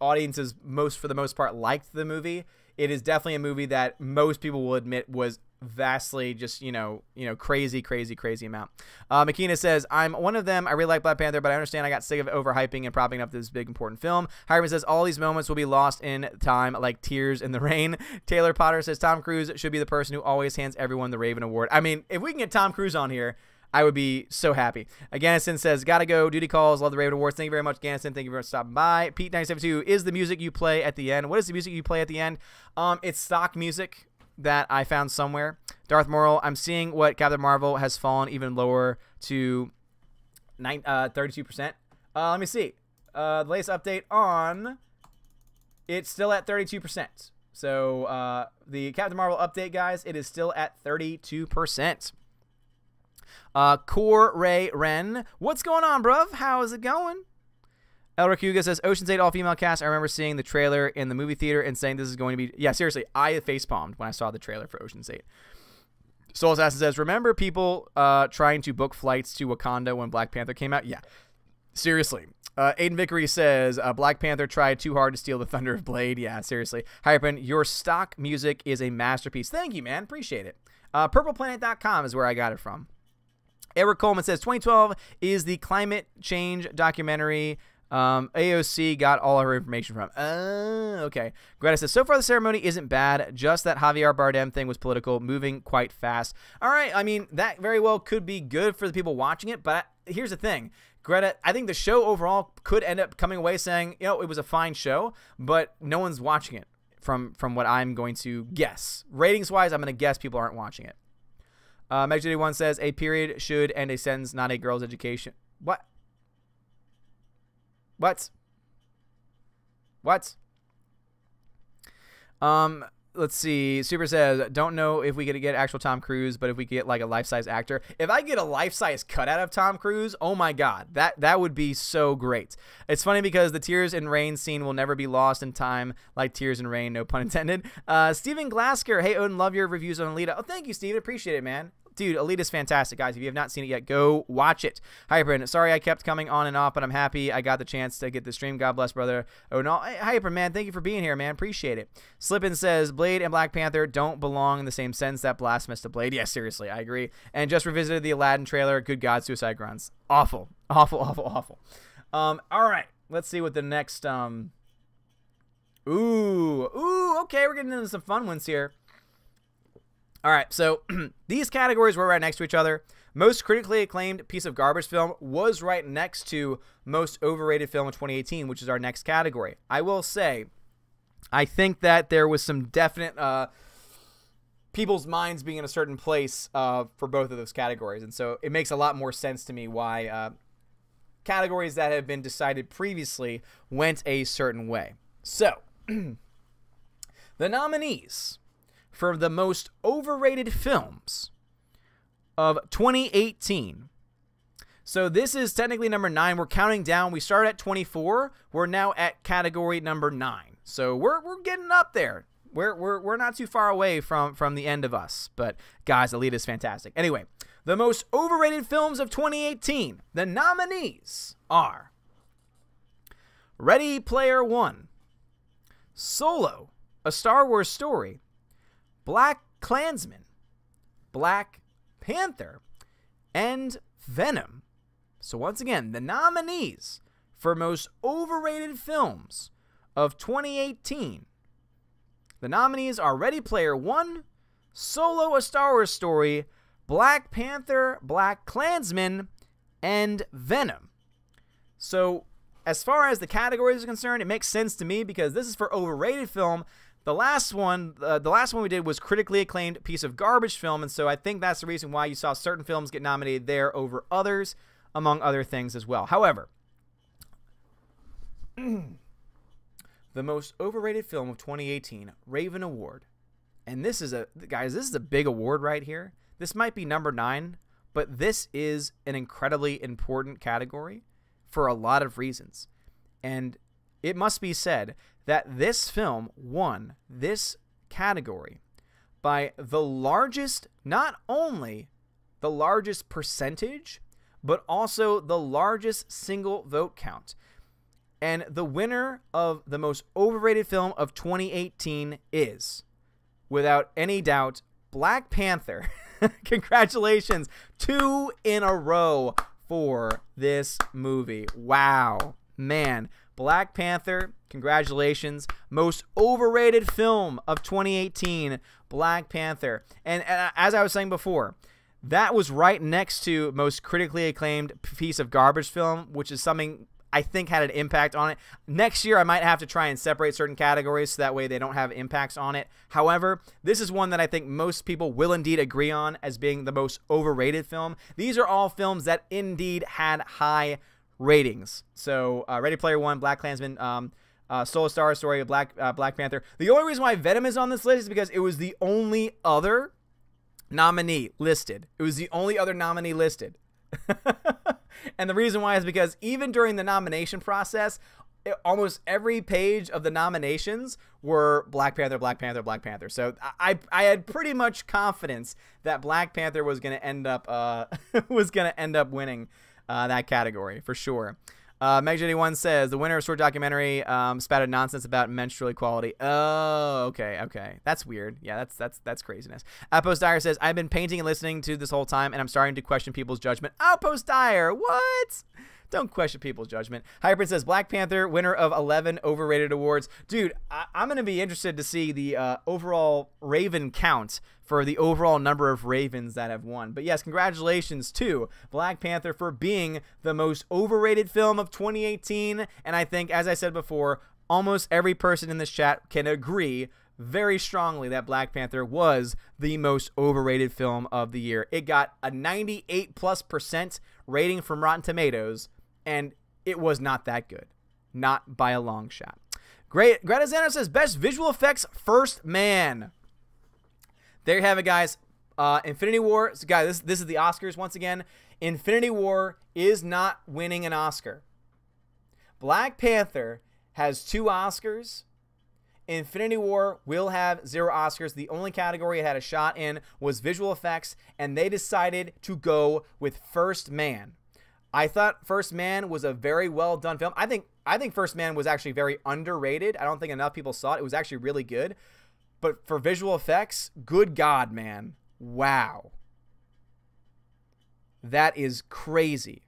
audiences for the most part liked the movie, it is definitely a movie that most people will admit was vastly just, crazy amount. Makina says, I'm one of them. I really like Black Panther, but I understand I got sick of overhyping and propping up this big important film. Hiram says, all these moments will be lost in time like tears in the rain. Taylor Potter says, Tom Cruise should be the person who always hands everyone the Raven Award. I mean, if we can get Tom Cruise on here, I would be so happy. Gannison says, gotta go. Duty calls. Love the Raven Awards. Thank you very much, Gannison. Thank you very much for stopping by. Pete972 is the music you play at the end. What is the music you play at the end? It's stock music that I found somewhere. Darth Morrill, I'm seeing what Captain Marvel has fallen even lower to 32%. Let me see. The latest update on... It's still at 32%. So the Captain Marvel update, guys, it is still at 32%. Core Ray Ren, what's going on, bruv? How is it going? Elric Huga says, Ocean's 8 all-female cast. I remember seeing the trailer in the movie theater and saying this is going to be... Yeah, seriously, I facepalmed when I saw the trailer for Ocean's 8. Soul Assassin says, remember people trying to book flights to Wakanda when Black Panther came out? Yeah, seriously. Aiden Vickery says, Black Panther tried too hard to steal the thunder of Blade. Yeah, seriously. Hypen, your stock music is a masterpiece. Thank you, man. Appreciate it. PurplePlanet.com is where I got it from. Eric Coleman says, 2012 is the climate change documentary AOC got all her information from. Okay. Greta says, so far the ceremony isn't bad, just that Javier Bardem thing was political, moving quite fast. All right, I mean, that very well could be good for the people watching it, but here's the thing. Greta, I think the show overall could end up coming away saying, you know, it was a fine show, but no one's watching it from what I'm going to guess. Ratings-wise, I'm going to guess people aren't watching it. Meg81 says, a period should end a sentence, not a girl's education. What? What? Let's see. Super says, don't know if we could get actual Tom Cruise, but if we get like a life-size actor. If I get a life-size cutout of Tom Cruise, oh my God, that would be so great. It's funny because the Tears in Rain scene will never be lost in time, like Tears in Rain, no pun intended. Steven Glasker, hey Odin, love your reviews on Alita. Oh, thank you, Steven. Appreciate it, man. Dude, Alita's fantastic, guys. If you have not seen it yet, go watch it. Hyper, sorry I kept coming on and off, but I'm happy I got the chance to get the stream. God bless, brother. Oh, no. Hey, Hyper, man, thank you for being here, man. Appreciate it. Slippin says, Blade and Black Panther don't belong in the same sentence. That blasphemous to Blade. Yeah, seriously, I agree. And just revisited the Aladdin trailer. Good God, suicide grunts. Awful. Awful, awful, awful. All right. Let's see what the next... Ooh, okay, we're getting into some fun ones here. All right, so these categories were right next to each other. Most critically acclaimed piece of garbage film was right next to most overrated film of 2018, which is our next category. I will say, I think that there was some definite people's minds being in a certain place for both of those categories. And so it makes a lot more sense to me why categories that have been decided previously went a certain way. So, the nominees for the most overrated films of 2018. So this is technically number 9. We're counting down. We started at 24. We're now at category number 9. So we're getting up there. We're not too far away from the end of us. But guys, Alita is fantastic. Anyway, the most overrated films of 2018. The nominees are Ready Player One, Solo, A Star Wars Story, Black Klansman, Black Panther, and Venom. So once again, the nominees for most overrated films of 2018. The nominees are Ready Player One, Solo, A Star Wars Story, Black Panther, Black Klansman, and Venom. So as far as the categories are concerned, it makes sense to me because this is for overrated film. The last one we did was critically acclaimed piece of garbage film, and so I think that's the reason why you saw certain films get nominated there over others, among other things as well. However, the most overrated film of 2018, Raven Award, and this is guys, this is a big award right here. This might be number 9, but this is an incredibly important category for a lot of reasons, and it must be said that this film won this category by the largest, not only the largest percentage, but also the largest single vote count. And the winner of the most overrated film of 2018 is, without any doubt, Black Panther. Congratulations, 2 in a row for this movie. Wow, man. Black Panther, congratulations. Most overrated film of 2018, Black Panther. And as I was saying before, that was right next to most critically acclaimed piece of garbage film, which is something I think had an impact on it. Next year, I might have to try and separate certain categories so that way they don't have impacts on it. However, this is one that I think most people will indeed agree on as being the most overrated film. These are all films that indeed had high ratings. So, Ready Player One, BlacKkKlansman, Solo Star Story, Black Panther. The only reason why Venom is on this list is because it was the only other nominee listed. It was the only other nominee listed. And the reason why is because even during the nomination process, almost every page of the nominations were Black Panther, Black Panther, Black Panther. So I had pretty much confidence that Black Panther was going to end up winning that category for sure. Meg81 says the winner of short documentary spouted nonsense about menstrual equality. Oh, okay. That's weird. Yeah, that's craziness. Outpost Dyer says I've been painting and listening to this whole time, and I'm starting to question people's judgment. Outpost Dyer, what? Don't question people's judgment. Hyper says Black Panther, winner of 11 overrated awards. Dude, I'm going to be interested to see the overall Raven count for the overall number of Ravens that have won. But yes, congratulations to Black Panther for being the most overrated film of 2018. And I think, as I said before, almost every person in this chat can agree very strongly that Black Panther was the most overrated film of the year. It got a 98+% rating from Rotten Tomatoes, and it was not that good. Not by a long shot. Great. Greta Zano says, best visual effects, First Man. There you have it, guys. Infinity War. So, guys, this is the Oscars once again. Infinity War is not winning an Oscar. Black Panther has 2 Oscars. Infinity War will have 0 Oscars. The only category it had a shot in was visual effects, and they decided to go with First Man. I thought First Man was a very well done film. I think First Man was actually very underrated. I don't think enough people saw it. It was actually really good. But for visual effects, good God, man. Wow. That is crazy.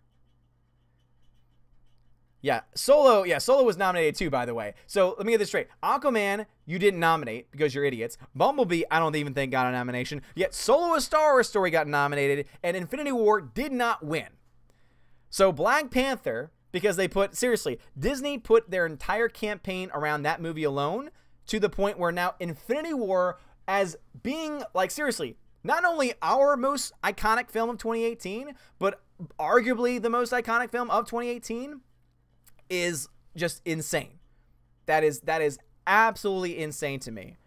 Yeah, Solo was nominated too, by the way. So let me get this straight. Aquaman, you didn't nominate because you're idiots. Bumblebee, I don't even think got a nomination. Yet Solo: A Star Wars Story got nominated, and Infinity War did not win. So Black Panther, because Disney put their entire campaign around that movie alone, to the point where now Infinity War, as being, seriously, not only our most iconic film of 2018, but arguably the most iconic film of 2018, is just insane. That is absolutely insane to me.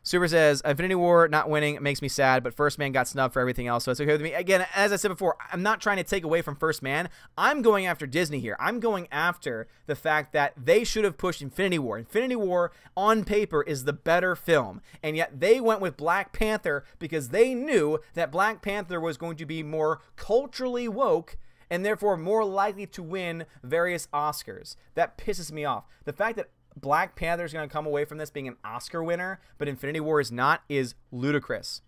Super says, Infinity War not winning makes me sad, but First Man got snubbed for everything else, so it's okay with me. Again, as I said before, I'm not trying to take away from First Man. I'm going after Disney here. I'm going after the fact that they should have pushed Infinity War. Infinity War, on paper, is the better film, and yet they went with Black Panther because they knew that Black Panther was going to be more culturally woke and therefore more likely to win various Oscars. That pisses me off. The fact that Black Panther is going to come away from this being an Oscar winner, but Infinity War is not, is ludicrous.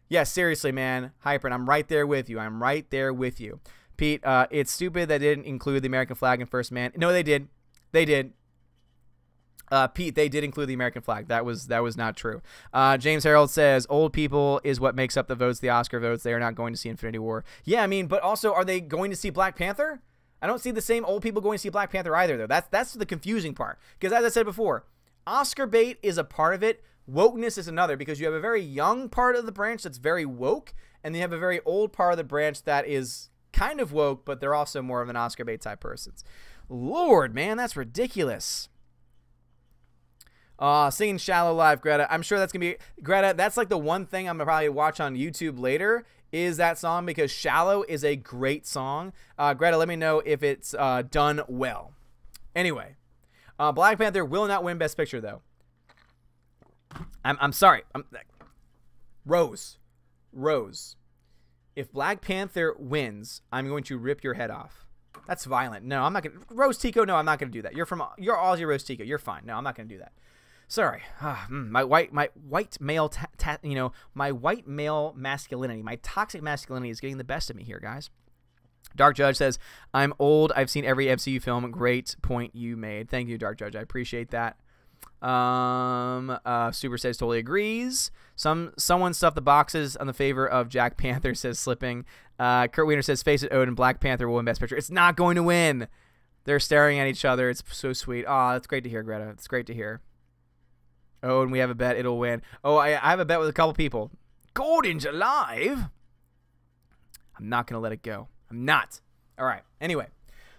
Yeah, seriously, man. Hyper, I'm right there with you. I'm right there with you. Pete, it's stupid that they didn't include the American flag in First Man. No, they did. They did. Pete, they did include the American flag. That was not true. James Harold says, old people is what makes up the votes, the Oscar votes. They are not going to see Infinity War. Yeah, I mean, but also, are they going to see Black Panther? I don't see the same old people going to see Black Panther either, though. That's the confusing part. Because as I said before, Oscar bait is a part of it. Wokeness is another, because you have a very young part of the branch that's very woke, and you have a very old part of the branch that is kind of woke, but they're also more of an Oscar bait type persons. Lord, man, that's ridiculous. Singing Shallow live, Greta. I'm sure that's going to be... Greta, that's like the one thing I'm going to probably watch on YouTube later, is that song, because Shallow is a great song. Greta, let me know if it's done well. Anyway, Black Panther will not win Best Picture, though. I'm sorry. Rose. If Black Panther wins, I'm going to rip your head off. That's violent. No, I'm not going to... Rose Tico, no, I'm not going to do that. You're Aussie Rose Tico. You're fine. No, I'm not going to do that. Sorry, my white male, my white male masculinity, my toxic masculinity is getting the best of me here, guys. Dark Judge says, I'm old. I've seen every MCU film. Great point you made. Thank you, Dark Judge. I appreciate that. Super says totally agrees. Someone stuffed the boxes on the favor of Jack Panther, says Slipping. Kurt Wiener says, face it, Odin, Black Panther will win Best Picture. It's not going to win. They're staring at each other. It's so sweet. Oh, that's great to hear, Greta. It's great to hear. Oh, and we have a bet. It'll win. Oh, I have a bet with a couple people. Gordon's alive. I'm not going to let it go. I'm not. All right. Anyway,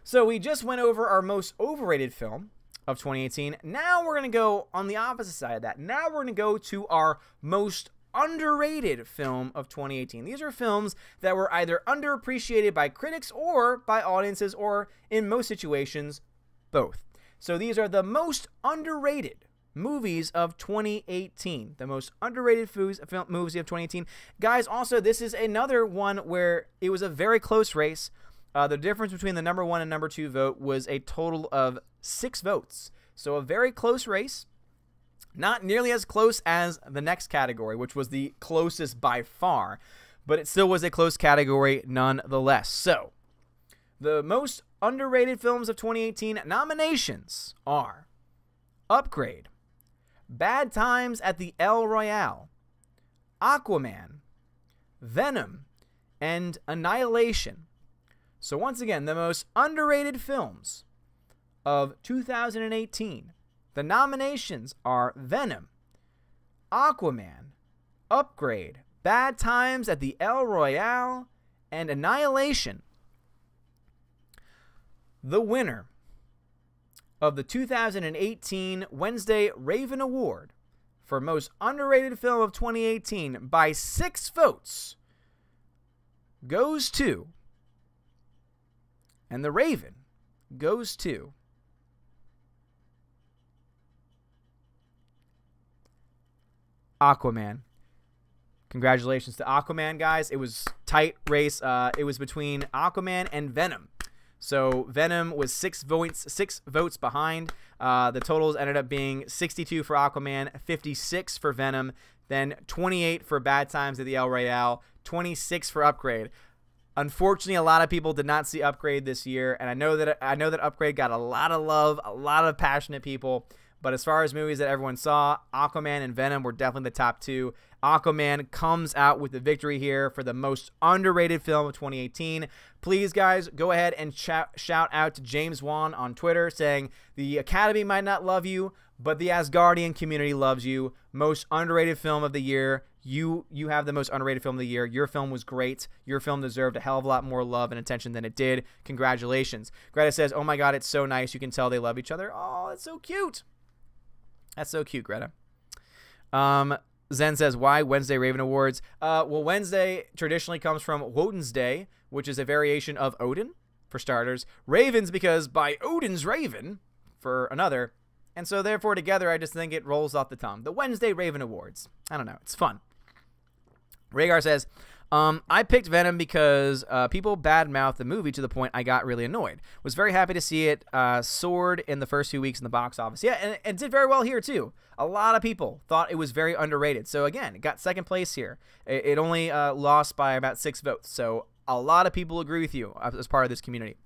so we just went over our most overrated film of 2018. Now we're going to go on the opposite side of that. Now we're going to go to our most underrated film of 2018. These are films that were either underappreciated by critics or by audiences, or in most situations, both. So these are the most underrated movies of 2018. The most underrated movies of 2018. Guys, also, this is another one where it was a very close race. The difference between the number 1 and number 2 vote was a total of 6 votes. So a very close race. Not nearly as close as the next category, which was the closest by far, but it still was a close category nonetheless. So, the most underrated films of 2018 nominations are Upgrade, Bad Times at the El Royale, Aquaman, Venom, and Annihilation. So once again, the most underrated films of 2018. The nominations are Venom, Aquaman, Upgrade, Bad Times at the El Royale, and Annihilation. The winner of the 2018 Wednesday Raven Award for most underrated film of 2018 by 6 votes goes to, and the Raven goes to, Aquaman. Congratulations to Aquaman, guys. It was tight race. It was between Aquaman and Venom. So Venom was 6 votes behind. The totals ended up being 62 for Aquaman, 56 for Venom, then 28 for Bad Times at the El Royale, 26 for Upgrade. Unfortunately, a lot of people did not see Upgrade this year, and I know that Upgrade got a lot of love, a lot of passionate people. But as far as movies that everyone saw, Aquaman and Venom were definitely the top 2. Aquaman comes out with the victory here for the most underrated film of 2018. Please, guys, go ahead and shout out to James Wan on Twitter saying, the Academy might not love you, but the Asgardian community loves you. Most underrated film of the year. You have the most underrated film of the year. Your film was great. Your film deserved a hell of a lot more love and attention than it did. Congratulations. Greta says, oh my God, it's so nice. You can tell they love each other. Oh, that's so cute. That's so cute, Greta. Zen says, why Wednesday Raven Awards? Well, Wednesday traditionally comes from Woden's Day, which is a variation of Odin, for starters. Ravens, because by Odin's Raven, for another. And so, therefore, together, I just think it rolls off the tongue. The Wednesday Raven Awards. I don't know. It's fun. Rhaegar says, I picked Venom because people badmouthed the movie to the point I got really annoyed. Was very happy to see it soared in the first few weeks in the box office. Yeah, and it did very well here, too. A lot of people thought it was very underrated. So, again, it got second place here. It only lost by about 6 votes. So, a lot of people agree with you as part of this community.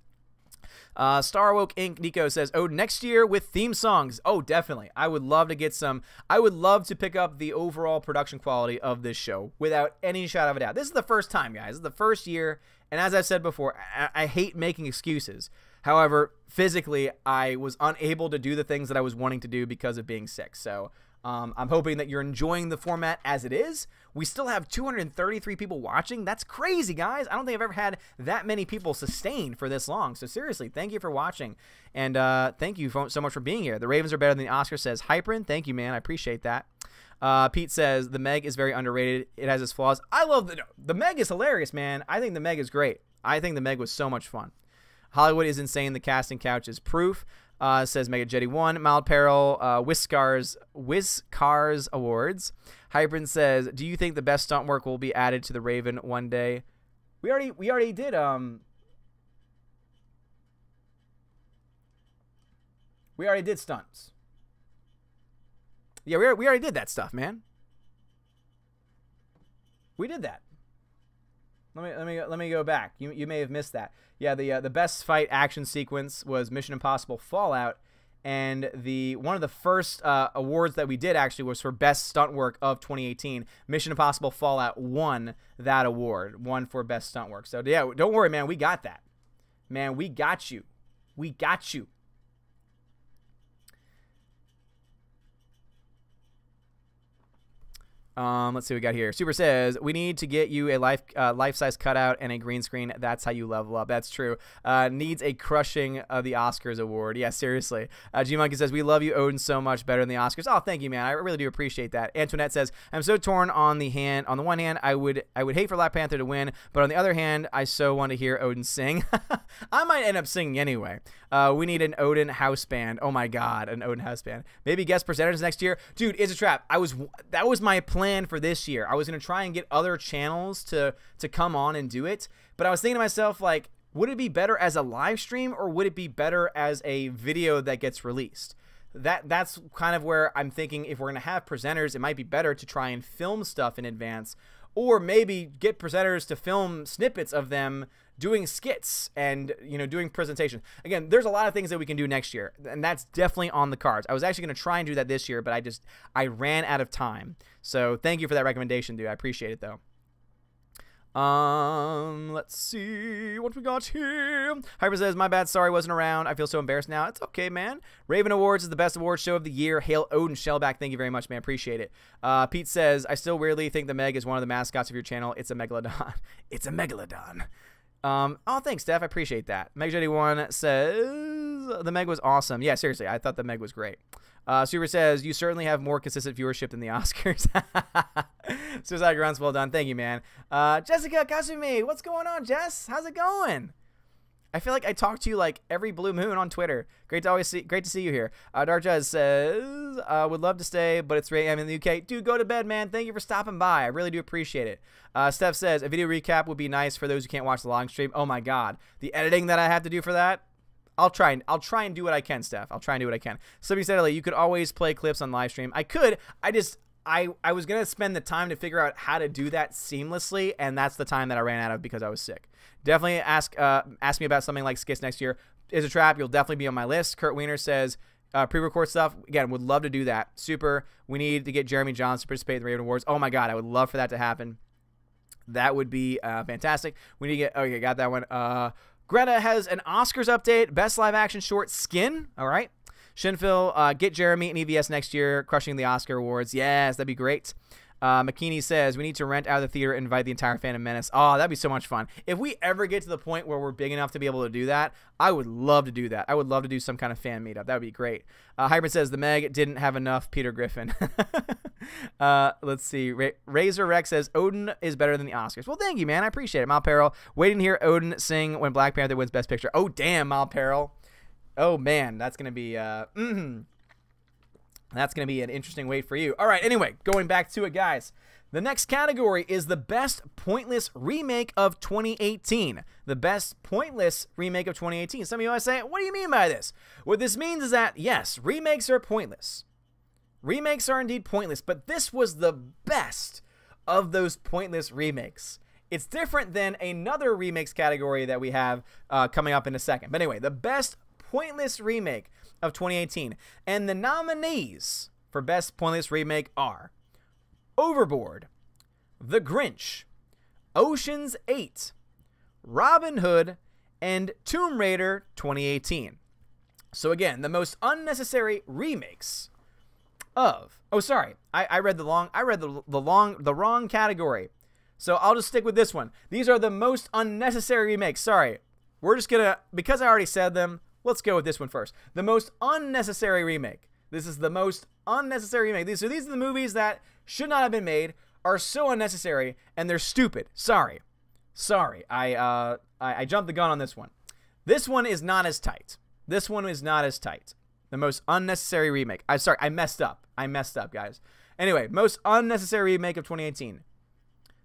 Starwoke Inc. Nico says, oh, next year with theme songs. Oh, definitely. I would love to get some. I would love to pick up the overall production quality of this show without any shadow of a doubt. This is the first time, guys. This is the first year. And as I've said before, I hate making excuses. However, physically, I was unable to do the things that I was wanting to do because of being sick. So I'm hoping that you're enjoying the format as it is. We still have 233 people watching. That's crazy, guys. I don't think I've ever had that many people sustained for this long. So seriously, thank you for watching. And thank you so much for being here. The Ravens are better than the Oscars, says Hyperin. Thank you, man. I appreciate that. Pete says, the Meg is very underrated. It has its flaws. I love the Meg is hilarious, man. I think the Meg is great. I think the Meg was so much fun. Hollywood is insane. The casting couch is proof. Says Mega Jetty 1. Mild Peril, Whiskars Awards. Hybrid says, do you think the best stunt work will be added to the Raven one day? We already did stunts. Yeah, we already did that stuff, man. We did that. Let me go back. You may have missed that. Yeah, the best fight action sequence was Mission Impossible Fallout, and one of the first awards that we did actually was for best stunt work of 2018. Mission Impossible Fallout won that award, won for best stunt work. So yeah, don't worry, man, we got that. Man, we got you. We got you. Let's see what we got here. Super says, we need to get you a life-size cutout and a green screen. That's how you level up. That's true. Needs a crushing of the Oscars award. Yeah, seriously. G-Monkey says, we love you, Odin, so much better than the Oscars. Oh, thank you, man. I really do appreciate that. Antoinette says, I'm so torn on the hand. On the one hand, I would hate for Black Panther to win, but on the other hand, I so want to hear Odin sing. I might end up singing anyway. We need an Odin house band. Oh my God, an Odin house band. Maybe guest presenters next year. Dude, it's a trap. That was my plan for this year. I was going to try and get other channels to come on and do it, but I was thinking to myself, like, would it be better as a live stream or would it be better as a video that gets released? That's kind of where I'm thinking, if we're going to have presenters, it might be better to try and film stuff in advance, or maybe get presenters to film snippets of them doing skits and, you know, doing presentation. Again, there's a lot of things that we can do next year, and that's definitely on the cards. I was actually going to try and do that this year, but I ran out of time. So thank you for that recommendation, dude. I appreciate it, though. Let's see what we got here. Hyper says, my bad, sorry, wasn't around. I feel so embarrassed now. It's okay, man. Raven Awards is the best award show of the year. Hail Odin Shellback. Thank you very much, man. Appreciate it. Pete says, I still weirdly think the Meg is one of the mascots of your channel. It's a megalodon. It's a megalodon. Oh, thanks, Steph. I appreciate that. Meg81 says, the Meg was awesome. Yeah, seriously, I thought the Meg was great. Super says, you certainly have more consistent viewership than the Oscars. Suicide Grunts, well done. Thank you, man. Jessica Kasumi, what's going on, Jess? How's it going? I feel like I talk to you like every blue moon on Twitter. Great to see you here. Dark Jazz says, would love to stay, but it's 3 a.m. in the UK. Dude, go to bed, man. Thank you for stopping by. I really do appreciate it. Steph says, a video recap would be nice for those who can't watch the long stream. Oh my God, the editing that I have to do for that. I'll try and do what I can, Steph. I'll try and do what I can. Somebody said earlier, you could always play clips on live stream. I could. I was going to spend the time to figure out how to do that seamlessly, and that's the time that I ran out of because I was sick. Definitely ask me about something like skits next year. Is a trap. You'll definitely be on my list. Kurt Wiener says, pre-record stuff. Again, would love to do that. Super. We need to get Jeremy Johns to participate in the Raven Awards. Oh my God, I would love for that to happen. That would be fantastic. We need to get, okay, got that one. Greta has an Oscars update. Best live action short, Skin. All right. Shinfil, get Jeremy and EVS next year, crushing the Oscar awards. Yes, that'd be great. McKinney says, we need to rent out of the theater and invite the entire Phantom Menace. Oh, that'd be so much fun. If we ever get to the point where we're big enough to be able to do that, I would love to do that. I would love to do some kind of fan meetup. That would be great. Hybrid says, the Meg didn't have enough Peter Griffin. Let's see. Razor Rex says, Odin is better than the Oscars. Well, thank you, man. I appreciate it. Mal Peril, waiting to hear Odin sing when Black Panther wins Best Picture. Oh, damn, Mal Peril. Oh, man. That's going to be... That's going to be an interesting wait for you. All right, anyway, going back to it, guys. The next category is the best pointless remake of 2018. The best pointless remake of 2018. Some of you might say, what do you mean by this? What this means is that, yes, remakes are pointless. Remakes are indeed pointless, but this was the best of those pointless remakes. It's different than another remakes category that we have coming up in a second. But anyway, the best pointless remake of 2018. And the nominees for best pointless remake are Overboard, The Grinch, Ocean's 8, Robin Hood, and Tomb Raider 2018. So again, the most unnecessary remakes of... Oh, sorry. I read the wrong category. So I'll just stick with this one. These are the most unnecessary remakes. Sorry. We're just gonna, because I already said them, let's go with this one first. The most unnecessary remake. This is the most unnecessary remake. These are the movies that should not have been made, are so unnecessary, and they're stupid. Sorry. I jumped the gun on this one. This one is not as tight. This one is not as tight. The most unnecessary remake. I'm sorry, I messed up. Guys. Anyway, most unnecessary remake of 2018.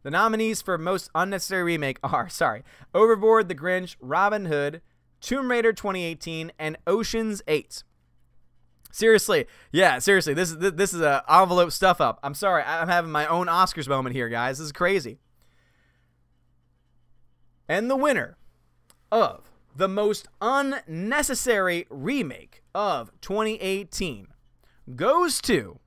The nominees for most unnecessary remake are, Overboard, The Grinch, Robin Hood, Tomb Raider 2018, and Ocean's 8. Seriously, yeah, seriously, this is a envelope stuff up. I'm sorry, I'm having my own Oscars moment here, guys. This is crazy. And the winner of the most unnecessary remake of 2018 goes to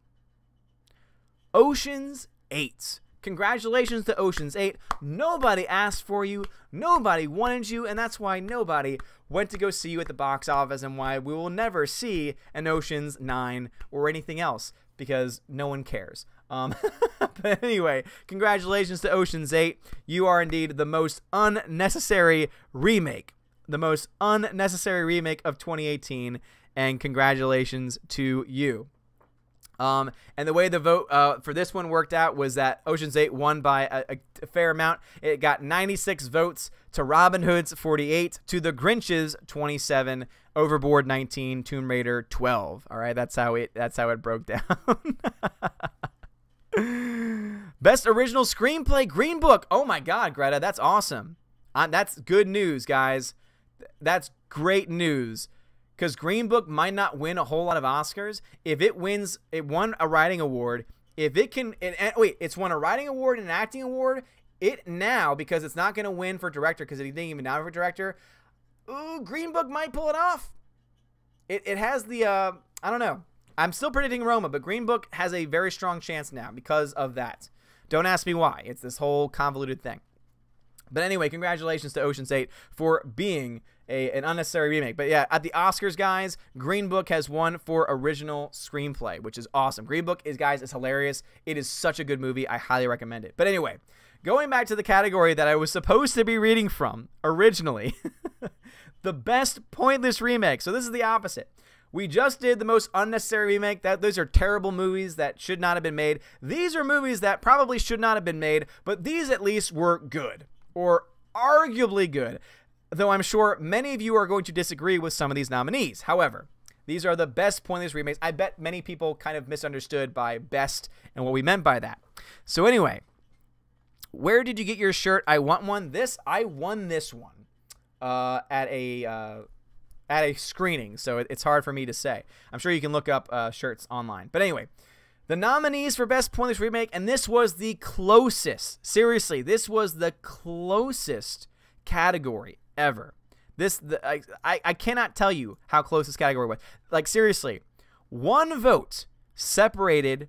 Ocean's 8. congratulations to Ocean's 8. Nobody asked for you, nobody wanted you, and that's why nobody went to go see you at the box office, and why we will never see an Ocean's 9 or anything else, because no one cares. But anyway, congratulations to Ocean's 8. You are indeed the most unnecessary remake. The most unnecessary remake of 2018, and congratulations to you. And the way the vote for this one worked out was that Ocean's 8 won by a fair amount. It got 96 votes to Robin Hood's 48, to The Grinch's 27, Overboard 19, Tomb Raider 12. All right, that's how it broke down. Best original screenplay, Green Book. Oh my God, Greta, that's awesome. That's good news, guys. That's great news. Because Green Book might not win a whole lot of Oscars. If it wins, it won a writing award. If it can, it's won a writing award and an acting award. It now, because it's not going to win for director, because it didn't even nominate for director. Ooh, Green Book might pull it off. It has the, I don't know. I'm still predicting Roma, but Green Book has a very strong chance now because of that. Don't ask me why. It's this whole convoluted thing. But anyway, congratulations to Ocean's 8 for being an unnecessary remake. But yeah, at the Oscars, guys, Green Book has won for original screenplay, which is awesome. Green Book is hilarious. It is such a good movie. I highly recommend it. But anyway, going back to the category that I was supposed to be reading from originally, the best pointless remake. So this is the opposite. We just did the most unnecessary remake. Those are terrible movies that should not have been made. These are movies that probably should not have been made, but these at least were good, or arguably good, though I'm sure many of you are going to disagree with some of these nominees. However, these are the best pointless remakes. I bet many people kind of misunderstood by best and what we meant by that. So anyway, where did you get your shirt? I want one. I won this one at a screening, so it's hard for me to say. I'm sure you can look up shirts online. But anyway, the nominees for Best Pointless Remake, and this was the closest. Seriously, this was the closest category ever. I cannot tell you how close this category was. Like, seriously, one vote separated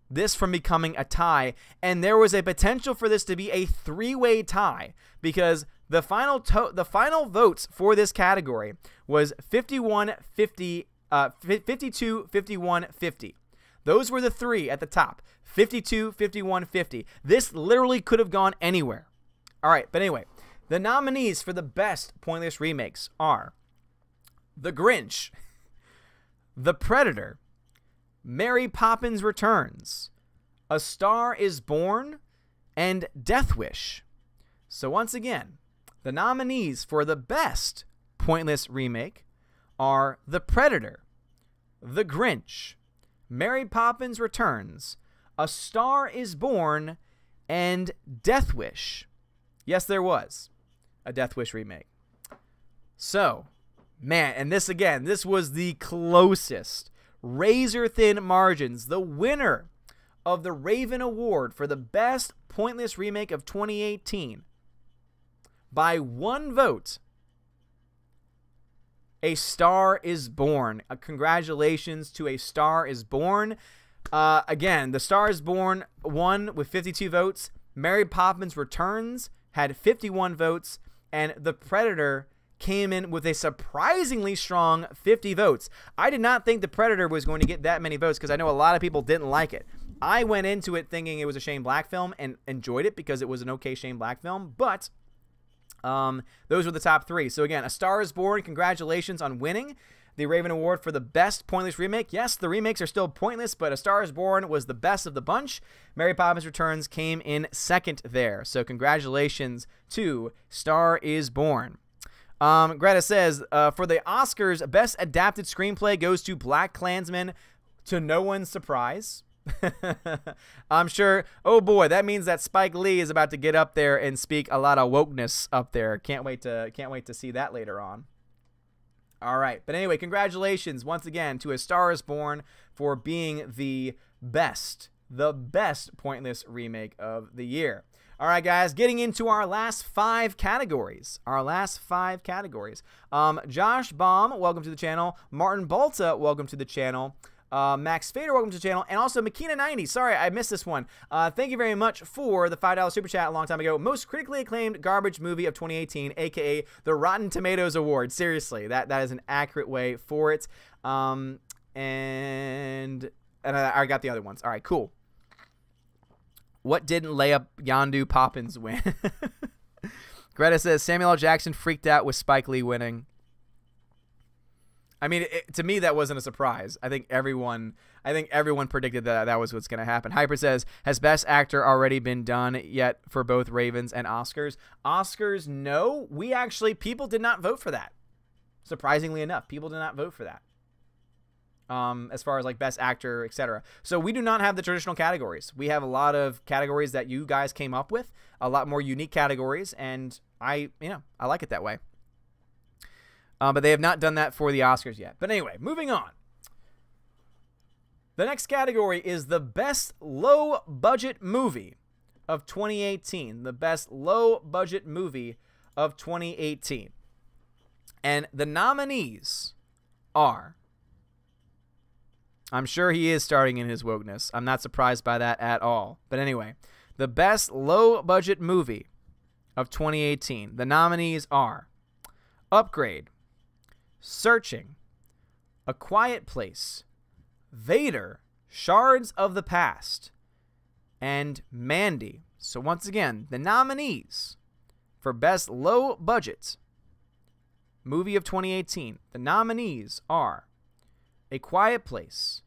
this from becoming a tie, and there was a potential for this to be a three-way tie, because the final votes for this category was 52, 51, 50. Those were the three at the top. 52, 51, 50. This literally could have gone anywhere. All right, but anyway, the nominees for the best pointless remakes are The Grinch, The Predator, Mary Poppins Returns, A Star is Born, and Death Wish. So once again, the nominees for the best pointless remake are The Predator, The Grinch, Mary Poppins Returns, A Star is Born, and Death Wish. Yes, there was a Death Wish remake. So, man, and this was the closest, razor-thin margins. The winner of the Raven Award for the best pointless remake of 2018 by one vote, A Star is Born. Congratulations to A Star is Born. Again, The Star is Born won with 52 votes. Mary Poppins Returns had 51 votes. And The Predator came in with a surprisingly strong 50 votes. I did not think The Predator was going to get that many votes because I know a lot of people didn't like it. I went into it thinking it was a Shane Black film and enjoyed it because it was an okay Shane Black film. But those were the top three. So again, A Star is Born, congratulations on winning the Raven Award for the best pointless remake. Yes, the remakes are still pointless, but A Star is Born was the best of the bunch. Mary Poppins Returns came in second there. So congratulations to Star is Born. Greta says, for the Oscars, best adapted screenplay goes to Black Klansman, to no one's surprise. I'm sure. Oh boy, that means that Spike Lee is about to get up there and speak a lot of wokeness up there. Can't wait to see that later on. All right, but anyway, congratulations once again to A Star is Born for being the best pointless remake of the year. All right, guys, getting into our last five categories. Josh Baum, welcome to the channel. Martin Balta, welcome to the channel. Max Fader, welcome to the channel. And also Makina90. Sorry, I missed this one. Thank you very much for the $5 super chat a long time ago. Most critically acclaimed garbage movie of 2018, a.k.a. the Rotten Tomatoes Award. Seriously, that is an accurate way for it. And I got the other ones. All right, cool. What didn't Layup Yondu Poppins win? Greta says Samuel L. Jackson freaked out with Spike Lee winning. I mean, to me, that wasn't a surprise. I think everyone predicted that was what's going to happen. Hyper says, has Best Actor already been done yet for both Ravens and Oscars? Oscars, no. People did not vote for that. Surprisingly enough, people did not vote for that. As far as like Best Actor, etc. So we do not have the traditional categories. We have a lot of categories that you guys came up with, a lot more unique categories, and I like it that way. But they have not done that for the Oscars yet. But anyway, moving on. The next category is the Best Low-Budget Movie of 2018. The Best Low-Budget Movie of 2018. And the nominees are... I'm sure he is starting in his wokeness. I'm not surprised by that at all. But anyway, the Best Low-Budget Movie of 2018. The nominees are Upgrade, Searching, A Quiet Place, Vader, Shards of the Past, and Mandy. So once again, the nominees for Best Low Budget Movie of 2018. The nominees are A Quiet Place,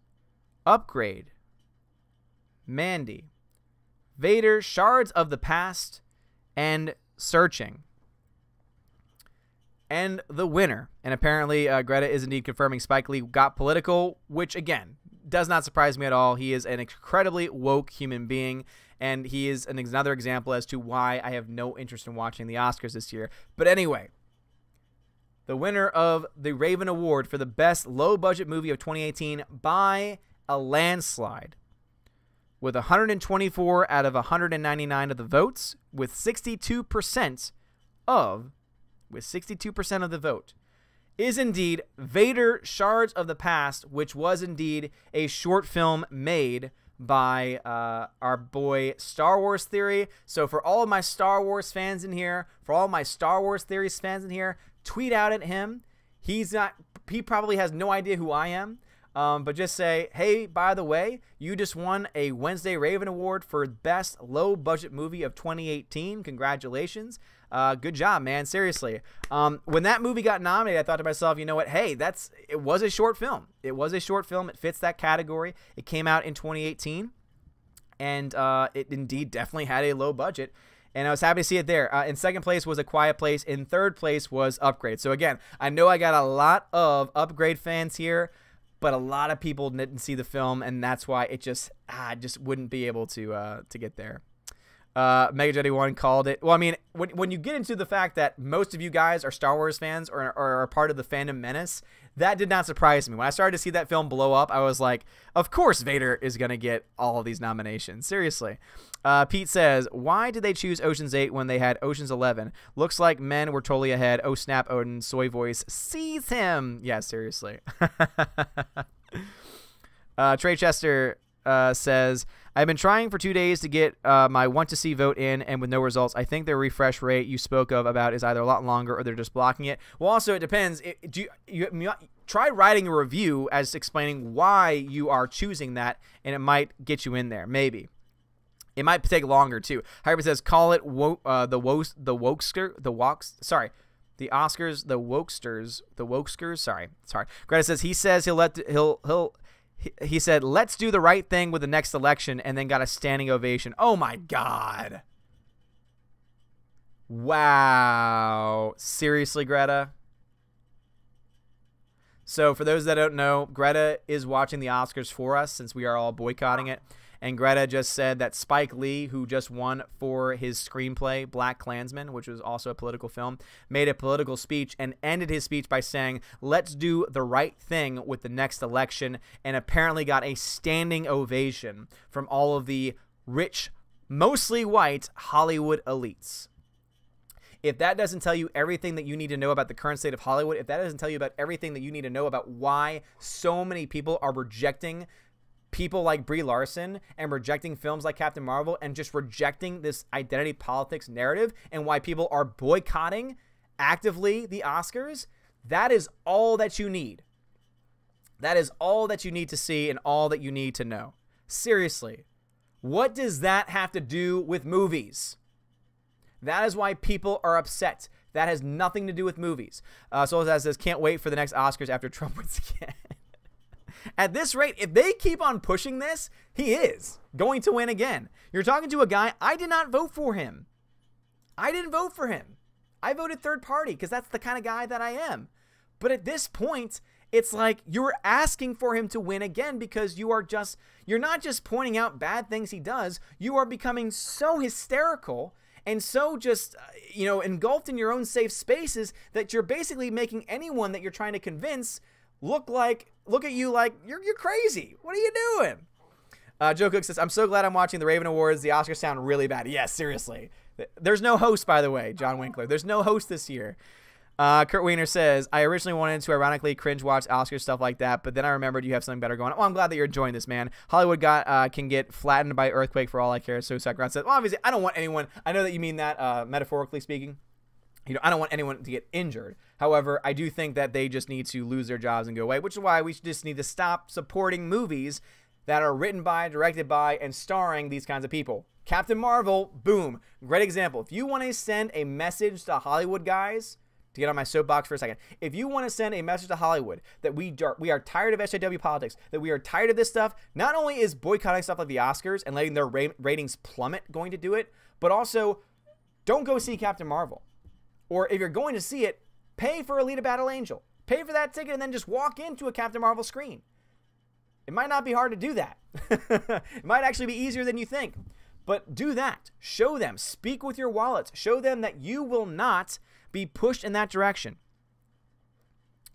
Upgrade, Mandy, Vader, Shards of the Past, and Searching. And the winner, and apparently Greta is indeed confirming Spike Lee got political, which, again, does not surprise me at all. He is an incredibly woke human being, and he is another example as to why I have no interest in watching the Oscars this year. But anyway, the winner of the Raven Award for the Best Low-Budget Movie of 2018 by a landslide, with 124 out of 199 of the votes, with 62% of the vote, is indeed Vader, Shards of the Past, which was indeed a short film made by our boy Star Wars Theory. So for all of my Star Wars fans in here, for all my Star Wars Theories fans in here, tweet out at him. He probably has no idea who I am. But just say, hey, by the way, you just won a Wednesday Raven Award for Best Low Budget Movie of 2018. Congratulations. Good job, man. Seriously. When that movie got nominated, I thought to myself, you know what? Hey, it was a short film. It was a short film. It fits that category. It came out in 2018, and it indeed definitely had a low budget. And I was happy to see it there. In second place was A Quiet Place. In third place was Upgrade. So again, I know I got a lot of Upgrade fans here, but a lot of people didn't see the film, and that's why it just wouldn't be able to get there. Mega Jetty 1 called it. Well, I mean, when you get into the fact that most of you guys are Star Wars fans or are part of the fandom menace, that did not surprise me. When I started to see that film blow up, I was like, of course Vader is going to get all of these nominations. Seriously. Pete says, why did they choose Ocean's 8 when they had Ocean's 11? Looks like men were totally ahead. Oh, snap, Odin. Soy voice. Seize him. Yeah, seriously. Trey Chester says, I've been trying for 2 days to get my want to see vote in, and with no results. I think the refresh rate you spoke about is either a lot longer or they're just blocking it. Well, also, it depends. Try writing a review as explaining why you are choosing that, and it might get you in there. Maybe. It might take longer, too. Hyper says, call it the wokesters. Sorry. Greta says, he said, let's do the right thing with the next election, and then got a standing ovation. Oh, my God. Wow. Seriously, Greta? So for those that don't know, Greta is watching the Oscars for us since we are all boycotting it. And Greta just said that Spike Lee, who just won for his screenplay, Black Klansman, which was also a political film, made a political speech and ended his speech by saying, let's do the right thing with the next election, and apparently got a standing ovation from all of the rich, mostly white Hollywood elites. if that doesn't tell you everything that you need to know about the current state of Hollywood, if that doesn't tell you about everything that you need to know about why so many people are rejecting people like Brie Larson and rejecting films like Captain Marvel and just rejecting this identity politics narrative, and why people are boycotting actively the Oscars, that is all that you need. That is all that you need to see and all that you need to know. Seriously, what does that have to do with movies? That is why people are upset. That has nothing to do with movies. Soul says, can't wait for the next Oscars after Trump wins again. At this rate, if they keep on pushing this, he is going to win again. You're talking to a guy, I did not vote for him. I didn't vote for him. I voted third party because that's the kind of guy that I am. But at this point, it's like you're asking for him to win again because you're not just pointing out bad things he does. You are becoming so hysterical and so just, engulfed in your own safe spaces that you're basically making anyone that you're trying to convince look at you like you're crazy. What are you doing? Joe Cook says, I'm so glad I'm watching the Raven Awards. The Oscars sound really bad. Yes, seriously. There's no host, by the way, John Winkler. There's no host this year. Kurt Weiner says, I originally wanted to ironically cringe watch Oscar stuff like that, but then I remembered you have something better going on. Well, I'm glad that you're enjoying this, man. Hollywood can get flattened by earthquake for all I care. So Ground says, well, obviously, I don't want anyone. I know that you mean that metaphorically speaking. I don't want anyone to get injured. However, I do think that they just need to lose their jobs and go away, which is why we just need to stop supporting movies that are written by, directed by, and starring these kinds of people. Captain Marvel, boom. Great example. If you want to send a message to Hollywood guys, to get on my soapbox for a second, if you want to send a message to Hollywood that we are tired of SJW politics, that we are tired of this stuff, not only is boycotting stuff like the Oscars and letting their ratings plummet going to do it, but also don't go see Captain Marvel. Or if you're going to see it, pay for Alita Battle Angel. Pay for that ticket and then just walk into a Captain Marvel screen. It might not be hard to do that. It might actually be easier than you think. But do that. Show them. Speak with your wallets. Show them that you will not be pushed in that direction.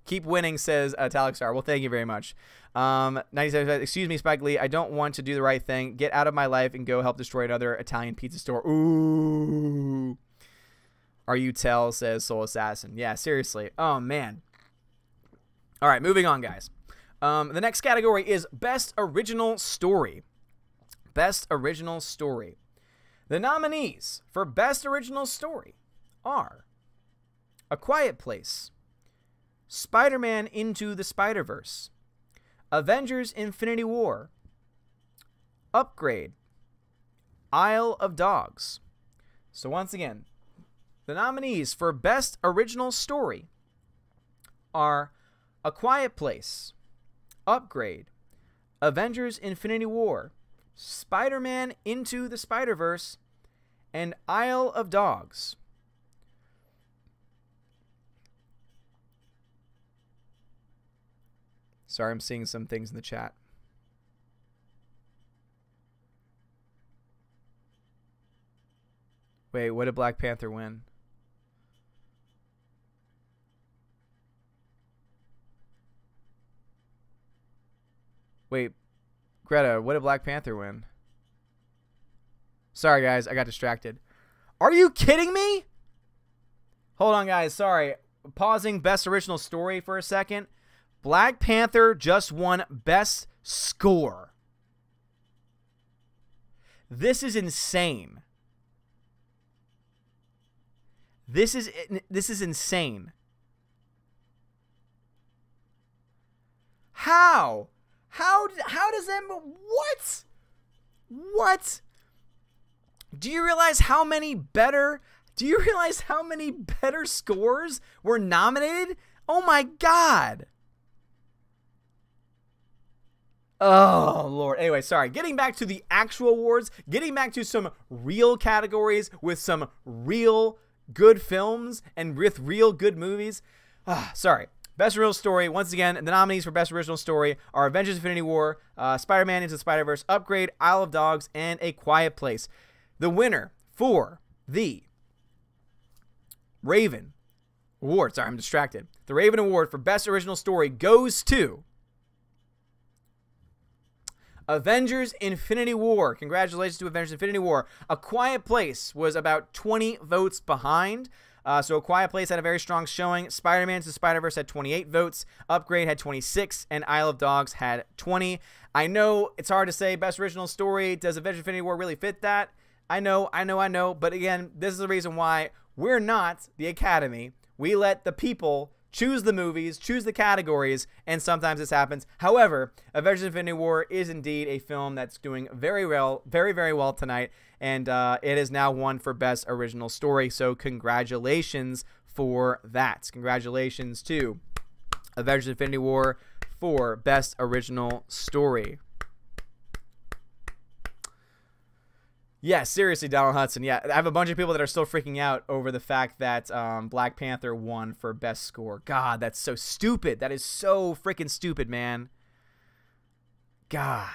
Keep winning, says Talixar. Well, thank you very much. 97, excuse me, Spike Lee. I don't want to do the right thing. Get out of my life and go help destroy another Italian pizza store. Ooh. Are you tell, says Soul Assassin. Yeah, seriously. Oh, man. All right, moving on, guys. The next category is Best Original Story. Best Original Story. The nominees for Best Original Story are A Quiet Place, Spider-Man Into the Spider-Verse, Avengers Infinity War, Upgrade, Isle of Dogs. So once again, the nominees for Best Original Story are A Quiet Place, Upgrade, Avengers Infinity War, Spider-Man Into the Spider-Verse, and Isle of Dogs. Sorry, I'm seeing some things in the chat. Wait, what did Black Panther win? Wait, Greta, what did Black Panther win? Sorry, guys, I got distracted. Are you kidding me? Hold on, guys, sorry. Pausing Best Original Story for a second. Black Panther just won Best Score. This is insane. This is insane. How? How does that... What? What? Do you realize how many better scores were nominated? Oh my God. Oh, Lord. Anyway, sorry. Getting back to the actual awards, getting back to some real categories with some real good films and with real good movies. Sorry. Best Original Story. Once again, the nominees for Best Original Story are Avengers Infinity War, Spider-Man Into the Spider-Verse, Upgrade, Isle of Dogs, and A Quiet Place. The winner for the Raven Award. Sorry, I'm distracted. The Raven Award for Best Original Story goes to Avengers Infinity War. Congratulations to Avengers Infinity War. A Quiet Place was about 20 votes behind. So A Quiet Place had a very strong showing. Spider-Man Into the Spider-Verse had 28 votes. Upgrade had 26. And Isle of Dogs had 20. I know it's hard to say best original story. Does Avengers Infinity War really fit that? I know. But again, this is the reason why we're not the Academy. We let the people choose the movies, choose the categories, and sometimes this happens. However, Avengers Infinity War is indeed a film that's doing very well, very, very well tonight, and it has now won for Best Original Story, so congratulations for that. Congratulations to Avengers Infinity War for Best Original Story. Yeah, seriously, Donald Hudson. Yeah, I have a bunch of people that are still freaking out over the fact that Black Panther won for Best Score. God, that's so stupid. That is so freaking stupid, man. God.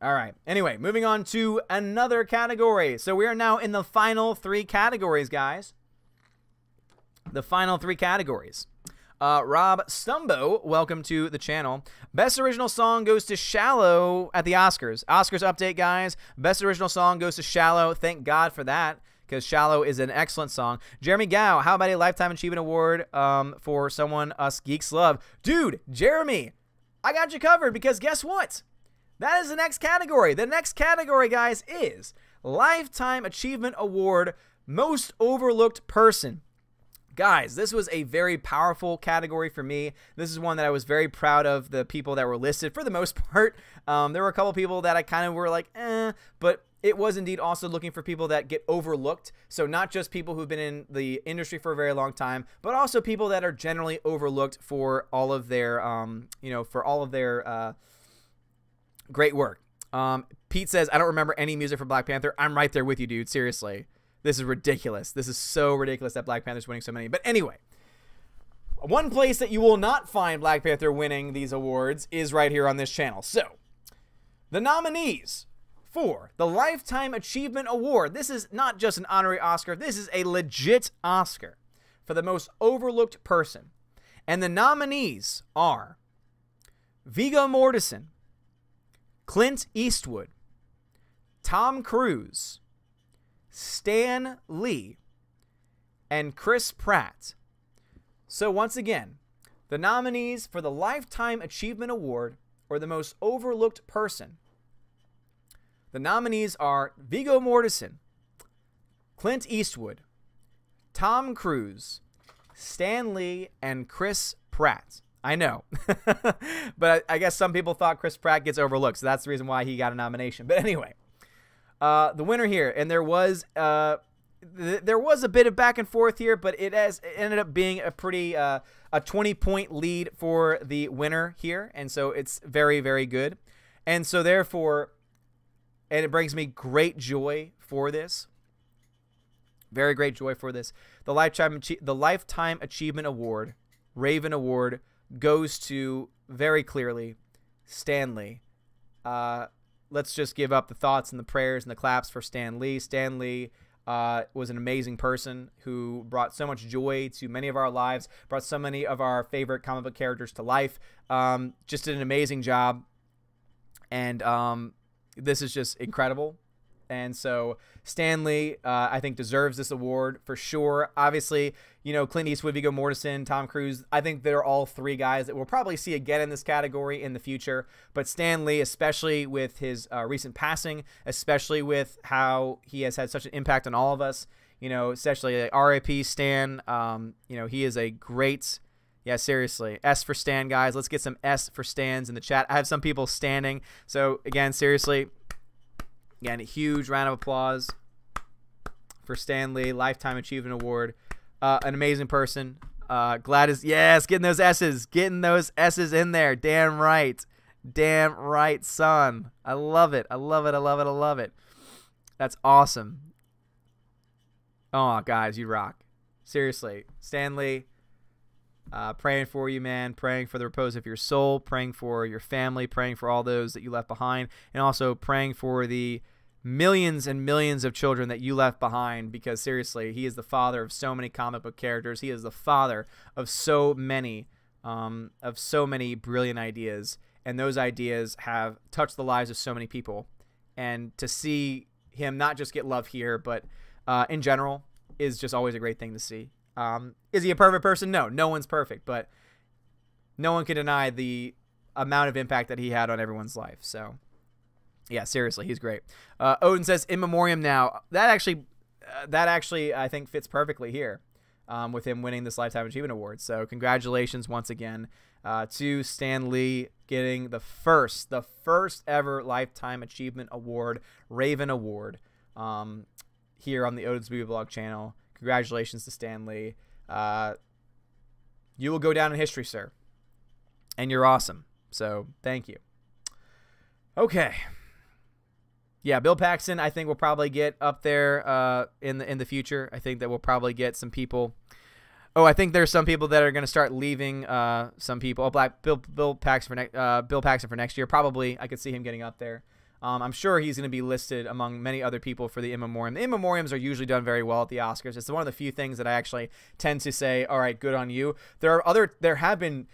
All right. Anyway, moving on to another category. So we are now in the final 3 categories, guys. The final 3 categories. Rob Stumbo, welcome to the channel. Best Original Song goes to Shallow at the Oscars. Oscars update, guys. Best Original Song goes to Shallow. Thank God for that, because Shallow is an excellent song. Jeremy Gao, how about a Lifetime Achievement Award for someone us geeks love? Dude, Jeremy, I got you covered, because guess what? That is the next category. The next category, guys, is Lifetime Achievement Award Most Overlooked Person. Guys, this was a very powerful category for me. This is one that I was very proud of the people that were listed for the most part. There were a couple people that I kind of were like, but it was indeed also looking for people that get overlooked. So not just people who've been in the industry for a very long time, but also people that are generally overlooked for all of their, great work. Pete says, I don't remember any music from Black Panther. I'm right there with you, dude. Seriously. This is ridiculous. This is so ridiculous that Black Panther's winning so many. But anyway, one place that you will not find Black Panther winning these awards is right here on this channel. So, the nominees for the Lifetime Achievement Award. This is not just an honorary Oscar. This is a legit Oscar for the most overlooked person. And the nominees are Viggo Mortensen, Clint Eastwood, Tom Cruise, Stan Lee, and Chris Pratt. So once again, the nominees for the Lifetime Achievement Award or the most overlooked person. The nominees are Viggo Mortensen, Clint Eastwood, Tom Cruise, Stan Lee, and Chris Pratt. I know, but I guess some people thought Chris Pratt gets overlooked, so that's the reason why he got a nomination. But anyway, the winner here, and there was a bit of back and forth here, but it ended up being a pretty a 20-point lead for the winner here, and so it's very, very good. And so therefore, and it brings me great joy for this, very great joy for this. The Lifetime Achievement Award, Raven Award, goes to very clearly Stan Lee. Let's just give up the thoughts and the prayers and the claps for Stan Lee. Stan Lee was an amazing person who brought so much joy to many of our lives, brought so many of our favorite comic book characters to life. Just did an amazing job. And this is just incredible. And so Stan Lee, I think, deserves this award for sure. Obviously, you know, Clint Eastwood, Viggo Mortensen, Tom Cruise, I think they're all 3 guys that we'll probably see again in this category in the future. But Stan Lee, especially with his recent passing, especially with how he has had such an impact on all of us, you know, especially like R.I.P. Stan, you know, he is a great... Yeah, seriously. S for Stan, guys. Let's get some S for Stans in the chat. I have some people standing. So, again, seriously... Again, a huge round of applause for Stan Lee, Lifetime Achievement Award. An amazing person. Yes, getting those S's. Getting those S's in there. Damn right. Damn right, son. I love it. I love it. I love it. I love it. That's awesome. Oh, guys, you rock. Seriously. Stan Lee, praying for you, man. Praying for the repose of your soul. Praying for your family. Praying for all those that you left behind. And also praying for the millions and millions of children that you left behind, because seriously, he is the father of so many comic book characters. He is the father of so many brilliant ideas, and those ideas have touched the lives of so many people. And to see him not just get love here, but in general, is just always a great thing to see. Is he a perfect person? No, no one's perfect, but no one can deny the amount of impact that he had on everyone's life. So, yeah, seriously, he's great. Odin says, in memoriam now. That actually, I think, fits perfectly here with him winning this Lifetime Achievement Award. So, congratulations once again to Stan Lee getting the first ever Lifetime Achievement Award, Raven Award, here on the Odin's Movie Blog channel. Congratulations to Stan Lee. You will go down in history, sir. And you're awesome. So, thank you. Okay. Yeah, Bill Paxton, I think, will probably get up there in the future. I think that we'll probably get some people. Oh, I think there's some people that are going to start leaving. Some people. Oh, Bill Paxton for next year. Probably, I could see him getting up there. I'm sure he's going to be listed among many other people for the in memoriam. The in memoriams are usually done very well at the Oscars. It's one of the few things that I actually tend to say, all right, good on you. There have been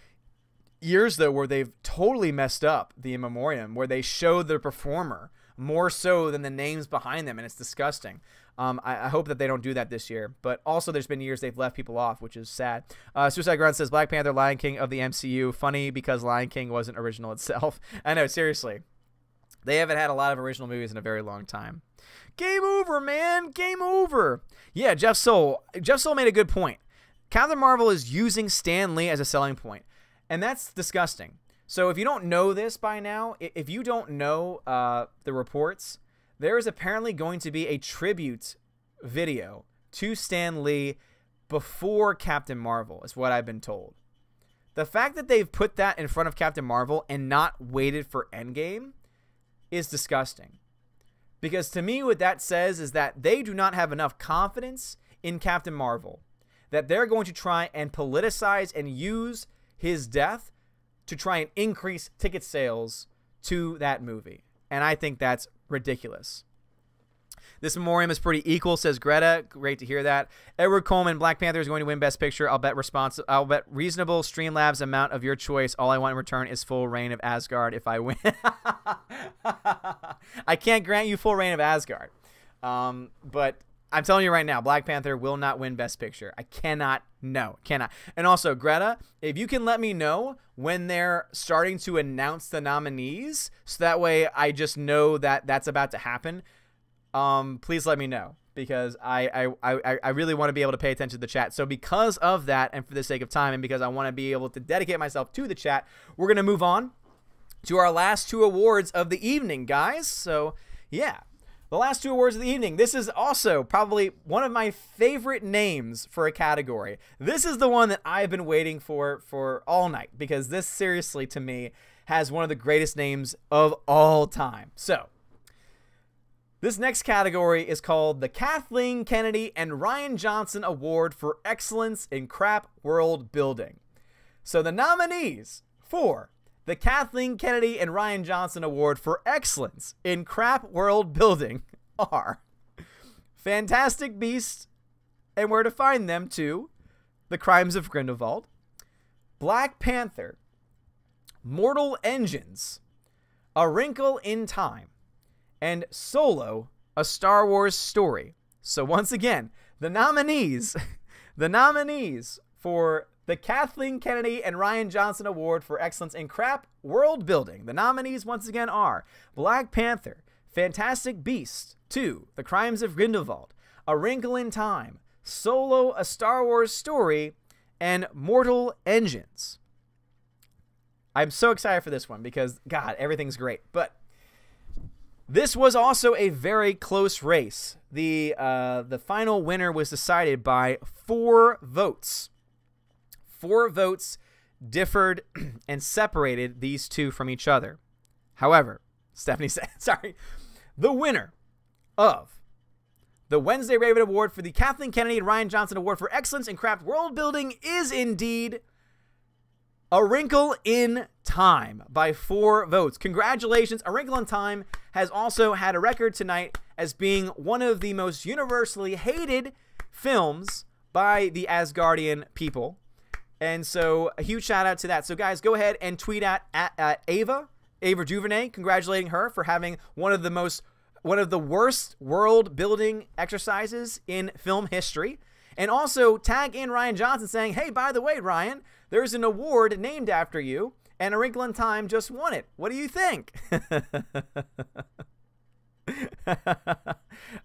years, though, where they've totally messed up the in memoriam, where they show the performer more so than the names behind them, and it's disgusting. I hope that they don't do that this year. But also, there's been years they've left people off, which is sad. Suicide Grunt says, Black Panther, Lion King of the MCU. Funny because Lion King wasn't original itself. I know, seriously. They haven't had a lot of original movies in a very long time. Game over, man. Game over. Yeah, Jeff Soul. Jeff Soul made a good point. Captain Marvel is using Stan Lee as a selling point, and that's disgusting. So if you don't know this by now, if you don't know the reports, there is apparently going to be a tribute video to Stan Lee before Captain Marvel, is what I've been told. The fact that they've put that in front of Captain Marvel and not waited for Endgame is disgusting. Because to me, what that says is that they do not have enough confidence in Captain Marvel, that they're going to try and politicize and use his death to try and increase ticket sales to that movie. And I think that's ridiculous. This memoriam is pretty equal, says Greta. Great to hear that. Edward Coleman, Black Panther is going to win Best Picture. I'll bet reasonable Streamlabs amount of your choice. All I want in return is full reign of Asgard if I win. I can't grant you full reign of Asgard. But I'm telling you right now, Black Panther will not win Best Picture. I cannot. No, cannot. And also, Greta, if you can let me know when they're starting to announce the nominees, so that way I just know that that's about to happen, please let me know, because I really want to be able to pay attention to the chat. So because of that, and for the sake of time, and because I want to be able to dedicate myself to the chat, we're going to move on to our last two awards of the evening, guys. So, yeah. The last two awards of the evening. This is also probably one of my favorite names for a category. This is the one that I've been waiting for all night, because this seriously, to me, has one of the greatest names of all time. So, this next category is called the Kathleen Kennedy and Ryan Johnson Award for Excellence in Crap World Building. So, the nominees for the Kathleen Kennedy and Ryan Johnson Award for Excellence in Crap World Building are Fantastic Beasts and Where to Find Them 2, The Crimes of Grindelwald, Black Panther, Mortal Engines, A Wrinkle in Time, and Solo, A Star Wars Story. So once again, the nominees for the Kathleen Kennedy and Ryan Johnson Award for Excellence in Crap World Building. The nominees, once again, are Black Panther, Fantastic Beasts 2, The Crimes of Grindelwald, A Wrinkle in Time, Solo, A Star Wars Story, and Mortal Engines. I'm so excited for this one because, God, everything's great. But this was also a very close race. The final winner was decided by 4 votes. 4 votes differed and separated these two from each other. However, Stephanie said, sorry, the winner of the Wednesday Raven Award for the Kathleen Kennedy and Ryan Johnson Award for Excellence in Craft World Building is indeed A Wrinkle in Time by 4 votes. Congratulations. A Wrinkle in Time has also had a record tonight as being one of the most universally hated films by the Asgardian people. And so a huge shout out to that. So guys, go ahead and tweet at Ava DuVernay, congratulating her for having one of the most one of the worst world building exercises in film history. And also tag in Rian Johnson saying, hey, by the way, Ryan, there's an award named after you, and A Wrinkle in Time just won it. What do you think?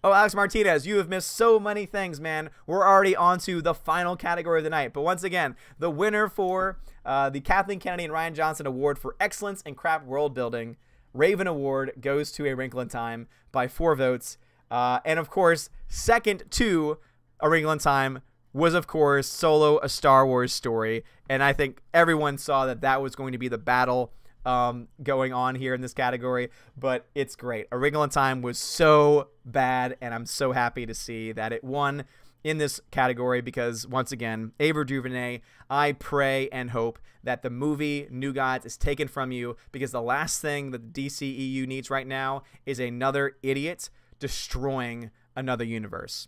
Oh, Alex Martinez, you have missed so many things, man. We're already on to the final category of the night. But once again, the winner for the Kathleen Kennedy and Rian Johnson Award for Excellence in Crap World Building, Raven Award, goes to A Wrinkle in Time by 4 votes. And, of course, second to A Wrinkle in Time was, of course, Solo, A Star Wars Story. And I think everyone saw that that was going to be the battle going on here in this category. But it's great. A Wrinkle in Time was so bad, and I'm so happy to see that it won in this category because, once again, Ava DuVernay, I pray and hope that the movie New Gods is taken from you, because the last thing that the DCEU needs right now is another idiot destroying another universe,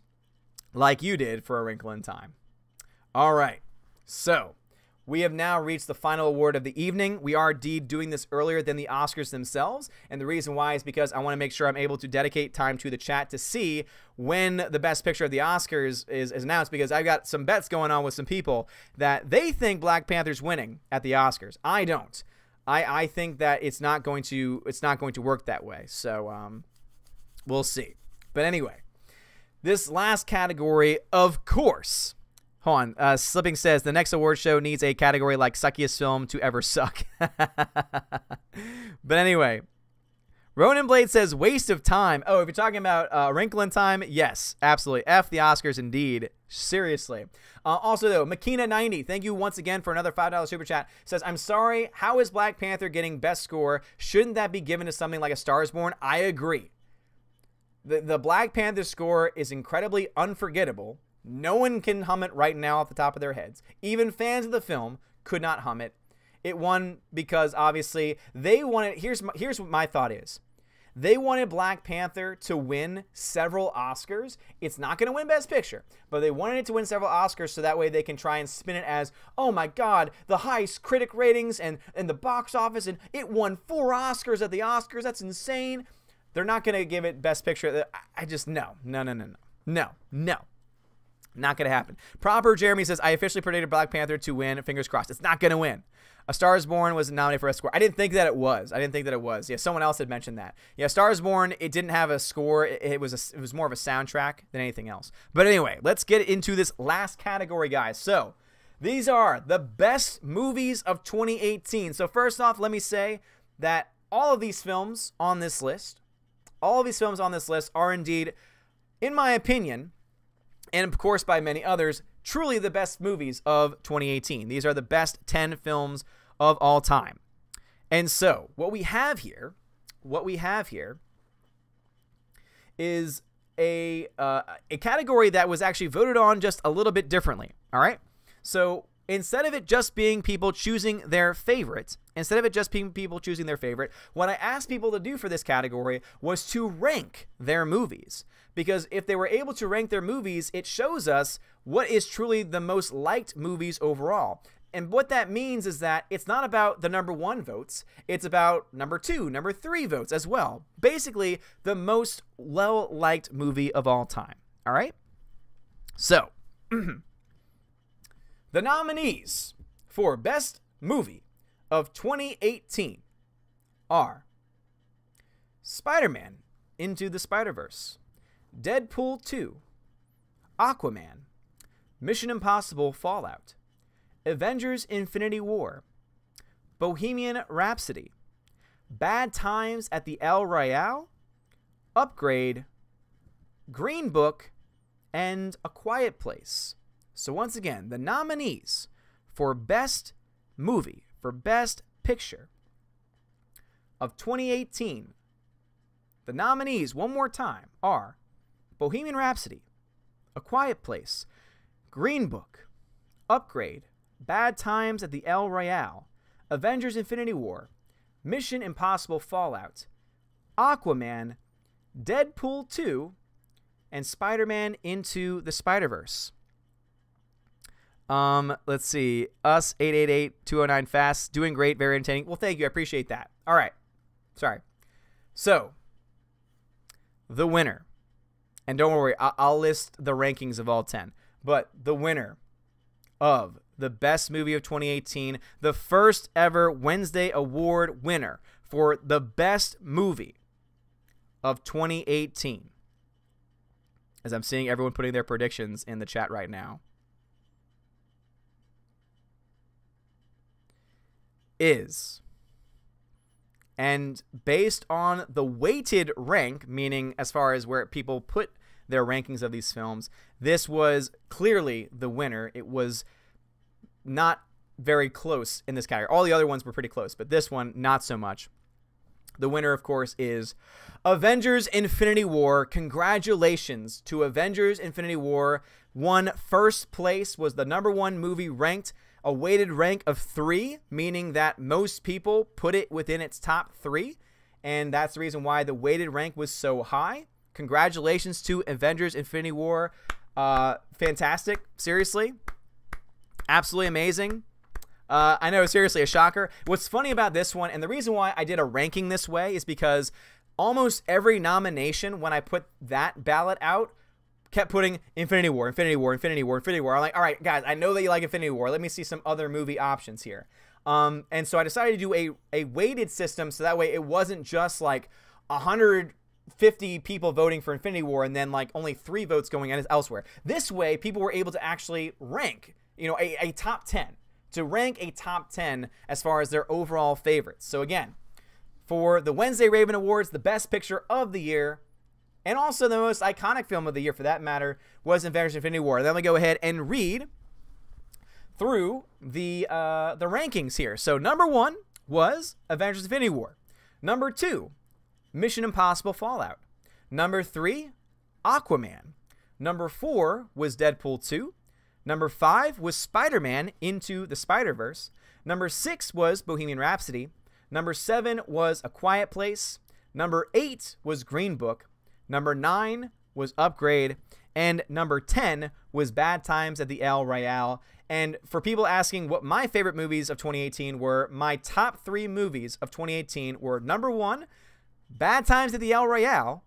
like you did for A Wrinkle in Time. All right, so we have now reached the final award of the evening. We are indeed doing this earlier than the Oscars themselves, and the reason why is because I want to make sure I'm able to dedicate time to the chat to see when the Best Picture of the Oscars is announced, because I've got some bets going on with some people that they think Black Panther's winning at the Oscars. I don't. I think that it's not going to work that way. So we'll see. But anyway, this last category, of course. Hold on. Slipping says, the next award show needs a category like Suckiest Film to Ever Suck. But anyway, Ronan Blade says, waste of time. Oh, if you're talking about Wrinkle in Time, yes, absolutely. F the Oscars indeed. Seriously. Also, though, Makina90, thank you once again for another $5 super chat. Says, I'm sorry, how is Black Panther getting best score? Shouldn't that be given to something like A Star is Born? I agree. The Black Panther score is incredibly unforgettable. No one can hum it right now off the top of their heads. Even fans of the film could not hum it. It won because, obviously, they wanted... Here's what my thought is. They wanted Black Panther to win several Oscars. It's not going to win Best Picture, but they wanted it to win several Oscars so that way they can try and spin it as, oh my God, the highest critic ratings and the box office, and it won 4 Oscars at the Oscars. That's insane. They're not going to give it Best Picture. I just... No. Not going to happen. Proper Jeremy says, I officially predicted Black Panther to win. Fingers crossed. It's not going to win. A Star is Born was nominated for a score. I didn't think that it was. Yeah, someone else had mentioned that. Yeah, Star is Born, it didn't have a score. It was more of a soundtrack than anything else. But anyway, let's get into this last category, guys. So, these are the best movies of 2018. So, first off, let me say that all of these films on this list are indeed, in my opinion, and of course by many others, truly the best movies of 2018. These are the best 10 films of all time. And so, what we have here is a category that was actually voted on just a little bit differently, all right? So, instead of it just being people choosing their favorite, what I asked people to do for this category was to rank their movies. Because if they were able to rank their movies, it shows us what is truly the most liked movies overall. And what that means is that it's not about the number 1 votes, it's about number 2, number 3 votes as well. Basically, the most well-liked movie of all time. All right? So, the nominees for Best Movie of 2018 are Spider-Man Into the Spider-Verse, Deadpool 2, Aquaman, Mission Impossible Fallout, Avengers Infinity War, Bohemian Rhapsody, Bad Times at the El Royale, Upgrade, Green Book, and A Quiet Place. So once again, the nominees for Best Movie, for Best Picture of 2018, the nominees, one more time, are Bohemian Rhapsody, A Quiet Place, Green Book, Upgrade, Bad Times at the El Royale, Avengers Infinity War, Mission Impossible Fallout, Aquaman, Deadpool 2, and Spider-Man Into the Spider-Verse. Let's see. Us, 888-209 Fast, doing great, very entertaining. Well, thank you. I appreciate that. All right. Sorry. So, the winner, and don't worry, I'll list the rankings of all 10, but the winner of the best movie of 2018, the first ever Wednesday Award winner for the best movie of 2018, as I'm seeing everyone putting their predictions in the chat right now, is, and based on the weighted rank, meaning as far as where people put their rankings of these films, this was clearly the winner. It was not very close in this category. All the other ones were pretty close, but this one, not so much. The winner, of course, is Avengers Infinity War. Congratulations to Avengers Infinity War. Won first place, was the #1 movie ranked, a weighted rank of 3, meaning that most people put it within its top 3, and that's the reason why the weighted rank was so high. Congratulations to Avengers Infinity War. Fantastic. Seriously. Absolutely amazing. I know, seriously, a shocker. What's funny about this one, and the reason why I did a ranking this way, is because almost every nomination, when I put that ballot out, kept putting Infinity War, Infinity War, Infinity War, Infinity War. I'm like, all right, guys, I know that you like Infinity War. Let me see some other movie options here. And so I decided to do a weighted system, so that way it wasn't just like 150 people voting for Infinity War and then like only 3 votes going in elsewhere. This way, people were able to actually rank, you know, a top 10. To rank a top 10 as far as their overall favorites. So again, for the Wednesday Raven Awards, the best picture of the year, and also the most iconic film of the year for that matter, was Avengers Infinity War. Then we go ahead and read through the rankings here. So #1 was Avengers Infinity War. #2, Mission Impossible Fallout. #3, Aquaman. #4 was Deadpool 2. #5 was Spider-Man Into the Spider-Verse. #6 was Bohemian Rhapsody. #7 was A Quiet Place. #8 was Green Book. #9 was Upgrade. And #10 was Bad Times at the El Royale. And for people asking what my favorite movies of 2018 were, my top 3 movies of 2018 were #1, Bad Times at the El Royale.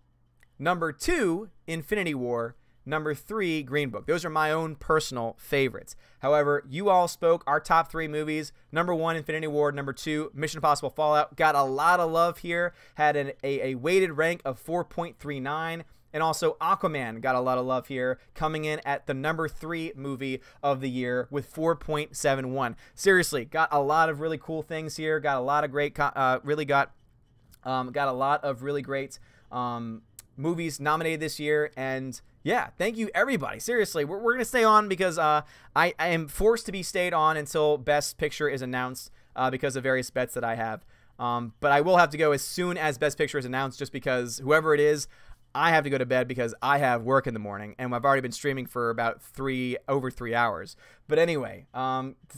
#2, Infinity War. #3, Green Book. Those are my own personal favorites. However, you all spoke our top 3 movies. #1, Infinity War. #2, Mission Impossible Fallout. Got a lot of love here. Had a weighted rank of 4.39. And also Aquaman got a lot of love here, coming in at the #3 movie of the year with 4.71. Seriously, got a lot of really cool things here. Got a lot of great, got a lot of really great movies nominated this year. And yeah, thank you everybody. Seriously, we're going to stay on because I am forced to be stayed on until Best Picture is announced because of various bets that I have. But I will have to go as soon as Best Picture is announced, just because whoever it is, I have to go to bed because I have work in the morning, and I've already been streaming for about over 3 hours. But anyway,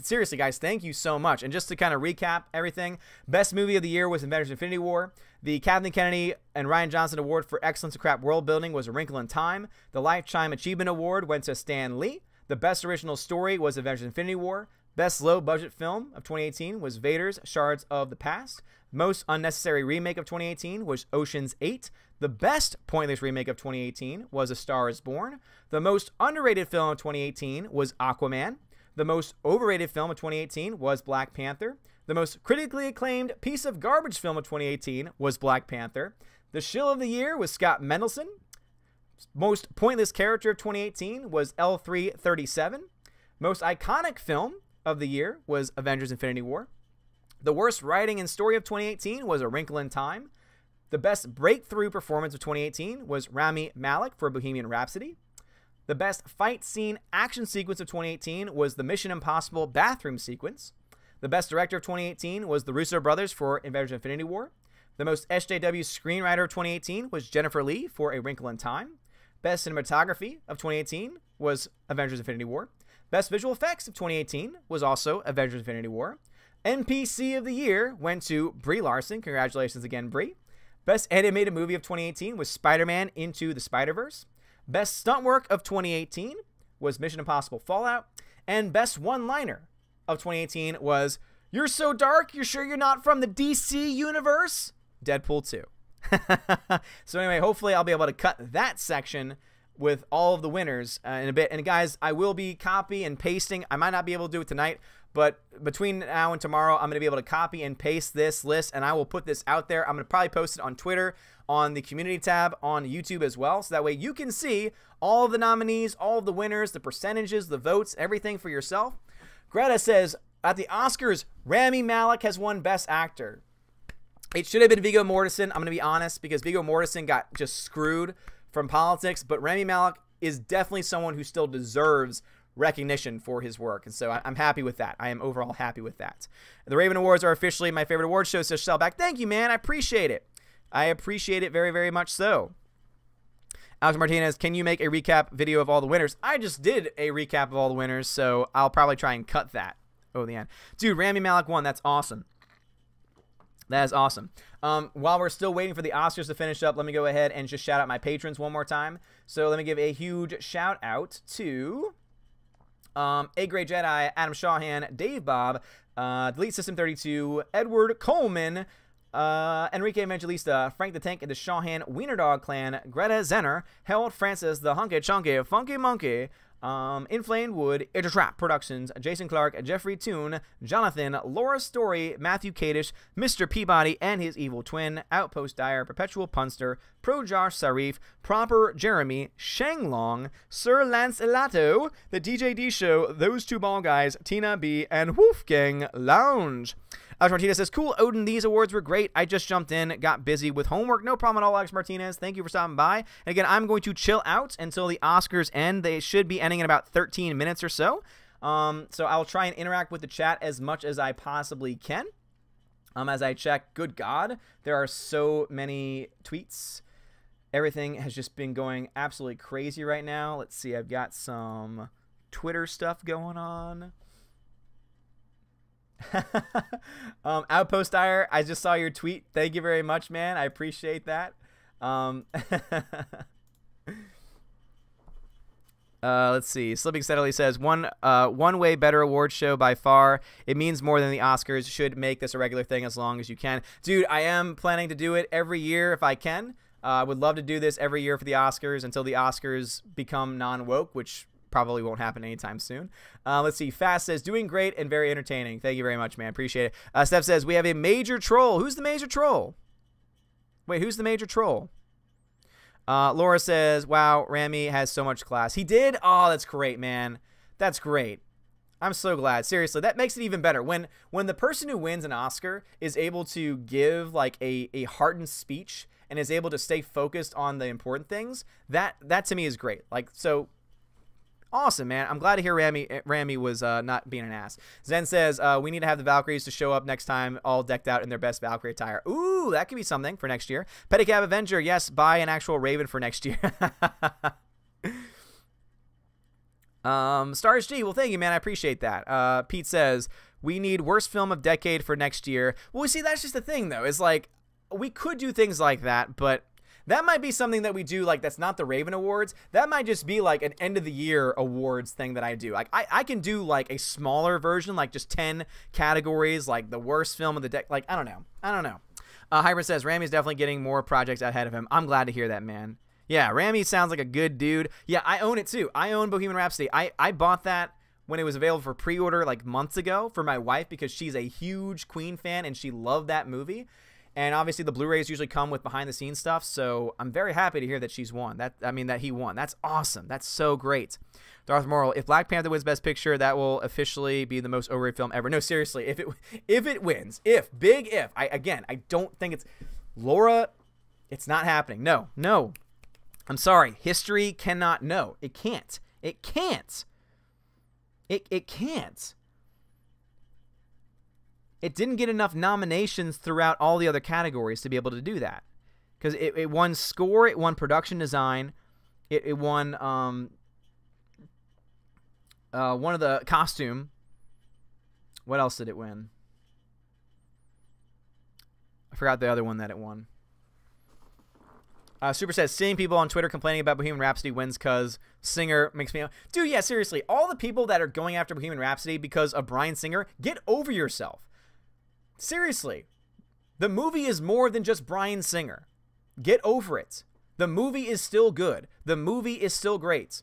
seriously, guys, thank you so much. And just to kind of recap everything, best movie of the year was Avengers Infinity War. The Kathleen Kennedy and Ryan Johnson Award for Excellence in Crap World Building was A Wrinkle in Time. The Lifetime Achievement Award went to Stan Lee. The Best Original Story was Avengers Infinity War. Best Low Budget Film of 2018 was Vader's Shards of the Past. Most Unnecessary Remake of 2018 was Ocean's 8. The Best Pointless Remake of 2018 was A Star is Born. The Most Underrated Film of 2018 was Aquaman. The Most Overrated Film of 2018 was Black Panther. The Most Critically Acclaimed Piece of Garbage Film of 2018 was Black Panther. The Shill of the Year was Scott Mendelson. Most Pointless Character of 2018 was L337. Most Iconic Film of the year was Avengers Infinity War. The Worst Writing and Story of 2018 was A Wrinkle in Time. The Best Breakthrough Performance of 2018 was Rami Malek for Bohemian Rhapsody. The Best Fight Scene Action Sequence of 2018 was the Mission Impossible Bathroom Sequence. The Best Director of 2018 was the Russo Brothers for Avengers Infinity War. The Most SJW Screenwriter of 2018 was Jennifer Lee for A Wrinkle in Time. Best Cinematography of 2018 was Avengers Infinity War. Best Visual Effects of 2018 was also Avengers Infinity War. NPC of the Year went to Brie Larson. Congratulations again, Brie. Best Animated Movie of 2018 was Spider-Man Into the Spider-Verse. Best Stunt Work of 2018 was Mission Impossible Fallout. And Best One-Liner of 2018 was, "You're so dark, you're sure you're not from the DC universe?" Deadpool 2. So anyway, hopefully I'll be able to cut that section with all of the winners in a bit. And guys, I will be copy and pasting. I might not be able to do it tonight, but between now and tomorrow, I'm going to be able to copy and paste this list, and I will put this out there. I'm going to probably post it on Twitter, on the community tab, on YouTube as well, so that way you can see all of the nominees, all of the winners, the percentages, the votes, everything for yourself. Greta says, at the Oscars, Rami Malek has won Best Actor. It should have been Viggo Mortensen, I'm going to be honest, because Viggo Mortensen got just screwed from politics, but Rami Malek is definitely someone who still deserves recognition for his work, and so I'm happy with that. I am overall happy with that. The Raven Awards are officially my favorite award show, says Shellback. Thank you, man. I appreciate it. I appreciate it very, very much so. Alex Martinez, can you make a recap video of all the winners? I just did a recap of all the winners, so I'll probably try and cut that over the end. Dude, Rami Malek won. That's awesome. That is awesome. While we're still waiting for the Oscars to finish up, let me go ahead and just shout out my patrons one more time. So let me give a huge shout out to A Great Jedi, Adam Shawhan, Dave Bob, Delete System 32, Edward Coleman, Enrique Evangelista, Frank the Tank, and the Shawhan Wiener Dog Clan, Greta Zenner, Harold Francis, the Hunky Chunky Funky Monkey, Inflamed Wood, It's a Trap Productions, Jason Clark, Jeffrey Toon, Jonathan, Laura Story, Matthew Kadish, Mr. Peabody and his evil twin, Outpost Dyer, Perpetual Punster, Pro Josh Sarif, Proper Jeremy, Shanglong, Sir Lance Elato, The DJD Show, Those Two Ball Guys, Tina B, and Wolfgang Lounge. Alex Martinez says, cool, Odin, these awards were great. I just jumped in, got busy with homework. No problem at all, Alex Martinez. Thank you for stopping by. And again, I'm going to chill out until the Oscars end. They should be ending in about 13 minutes or so. So I'll try and interact with the chat as much as I possibly can. As I check, good God, there are so many tweets. Everything has just been going absolutely crazy right now. Let's see, I've got some Twitter stuff going on. Outpost Dyer, I just saw your tweet. Thank you very much, man. I appreciate that. Let's see. Slipping Steadily says, one way better award show by far. It means more than the Oscars. Should make this a regular thing as long as you can. Dude, I am planning to do it every year if I can. I would love to do this every year for the Oscars until the Oscars become non-woke, which probably won't happen anytime soon. Let's see. Fast says, doing great and very entertaining. Thank you very much, man. Appreciate it. Steph says, we have a major troll. Who's the major troll? Wait, who's the major troll? Laura says, wow, Rami has so much class. He did? Oh, that's great, man. That's great. I'm so glad. Seriously, that makes it even better. When the person who wins an Oscar is able to give like a heartened speech and is able to stay focused on the important things, that to me is great. Like, so awesome, man. I'm glad to hear Rami was not being an ass. Zen says, we need to have the Valkyries to show up next time all decked out in their best Valkyrie attire. Ooh, that could be something for next year. Pedicab Avenger, yes, buy an actual Raven for next year. Stars G, well, thank you, man. I appreciate that. Pete says, we need worst film of decade for next year. Well, see, that's just the thing, though. Is like, we could do things like that, but that might be something that we do, like, that's not the Raven Awards. That might just be, like, an end-of-the-year awards thing that I do. Like, I can do, like, a smaller version, like, just 10 categories, like, the worst film of the decade. Like, I don't know. I don't know. Hybrid says, Rami's definitely getting more projects ahead of him. I'm glad to hear that, man. Yeah, Rami sounds like a good dude. Yeah, I own it, too. I own Bohemian Rhapsody. I bought that when it was available for pre-order, like, months ago for my wife because she's a huge Queen fan and she loved that movie. And obviously the Blu-rays usually come with behind-the-scenes stuff, so I'm very happy to hear that she's won. That he won. That's awesome. That's so great. Darth Moral, if Black Panther wins Best Picture, that will officially be the most overrated film ever. No, seriously, if it wins, big if. I don't think it's Laura. It's not happening. No. I'm sorry. History cannot. No, it can't. It can't. It can't. It didn't get enough nominations throughout all the other categories to be able to do that. Because it won score, it won production design, it won one of the costume. What else did it win? I forgot the other one that it won. Super says, seeing people on Twitter complaining about Bohemian Rhapsody wins because Singer makes me... Dude, yeah, seriously. All the people that are going after Bohemian Rhapsody because of Bryan Singer, get over yourself. Seriously, the movie is more than just Bryan Singer. Get over it. The movie is still good. The movie is still great.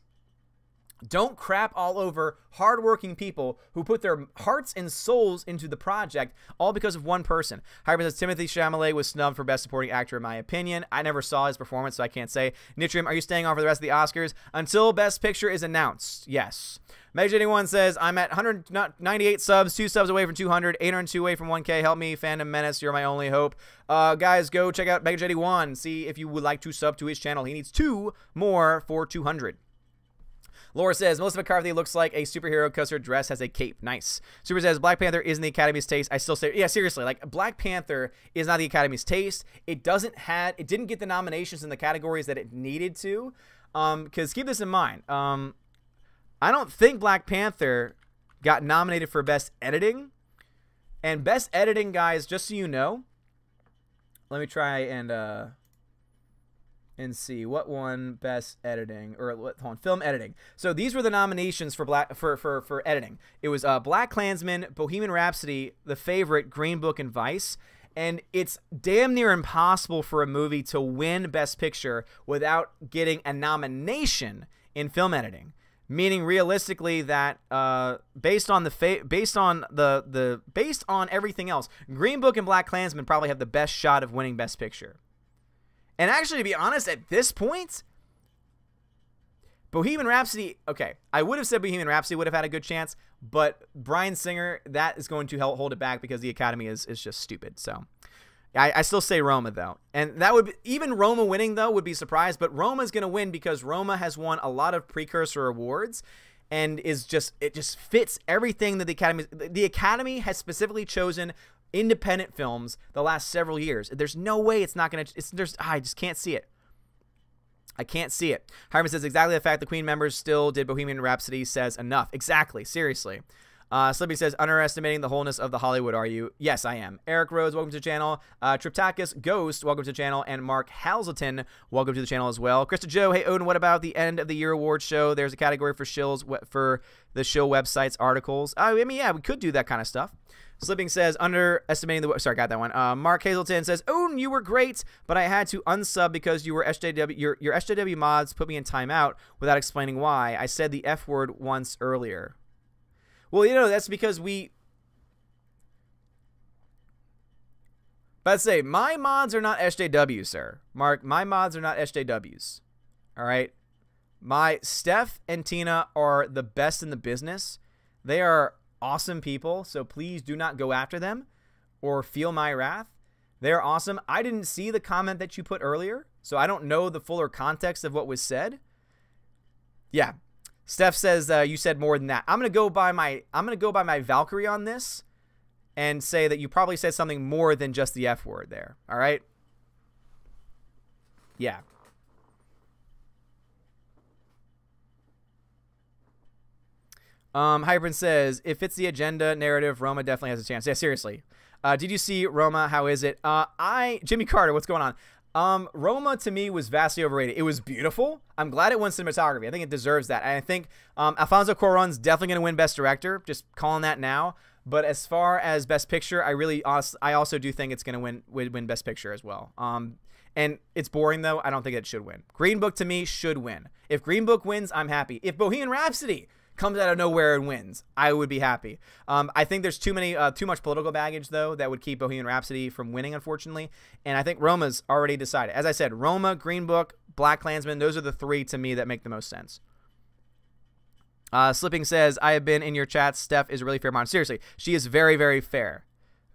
Don't crap all over hardworking people who put their hearts and souls into the project all because of one person. Hyper says Timothée Chalamet was snubbed for Best Supporting Actor in my opinion. I never saw his performance, so I can't say. Nitrium, are you staying on for the rest of the Oscars until Best Picture is announced? Yes. Meg81 says, I'm at 198 subs, 2 subs away from 200, 802 away from 1K. Help me, Fandom Menace. You're my only hope. Guys, go check out Meg81. See if you would like to sub to his channel. He needs 2 more for 200. Laura says, Melissa McCarthy looks like a superhero because her dress has a cape. Nice. Super says, Black Panther isn't the Academy's taste. I still say, yeah, seriously, like, Black Panther is not the Academy's taste. It didn't get the nominations in the categories that it needed to. Because keep this in mind. I don't think Black Panther got nominated for Best Editing. And Best Editing, guys, just so you know, let me try and see what won Best Editing, or hold on, Film Editing. So these were the nominations for for editing. It was Black Klansman, Bohemian Rhapsody, The Favorite, Green Book, and Vice. And it's damn near impossible for a movie to win Best Picture without getting a nomination in film editing. Meaning, realistically, that based on everything else, Green Book and Black Klansman probably have the best shot of winning Best Picture. And actually, to be honest, at this point, Bohemian Rhapsody, okay, I would have said Bohemian Rhapsody would have had a good chance, but Bryan Singer, that is going to hold it back because the Academy is just stupid. So I still say Roma, though. And that would be, even Roma winning, though, would be surprised, but Roma's going to win because Roma has won a lot of precursor awards and it just fits everything that the Academy has specifically chosen independent films the last several years. There's no way it's not going to, I just can't see it. I can't see it. Harman says, exactly the fact the Queen members still did Bohemian Rhapsody says enough. Exactly. Seriously. Slippy says, underestimating the wholeness of the Hollywood, are you? Yes, I am. Eric Rhodes, welcome to the channel. Triptakis Ghost, welcome to the channel. And Mark Halzelton, welcome to the channel as well. Krista Joe, hey, Odin, what about the end of the year awards show? There's a category for shills for the show websites, articles. I mean, yeah, we could do that kind of stuff. Slipping says, underestimating the... Sorry, got that one. Mark Hazelton says, Odin, you were great, but I had to unsub because you were SJW. Your SJW mods put me in timeout without explaining why. I said the F word once earlier. Well, you know, that's because we... But I'd say, my mods are not SJWs, sir. Mark, my mods are not SJWs. All right? My Steph and Tina are the best in the business. They are awesome people, so please do not go after them or feel my wrath. They're awesome. I didn't see the comment that you put earlier, so I don't know the fuller context of what was said. Yeah. Steph says you said more than that. I'm gonna go by my Valkyrie on this and say that you probably said something more than just the F word there. All right? Yeah. Hybrid says, if it's the agenda narrative, Roma definitely has a chance. Yeah, seriously. Did you see Roma? How is it? Jimmy Carter, what's going on? Roma to me was vastly overrated. It was beautiful. I'm glad it won cinematography. I think it deserves that. And I think Alfonso Cuarón's definitely going to win Best Director. Just calling that now. But as far as Best Picture, I also do think it's going to win Best Picture as well. And it's boring, though. I don't think it should win. Green Book, to me, should win. If Green Book wins, I'm happy. If Bohemian Rhapsody comes out of nowhere and wins, I would be happy. I think there's too much political baggage, though, that would keep Bohemian Rhapsody from winning, unfortunately. And I think Roma's already decided. As I said, Roma, Green Book, Black Klansman, those are the 3 to me that make the most sense. Slipping says, I have been in your chats. Steph is a really fair mom. Seriously, she is very, very fair.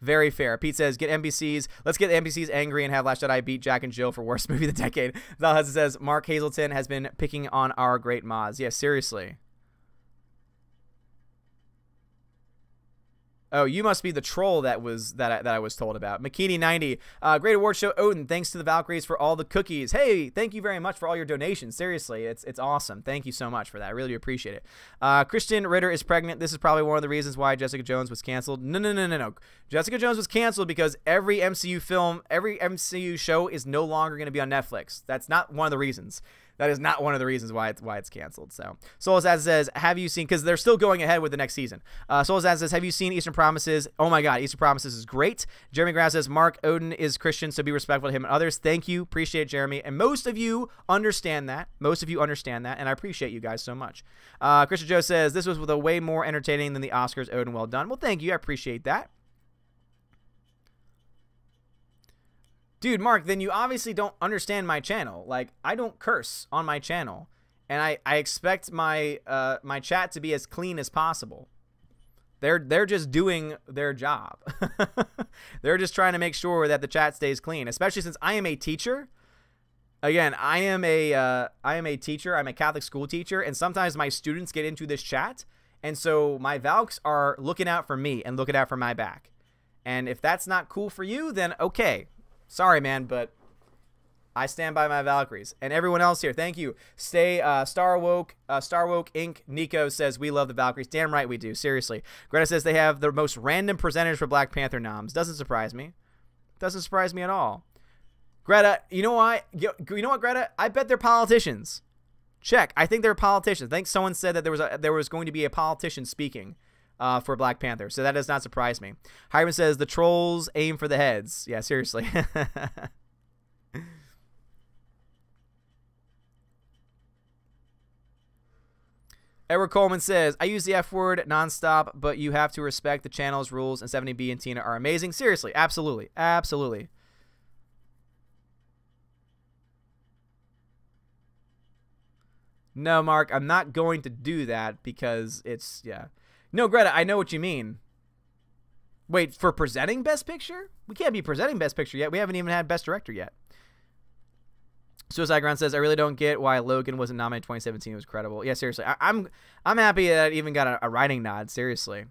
Very fair. Pete says, get NBCs. Let's get the NBCs angry and have Last Jedi beat Jack and Jill for worst movie of the decade. Zalhaz says, Mark Hazelton has been picking on our great mods. Yeah, seriously. Oh, you must be the troll that I was told about. McKinney90, great award show. Odin, thanks to the Valkyries for all the cookies. Hey, thank you very much for all your donations. Seriously, it's awesome. Thank you so much for that. I really appreciate it. Christian Ritter is pregnant. This is probably one of the reasons why Jessica Jones was canceled. No. Jessica Jones was canceled because every MCU film, every MCU show is no longer going to be on Netflix. That's not one of the reasons. That is not one of the reasons why it's canceled. So Soulazaz says, have you seen, because they're still going ahead with the next season. Soulazaz says, have you seen Eastern Promises? Oh my God, Eastern Promises is great. Jeremy Grass says, Mark Odin is Christian, so be respectful to him and others. Thank you. Appreciate it, Jeremy. And most of you understand that. And I appreciate you guys so much. Christian Joe says, this was a way more entertaining than the Oscars. Odin, well done. Well, thank you. I appreciate that. Dude, Mark, then you obviously don't understand my channel. Like, I don't curse on my channel. And I expect my my chat to be as clean as possible. They're just doing their job. They're just trying to make sure that the chat stays clean, especially since I am a teacher. Again, I am a teacher. I'm a Catholic school teacher, and sometimes my students get into this chat, and so my Valks are looking out for me and looking out for my back. And if that's not cool for you, then okay. Sorry, man, but I stand by my Valkyries. And everyone else here, thank you. Stay Starwoke Inc. Nico says, we love the Valkyries. Damn right we do, seriously. Greta says they have the most random percentage for Black Panther noms. Doesn't surprise me. Doesn't surprise me at all. Greta, you know what, Greta? I bet they're politicians. Check. I think they're politicians. I think someone said that there was going to be a politician speaking for Black Panther, so that does not surprise me. Hyman says the trolls aim for the heads. Yeah, seriously. Edward Coleman says, I use the F word nonstop, but you have to respect the channel's rules, and 70B and Tina are amazing. Seriously, absolutely. Absolutely. No, Mark, I'm not going to do that because it's, yeah. No, Greta, I know what you mean. Wait, for presenting Best Picture? We can't be presenting Best Picture yet. We haven't even had Best Director yet. Suicide Ground says, I really don't get why Logan wasn't nominated in 2017. It was credible. Yeah, seriously. I'm happy that it even got a writing nod, seriously.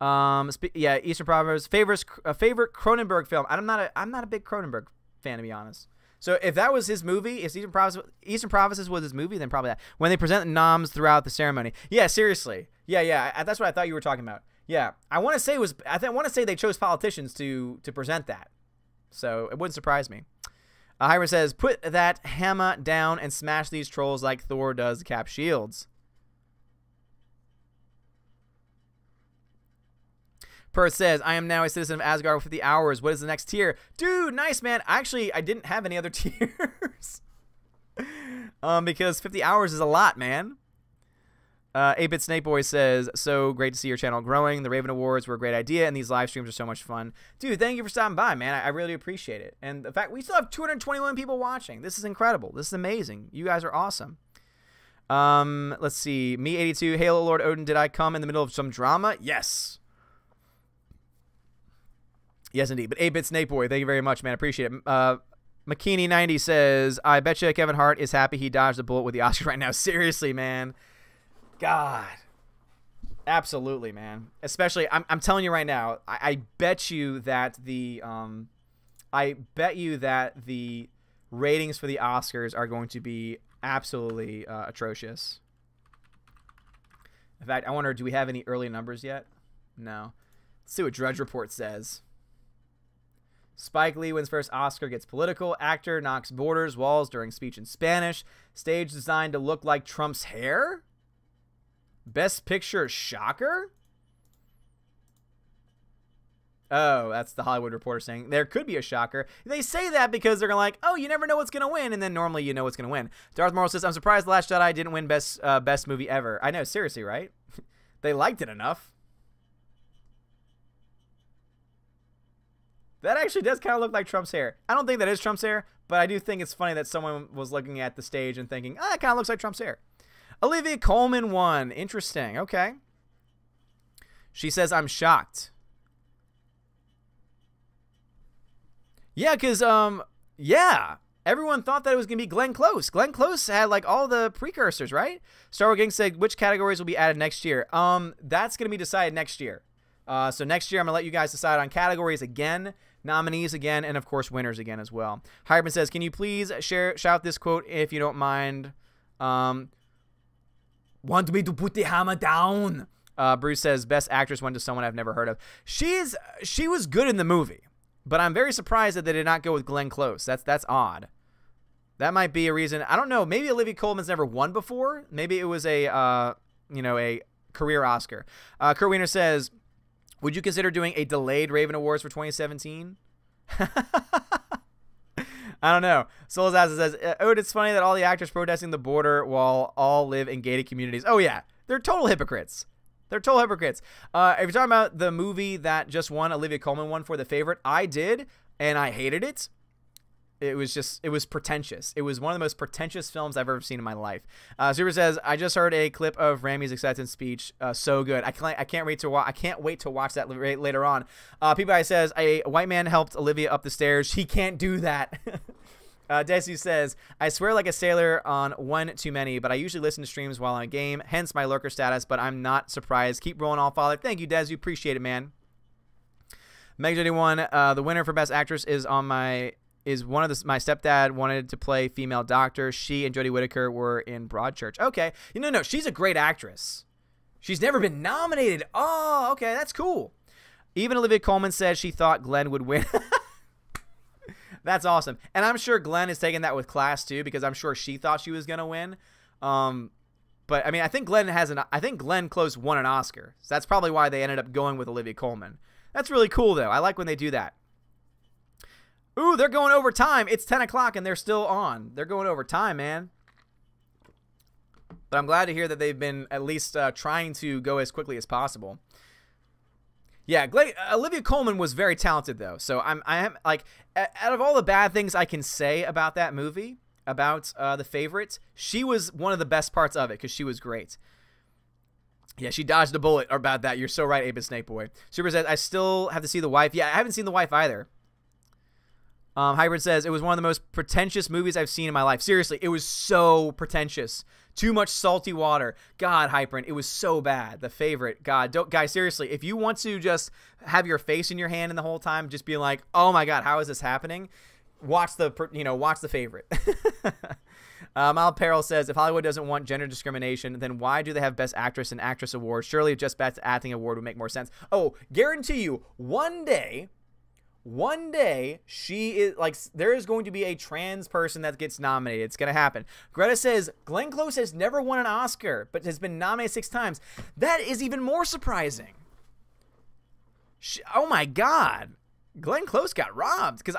Yeah, Eastern Proverbs. Favorite Cronenberg film. I'm not a big Cronenberg fan, to be honest. So if that was his movie, if Eastern Provinces was his movie, then probably that. When they present the noms throughout the ceremony. Yeah, seriously. Yeah. That's what I thought you were talking about. Yeah, I want to say they chose politicians to present that. So it wouldn't surprise me. Hyra says, put that hammer down and smash these trolls like Thor does the Cap shields. Perth says, I am now a citizen of Asgard with 50 hours. What is the next tier? Dude, nice, man. Actually, I didn't have any other tiers. Because 50 hours is a lot, man. 8-Bit Snake Boy says, so great to see your channel growing. The Raven Awards were a great idea, and these live streams are so much fun. Dude, thank you for stopping by, man. I really appreciate it. And the fact we still have 221 people watching. This is incredible. This is amazing. You guys are awesome. Let's see. Me82, Halo Lord Odin, did I come in the middle of some drama? Yes. Yes, indeed. But 8-Bit Snake Boy, thank you very much, man. Appreciate it. McKinney90 says, I bet you Kevin Hart is happy he dodged a bullet with the Oscar right now. Seriously, man. God. Absolutely, man. Especially, I'm telling you right now, I bet you that the ratings for the Oscars are going to be absolutely atrocious. In fact, I wonder, do we have any early numbers yet? No. Let's see what Drudge Report says. Spike Lee wins first Oscar, gets political. Actor knocks borders, walls during speech in Spanish. Stage designed to look like Trump's hair? Best Picture shocker? Oh, that's the Hollywood Reporter saying there could be a shocker. They say that because they're like, oh, you never know what's going to win, and then normally you know what's going to win. Darth Maul says, I'm surprised The Last Jedi didn't win best movie ever. I know, seriously, right? They liked it enough. That actually does kind of look like Trump's hair. I don't think that is Trump's hair, but I do think it's funny that someone was looking at the stage and thinking, oh, that kind of looks like Trump's hair. Olivia Coleman won. Interesting. Okay. She says, I'm shocked. Yeah, because, yeah. Everyone thought that it was going to be Glenn Close. Glenn Close had, like, all the precursors, right? Star Wars Gang said, which categories will be added next year? That's going to be decided next year. So next year, I'm going to let you guys decide on categories again, nominees again, and, of course, winners again as well. Hyman says, can you please shout this quote if you don't mind? Want me to put the hammer down? Bruce says, best actress went to someone I've never heard of. She was good in the movie, but I'm very surprised that they did not go with Glenn Close. That's odd. That might be a reason. I don't know. Maybe Olivia Colman's never won before. Maybe it was a a career Oscar. Kurt Wiener says, would you consider doing a delayed Raven Awards for 2017? I don't know. Souls Acid says, it's funny that all the actors protesting the border while all live in gated communities. Oh, yeah. They're total hypocrites. If you're talking about the movie that just won, Olivia Colman won for The Favorite, I did, and I hated it. It was pretentious. It was one of the most pretentious films I've ever seen in my life. Super says, I just heard a clip of Rami's acceptance speech. So good. I can't wait to watch that later on. Peabody says, a white man helped Olivia up the stairs. He can't do that. Desu says, I swear like a sailor on one too many, but I usually listen to streams while I'm game, hence my lurker status, but I'm not surprised. Keep rolling on, Father. Thank you, Desu. Appreciate it, man. Meg21, the winner for Best Actress is my stepdad wanted to play female doctor. She and Jodie Whittaker were in Broadchurch. Okay. No, she's a great actress. She's never been nominated. Oh, okay, that's cool. Even Olivia Colman said she thought Glenn would win. That's awesome. And I'm sure Glenn is taking that with class too, because I'm sure she thought she was going to win. But I mean, I think Glenn Close won an Oscar. So that's probably why they ended up going with Olivia Colman. That's really cool though. I like when they do that. Ooh, they're going overtime. It's 10 o'clock and they're still on. They're going overtime, man. But I'm glad to hear that they've been at least trying to go as quickly as possible. Yeah, Olivia Colman was very talented, though. So I am like, out of all the bad things I can say about that movie, about The Favorite, she was one of the best parts of it because she was great. Yeah, she dodged a bullet about that. You're so right, Abe Snake Boy. Super says, I still have to see The Wife. Yeah, I haven't seen The Wife either. Hybrid says, it was one of the most pretentious movies I've seen in my life. Seriously, it was so pretentious. Too much salty water. God, Hyperen, it was so bad. The Favorite. God, guys, seriously, if you want to just have your face in your hand in the whole time, just be like, oh my God, how is this happening? Watch The Favorite. Mild Peril says, if Hollywood doesn't want gender discrimination, then why do they have Best Actress and Actress awards? Surely just Best Acting award would make more sense. Oh, guarantee you, one day, she is like, there is going to be a trans person that gets nominated. It's going to happen. Greta says, Glenn Close has never won an Oscar, but has been nominated 6 times. That is even more surprising. Oh my God. Glenn Close got robbed. Because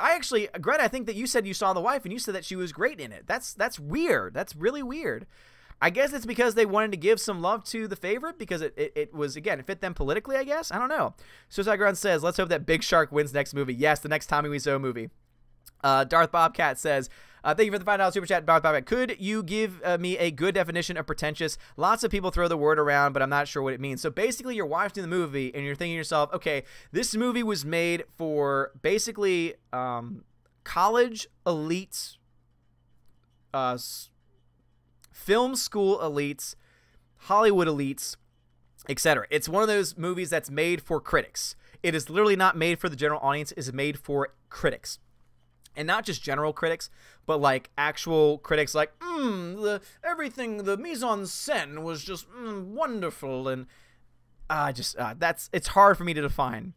Greta, I think that you said you saw The Wife and you said that she was great in it. That's weird. That's really weird. I guess it's because they wanted to give some love to The Favorite because it was, again, it fit them politically, I guess. I don't know. Suicide Ground says, let's hope that Big Shark wins next movie. Yes, the next Tommy Wiseau movie. Darth Bobcat says, thank you for the $5 super chat, Darth Bobcat. Could you give me a good definition of pretentious? Lots of people throw the word around, but I'm not sure what it means. So basically, you're watching the movie and you're thinking to yourself, okay, this movie was made for basically college elites, film school elites, Hollywood elites, etc. It's one of those movies that's made for critics. It is literally not made for the general audience. It's made for critics. And not just general critics, but like actual critics like, everything, the mise en scène was just wonderful. And it's hard for me to define.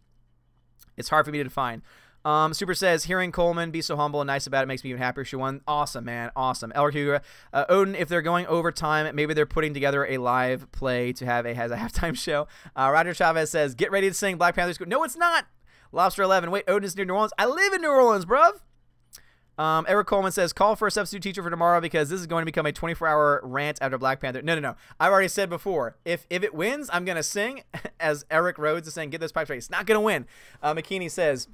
Super says, hearing Coleman be so humble and nice about it makes me even happier. She won. Awesome, man. Awesome. Elric Hugo. Odin, if they're going overtime, maybe they're putting together a live play to have a halftime show. Roger Chavez says, get ready to sing Black Panther's. No, it's not. Lobster 11. Wait, Odin is near New Orleans. I live in New Orleans, bruv. Eric Coleman says, call for a substitute teacher for tomorrow because this is going to become a 24-hour rant after Black Panther. No. I've already said before, if it wins, I'm going to sing as Eric Rhodes is saying, get those pipes ready. It's not going to win. McKinney says,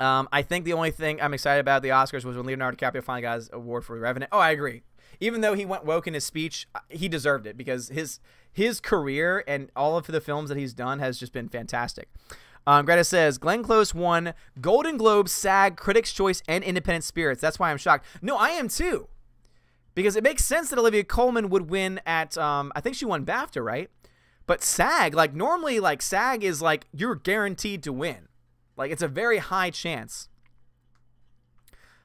I think the only thing I'm excited about at the Oscars was when Leonardo DiCaprio finally got his award for Revenant. Oh, I agree. Even though he went woke in his speech, he deserved it because his career and all of the films that he's done has just been fantastic. Greta says, Glenn Close won Golden Globe, SAG, Critics' Choice, and Independent Spirits. That's why I'm shocked. No, I am too. Because it makes sense that Olivia Colman would win at, I think she won BAFTA, right? But SAG, like normally, like SAG is like, you're guaranteed to win. Like it's a very high chance.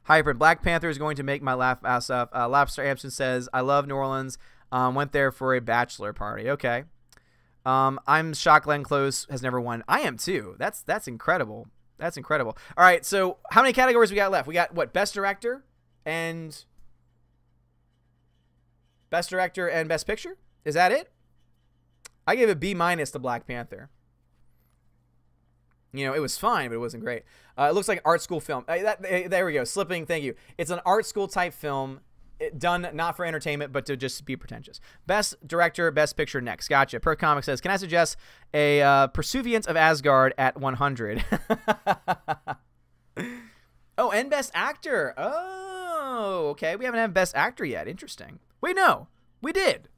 Hyper, Black Panther is going to make my laugh ass off. Lobster Amson says, I love New Orleans. Went there for a bachelor party. Okay. I'm shocked Glenn Close has never won. I am too. That's incredible. That's incredible. All right, so how many categories we got left? We got what? Best Director and Best Director and Best Picture? Is that it? I gave a B- to Black Panther. You know, it was fine, but it wasn't great. It looks like an art school film. There we go. Slipping, thank you. It's an art school type film, done not for entertainment, but to just be pretentious. Best Director, Best Picture next. Gotcha. Per Comic says, can I suggest a Pursuivant of Asgard at 100? Oh, and Best Actor. Oh, okay. We haven't had Best Actor yet. Interesting. Wait, no. We did.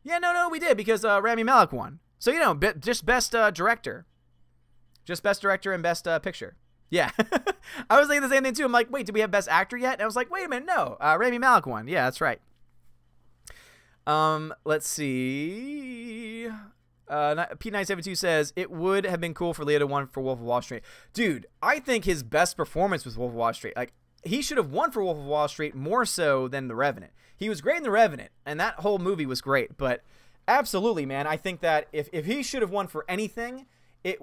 Yeah, no, we did because Rami Malek won. So, you know, just Best Director. Just Best Director and Best Picture. Yeah. I was thinking the same thing, too. I'm like, wait, did we have Best Actor yet? And I was like, wait a minute, no. Rami Malek won. Yeah, that's right. Let's see. P972 says, it would have been cool for Leo to win for Wolf of Wall Street. Dude, I think his best performance was Wolf of Wall Street. Like, he should have won for Wolf of Wall Street more so than The Revenant. He was great in The Revenant, and that whole movie was great. But absolutely, man, I think that if he should have won for anything, it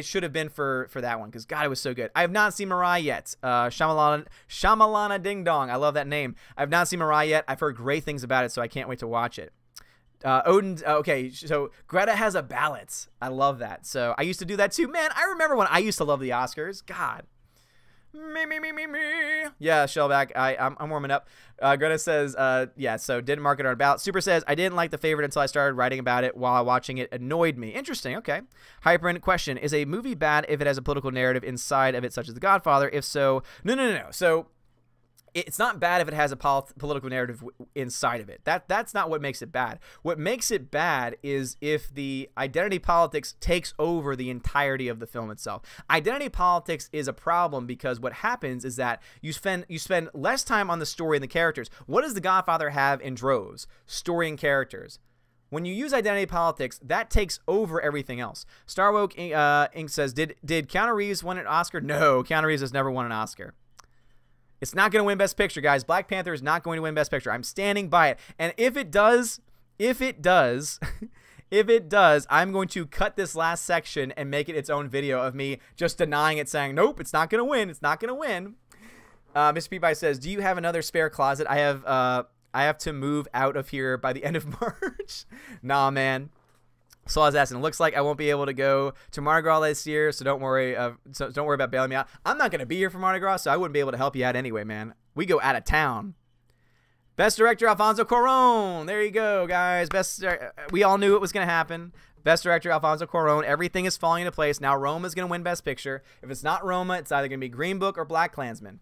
should have been for that one, because God, it was so good. I have not seen Mirai yet. Shyamalana Ding Dong. I love that name. I have not seen Mirai yet. I've heard great things about it, so I can't wait to watch it. Odin, okay, so Greta has a ballot. I love that. So I used to do that too. Man, I remember when I used to love the Oscars. God. Me. Yeah, Shellback, I'm warming up. Greta says, yeah, so didn't mark it on about. Super says, I didn't like The Favorite until I started writing about it while watching it. Annoyed me. Interesting, okay. Hyperin, question, is a movie bad if it has a political narrative inside of it, such as The Godfather? If so, no. So it's not bad if it has a political narrative inside of it. That's not what makes it bad. What makes it bad is if the identity politics takes over the entirety of the film itself. Identity politics is a problem because what happens is that you spend less time on the story and the characters. What does The Godfather have in droves? Story and characters. When you use identity politics, that takes over everything else. Starwoke Inc. says, did Keanu Reeves win an Oscar? No, Keanu Reeves has never won an Oscar. It's not going to win Best Picture, guys. Black Panther is not going to win Best Picture. I'm standing by it. And if it does, I'm going to cut this last section and make it its own video of me just denying it, saying, nope, it's not going to win. It's not going to win. Mr. Peabody says, do you have another spare closet? I have to move out of here by the end of March. Nah, man. So I was asking, it looks like I won't be able to go to Mardi Gras this year, so don't worry about bailing me out. I'm not going to be here for Mardi Gras, so I wouldn't be able to help you out anyway, man. We go out of town. Best Director, Alfonso Cuarón. There you go, guys. We all knew it was going to happen. Best Director, Alfonso Cuarón. Everything is falling into place. Now Roma is going to win Best Picture. If it's not Roma, it's either going to be Green Book or Black Klansman.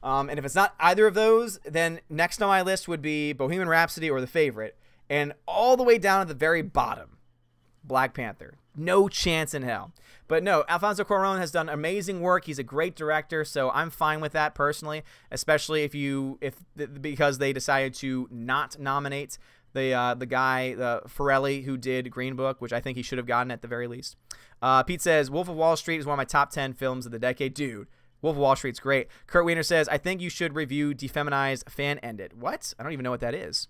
And if it's not either of those, then next on my list would be Bohemian Rhapsody or The Favorite. And all the way down at the very bottom, Black Panther. No chance in hell. But no, Alfonso Cuarón has done amazing work. He's a great director, so I'm fine with that personally, especially because they decided to not nominate the guy, Farrelly, who did Green Book, which I think he should have gotten at the very least. Pete says, Wolf of Wall Street is one of my top 10 films of the decade. Dude, Wolf of Wall Street's great. Kurt Wiener says, I think you should review Defeminized Fan Ended. What? I don't even know what that is.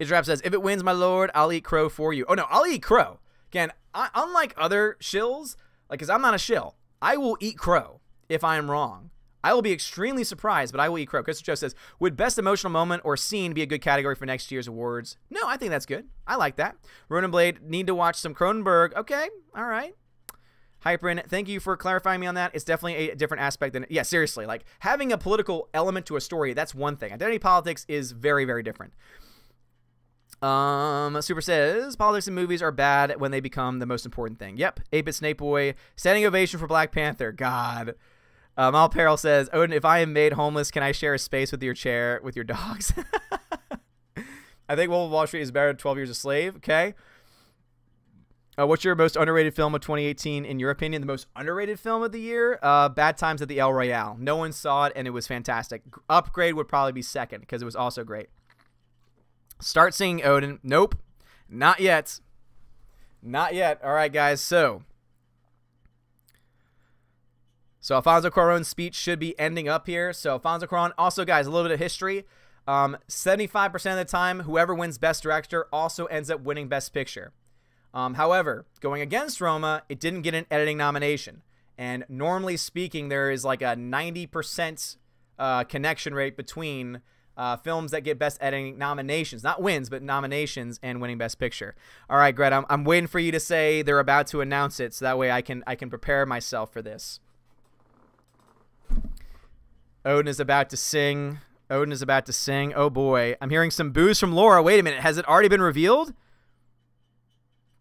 Israp says, if it wins, my lord, I'll eat crow for you. Oh, no, I'll eat crow. Again, unlike other shills, because I'm not a shill, I will eat crow if I am wrong. I will be extremely surprised, but I will eat crow. Christopher Joe says, would best emotional moment or scene be a good category for next year's awards? No, I think that's good. I like that. Ronan Blade, need to watch some Cronenberg. Okay, all right. Hyperin, thank you for clarifying me on that. It's definitely a different aspect than, yeah, seriously, like having a political element to a story, that's one thing. Identity politics is very, very different. Super says, politics in movies are bad when they become the most important thing. Yep. 8-Bit Snake Boy, standing ovation for Black Panther. God. Mal Peril says, Odin, if I am made homeless, can I share a space with your chair with your dogs? I think Wolf of Wall Street is better than 12 Years a Slave. Okay. What's your most underrated film of 2018 in your opinion? The most underrated film of the year? Bad Times at the El Royale. No one saw it, and it was fantastic. Upgrade would probably be second because it was also great. Start singing, Odin. Nope. Not yet. Not yet. All right, guys. So Alfonso Cuarón's speech should be ending up here. So Alfonso Cuarón, also, guys, a little bit of history. 75% of the time, whoever wins Best Director also ends up winning Best Picture. However, going against Roma, it didn't get an editing nomination. And normally speaking, there is like a 90% connection rate between films that get Best Editing nominations, not wins, but nominations, and winning Best Picture. All right, Greta, I'm waiting for you to say they're about to announce it, so that way I can prepare myself for this. Odin is about to sing. Odin is about to sing. Oh boy, I'm hearing some boos from Laura. Wait a minute, has it already been revealed?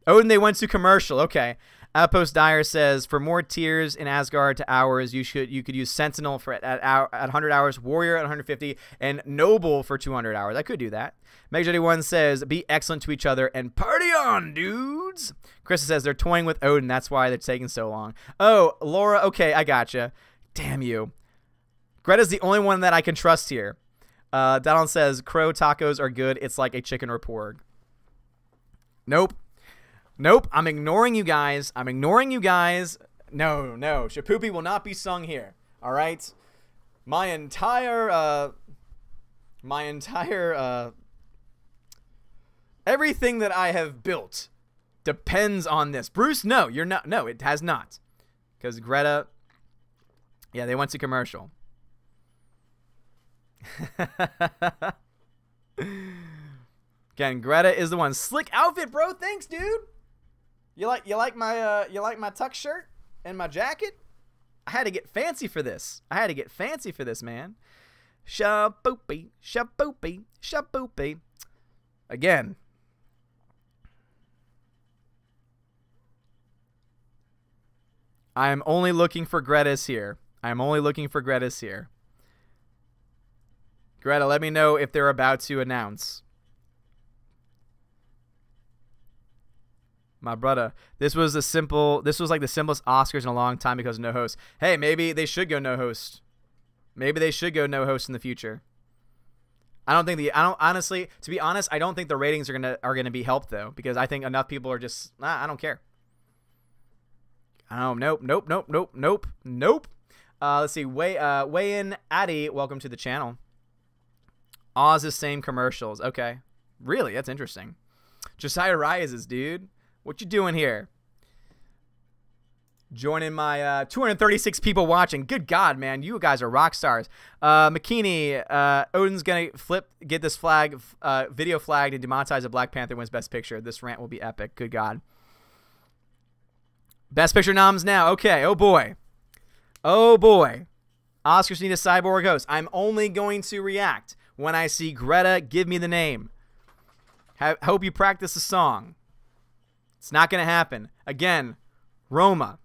Odin, they went to commercial. Okay. Outpost Dyer says, for more tiers in Asgard to hours, you could use Sentinel for at 100 hours, Warrior at 150, and Noble for 200 hours. I could do that. Meg81 says, be excellent to each other and party on, dudes. Chris says they're toying with Odin. That's why they're taking so long. Oh, Laura. Okay, I gotcha. Damn you. Greta's the only one that I can trust here. Donald says, crow tacos are good. It's like a chicken or porg. Nope. Nope. I'm ignoring you guys. I'm ignoring you guys. No, no. Shapoopy will not be sung here. All right? My entire everything that I have built depends on this. Bruce, no, you're not. No, it has not. Because Greta, yeah, they went to commercial. Again, Greta is the one. Slick outfit, bro. Thanks, dude. You like my tuck shirt and my jacket? I had to get fancy for this. I had to get fancy for this, man. Shaboopy, shaboopy, shaboopy. Again. I am only looking for Greta's here. I am only looking for Greta's here. Greta, let me know if they're about to announce. My brother, this was like the simplest Oscars in a long time because of no host. Hey, maybe they should go no host. Maybe they should go no host in the future. Honestly, to be honest, I don't think the ratings are gonna be helped though, because I think enough people are just, I don't care. Nope. Let's see. Weigh in, Addy. Welcome to the channel. Oz's same commercials. Okay. Really? That's interesting. Josiah Rises, dude. What you doing here? Joining my 236 people watching. Good God, man. You guys are rock stars. McKinney, Odin's going to get this video flagged and demonetize a Black Panther wins Best Picture. This rant will be epic. Good God. Best Picture noms now. Okay. Oh, boy. Oh, boy. Oscars need a cyborg host. I'm only going to react when I see Greta give me the name. Hope you practice the song. It's not going to happen. Again, Roma.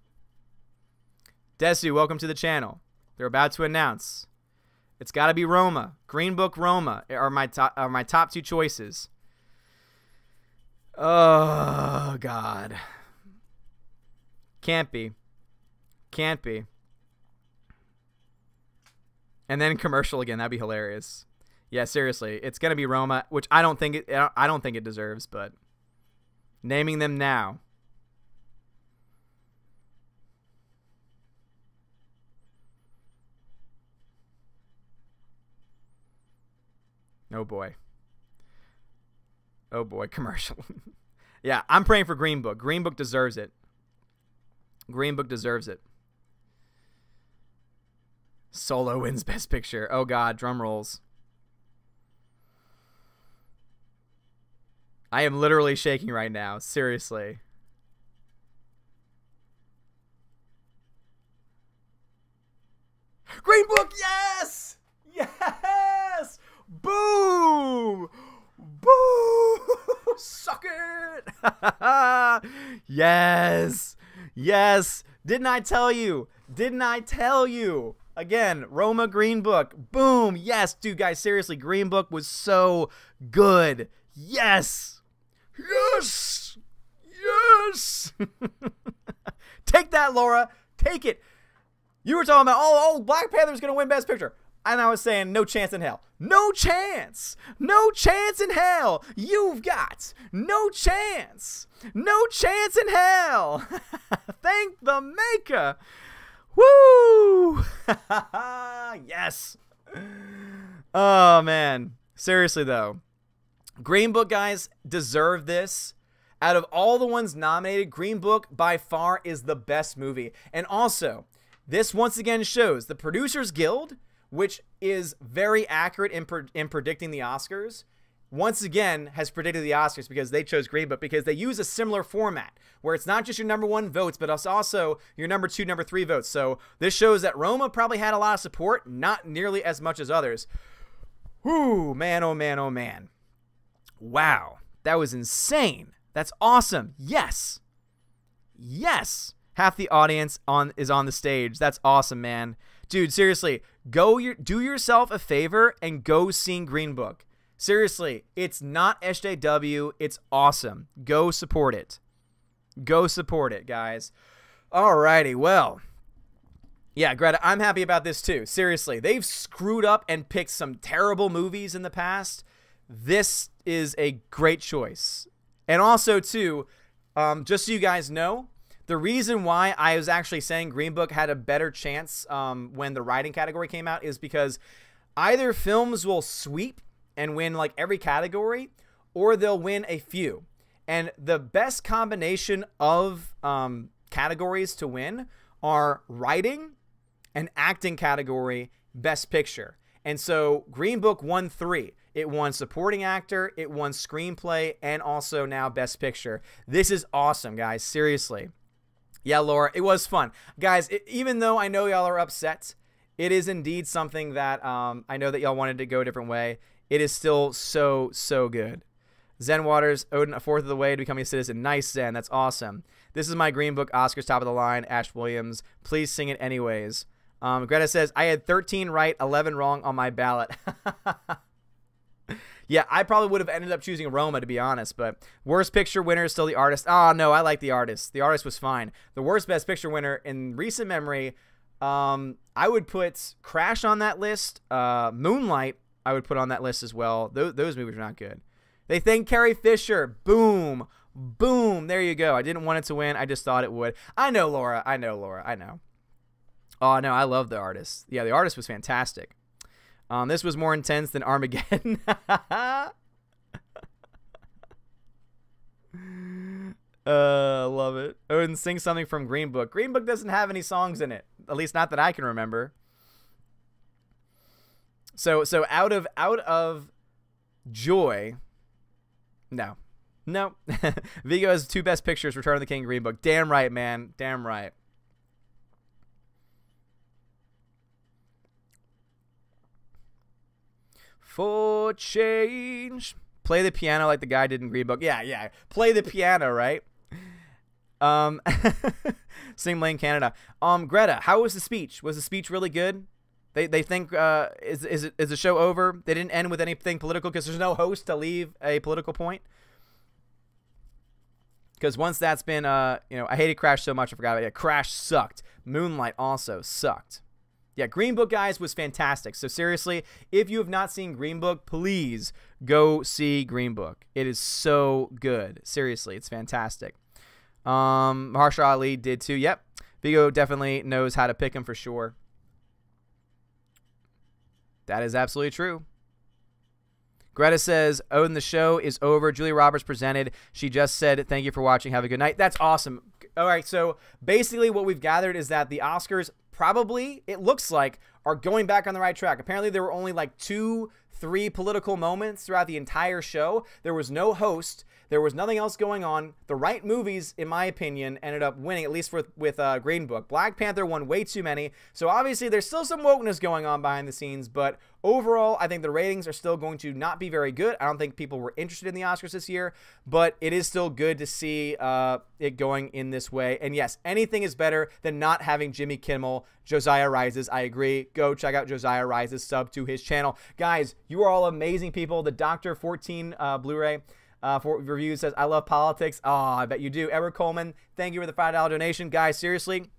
Desu, welcome to the channel. They're about to announce. It's got to be Roma. Green Book, Roma are my top two choices. Oh, God. Can't be. Can't be. And then commercial again. That'd be hilarious. Yeah, seriously. It's going to be Roma, which I don't think it deserves, but naming them now. Oh boy. Oh boy, commercial. Yeah, I'm praying for Green Book. Green Book deserves it. Green Book deserves it. Solo wins Best Picture. Oh God, drum rolls. I am literally shaking right now. Seriously. Green Book, yes! Yes! Boom! Boom! Suck it! Yes! Yes! Didn't I tell you? Didn't I tell you? Again, Roma, Green Book. Boom! Yes! Dude, guys, seriously, Green Book was so good. Yes! Yes! Yes! Take that, Laura. Take it. You were talking about, oh, Black Panther's going to win Best Picture. And I was saying, no chance in hell. No chance. No chance in hell. You've got no chance. No chance in hell. Thank the maker. Woo! Yes. Oh, man. Seriously, though. Green Book, guys, deserve this. Out of all the ones nominated, Green Book by far is the best movie. And also, this once again shows the Producers Guild, which is very accurate in predicting the Oscars, once again has predicted the Oscars because they chose Green Book, because they use a similar format where it's not just your number 1 votes, but it's also your number 2, number 3 votes. So this shows that Roma probably had a lot of support, not nearly as much as others. Whew, man, oh man, oh man. Wow, that was insane. That's awesome. Yes. Yes. Half the audience is on the stage. That's awesome, man. Dude, seriously, do yourself a favor and go see Green Book. Seriously, it's not SJW. It's awesome. Go support it. Go support it, guys. Alrighty, well. Yeah, Greta, I'm happy about this too. Seriously, they've screwed up and picked some terrible movies in the past. This is a great choice. And also, too, just so you guys know, the reason why I was actually saying Green Book had a better chance when the writing category came out is because either films will sweep and win like every category, or they'll win a few. And the best combination of categories to win are writing and acting category, Best Picture. And so Green Book won 3. It won supporting actor, it won screenplay, and also now Best Picture. This is awesome, guys. Seriously. Yeah, Laura, it was fun. Guys, even though I know y'all are upset, it is indeed something that I know that y'all wanted to go a different way. It is still so, so good. Zen Waters, Odin, a fourth of the way to becoming a citizen. Nice, Zen. That's awesome. This is my Green Book Oscars top of the line. Ash Williams. Please sing it anyways. Greta says, I had 13 right, 11 wrong on my ballot. Yeah, I probably would have ended up choosing Roma, to be honest, but worst picture winner is still The Artist. Oh, no, I like The Artist. The Artist was fine. The worst best picture winner in recent memory, I would put Crash on that list. Moonlight, I would put on that list as well. Those movies are not good. They thank Carrie Fisher. Boom. Boom. There you go. I didn't want it to win. I just thought it would. I know, Laura. I know, Laura. I know. Oh, no, I love The Artist. Yeah, The Artist was fantastic. This was more intense than Armageddon. Love it. Oh, and sing something from Green Book. Green Book doesn't have any songs in it, at least not that I can remember. So out of joy, no. Vigo has 2 best pictures. Return of the King, Green Book. Damn right, man. Damn right. For change. Play the piano like the guy did in Green Book. Yeah. Play the piano, right? Sing Lane, Canada. Greta, how was the speech? Was the speech really good? They think is the show over? They didn't end with anything political because there's no host to leave a political point. Because once that's been I hated Crash so much I forgot about it. Crash sucked. Moonlight also sucked. Yeah, Green Book, guys, was fantastic. So seriously, if you have not seen Green Book, please go see Green Book. It is so good. Seriously, it's fantastic. Mahershala Ali did too. Yep. Vigo definitely knows how to pick him for sure. That is absolutely true. Greta says, Odin, the show is over. Julia Roberts presented. She just said, thank you for watching. Have a good night. That's awesome. All right, so basically what we've gathered is that the Oscars probably, it looks like, are going back on the right track. Apparently there were only like 2-3 political moments throughout the entire show. There was no host. There was nothing else going on. The right movies, in my opinion, ended up winning, at least with Green Book. Black Panther won way too many. So obviously there's still some wokeness going on behind the scenes, but overall, I think the ratings are still going to not be very good. I don't think people were interested in the Oscars this year, but it is still good to see it going in this way. And yes, anything is better than not having Jimmy Kimmel. Josiah Rises, I agree. Go check out Josiah Rises, sub to his channel. Guys, you are all amazing people. The Dr. 14 Blu-ray for reviews says, I love politics. Oh, I bet you do. Edward Coleman, thank you for the $5 donation. Guys, seriously,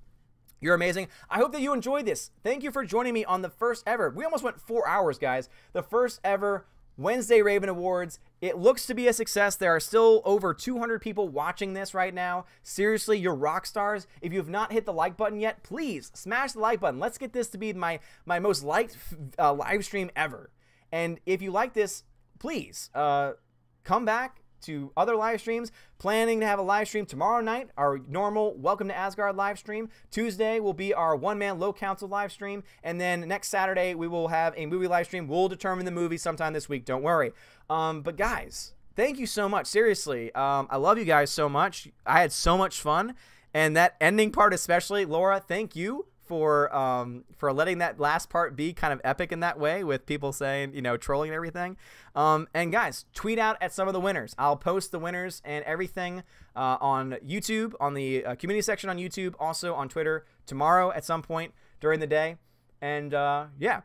you're amazing. I hope that you enjoyed this. Thank you for joining me on the first ever. We almost went 4 hours, guys. The first ever Wednesday Raven Awards. It looks to be a success. There are still over 200 people watching this right now. Seriously, you're rock stars. If you have not hit the like button yet, please smash the like button. Let's get this to be my most liked live stream ever. And if you like this, please come back to other live streams. Planning to have a live stream tomorrow night, our normal Welcome to Asgard live stream. Tuesday will be our one-man low council live stream. And then next Saturday, we will have a movie live stream. We'll determine the movie sometime this week. Don't worry. But guys, thank you so much. Seriously, I love you guys so much. I had so much fun. And that ending part especially, Laura, thank you for letting that last part be kind of epic in that way with people saying, you know, trolling and everything. And guys, tweet out at some of the winners. I'll post the winners and everything on YouTube, on the community section on YouTube, also on Twitter tomorrow at some point during the day. And yeah,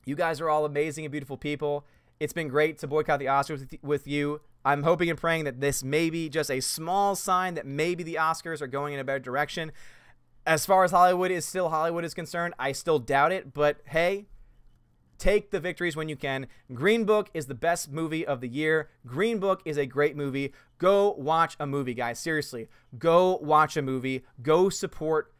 you guys are all amazing and beautiful people. It's been great to boycott the Oscars with you. I'm hoping and praying that this may be just a small sign that maybe the Oscars are going in a better direction. As far as Hollywood is concerned, I still doubt it, but hey, take the victories when you can. Green Book is the best movie of the year. Green Book is a great movie. Go watch a movie, guys. Seriously, go watch a movie. Go support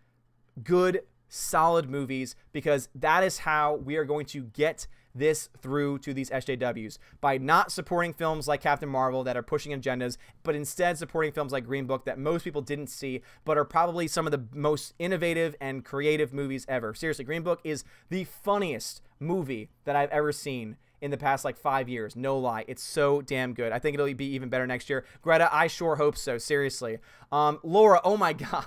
good, solid movies, because that is how we are going to get this through to these SJWs, by not supporting films like Captain Marvel that are pushing agendas, but instead supporting films like Green Book that most people didn't see, but are probably some of the most innovative and creative movies ever. Seriously, Green Book is the funniest movie that I've ever seen in the past like 5 years. No lie. It's so damn good. I think it'll be even better next year. Greta, I sure hope so. Seriously. Laura, oh my God.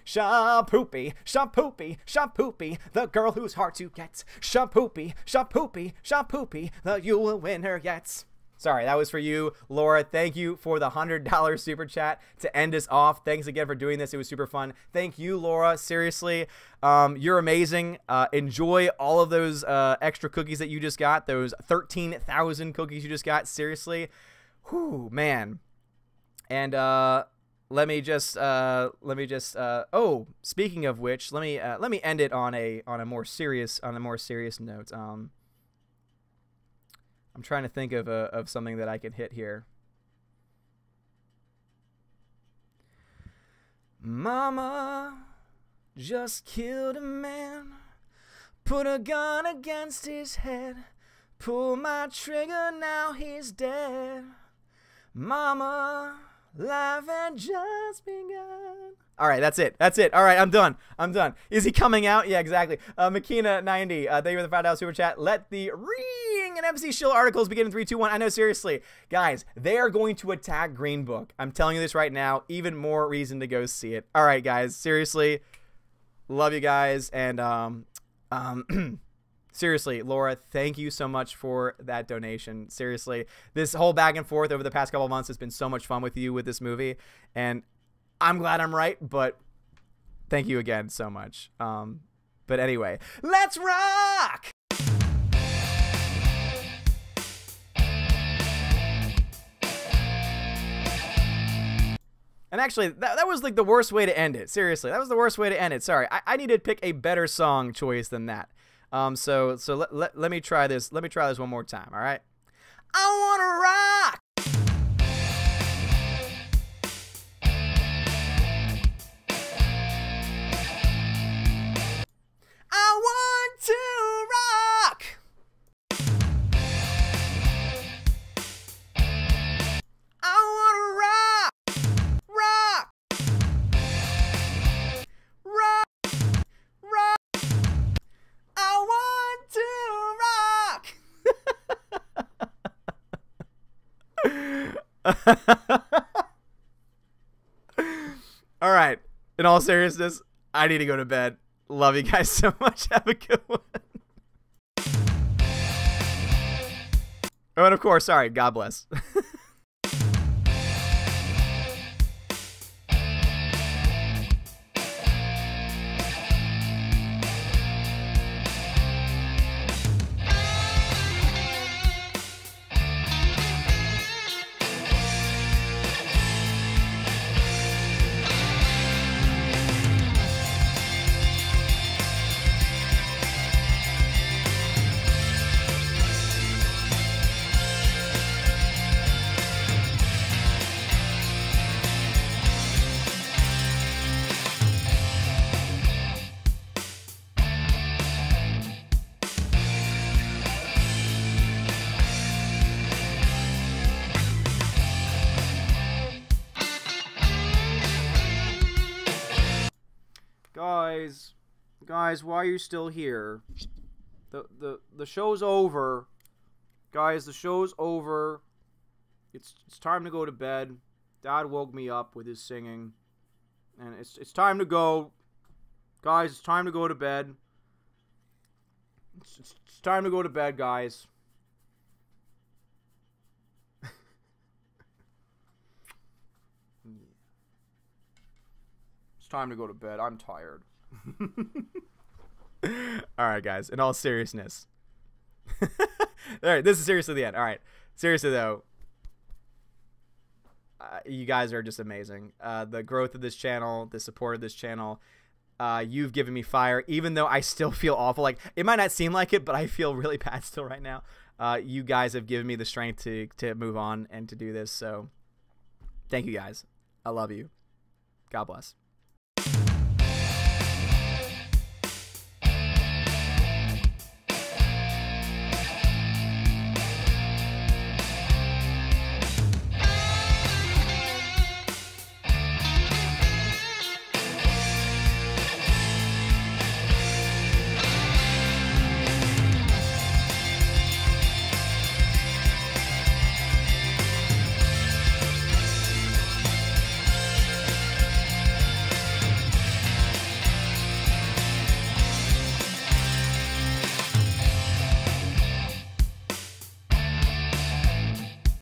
Shapoopy, Shapoopy, Shapoopy, the girl whose heart to get. Shapoopy, Shapoopy, Shapoopy, the you will win her yet. Sorry, that was for you, Laura. Thank you for the $100 super chat to end us off. Thanks again for doing this. It was super fun. Thank you, Laura. Seriously, you're amazing. Enjoy all of those extra cookies that you just got. Those 13,000 cookies you just got. Seriously, whew, man. And let me just oh, speaking of which, let me end it on a more serious note. I'm trying to think of something that I can hit here. Mama just killed a man, put a gun against his head, pull my trigger, now he's dead. Mama, life had just begun. All right, that's it. All right, I'm done. Is he coming out? Yeah, exactly. Makina90, thank you for the $5 super chat. Let the Ring and MC Shill articles begin in 3, 2, 1. I know, seriously. Guys, they are going to attack Green Book. I'm telling you this right now. Even more reason to go see it. All right, guys, seriously. Love you guys. And seriously, Laura, thank you so much for that donation. Seriously, this whole back and forth over the past couple of months has been so much fun with you with this movie, and I'm glad I'm right, but thank you again so much. But anyway, let's rock! And actually, that was like the worst way to end it. Seriously, that was the worst way to end it. Sorry, I need to pick a better song choice than that. So let me try this. Let me try this one more time. All right. I wanna rock. I want to rock. I wanna rock. Rock. Rock. Rock. I want to rock. All right. In all seriousness, I need to go to bed. Love you guys so much. Have a good one. Oh, and of course, sorry. God bless. Guys, why are you still here? The show's over. Guys, the show's over. It's time to go to bed. Dad woke me up with his singing. And it's time to go. Guys, it's time to go to bed. It's time to go to bed, guys. It's time to go to bed. I'm tired. Alright, guys. In all seriousness. Alright, this is seriously the end. Alright. Seriously, though. You guys are just amazing. The growth of this channel, the support of this channel. You've given me fire, even though I still feel awful. Like, it might not seem like it, but I feel really bad still right now. You guys have given me the strength to move on and to do this. So, thank you guys. I love you. God bless.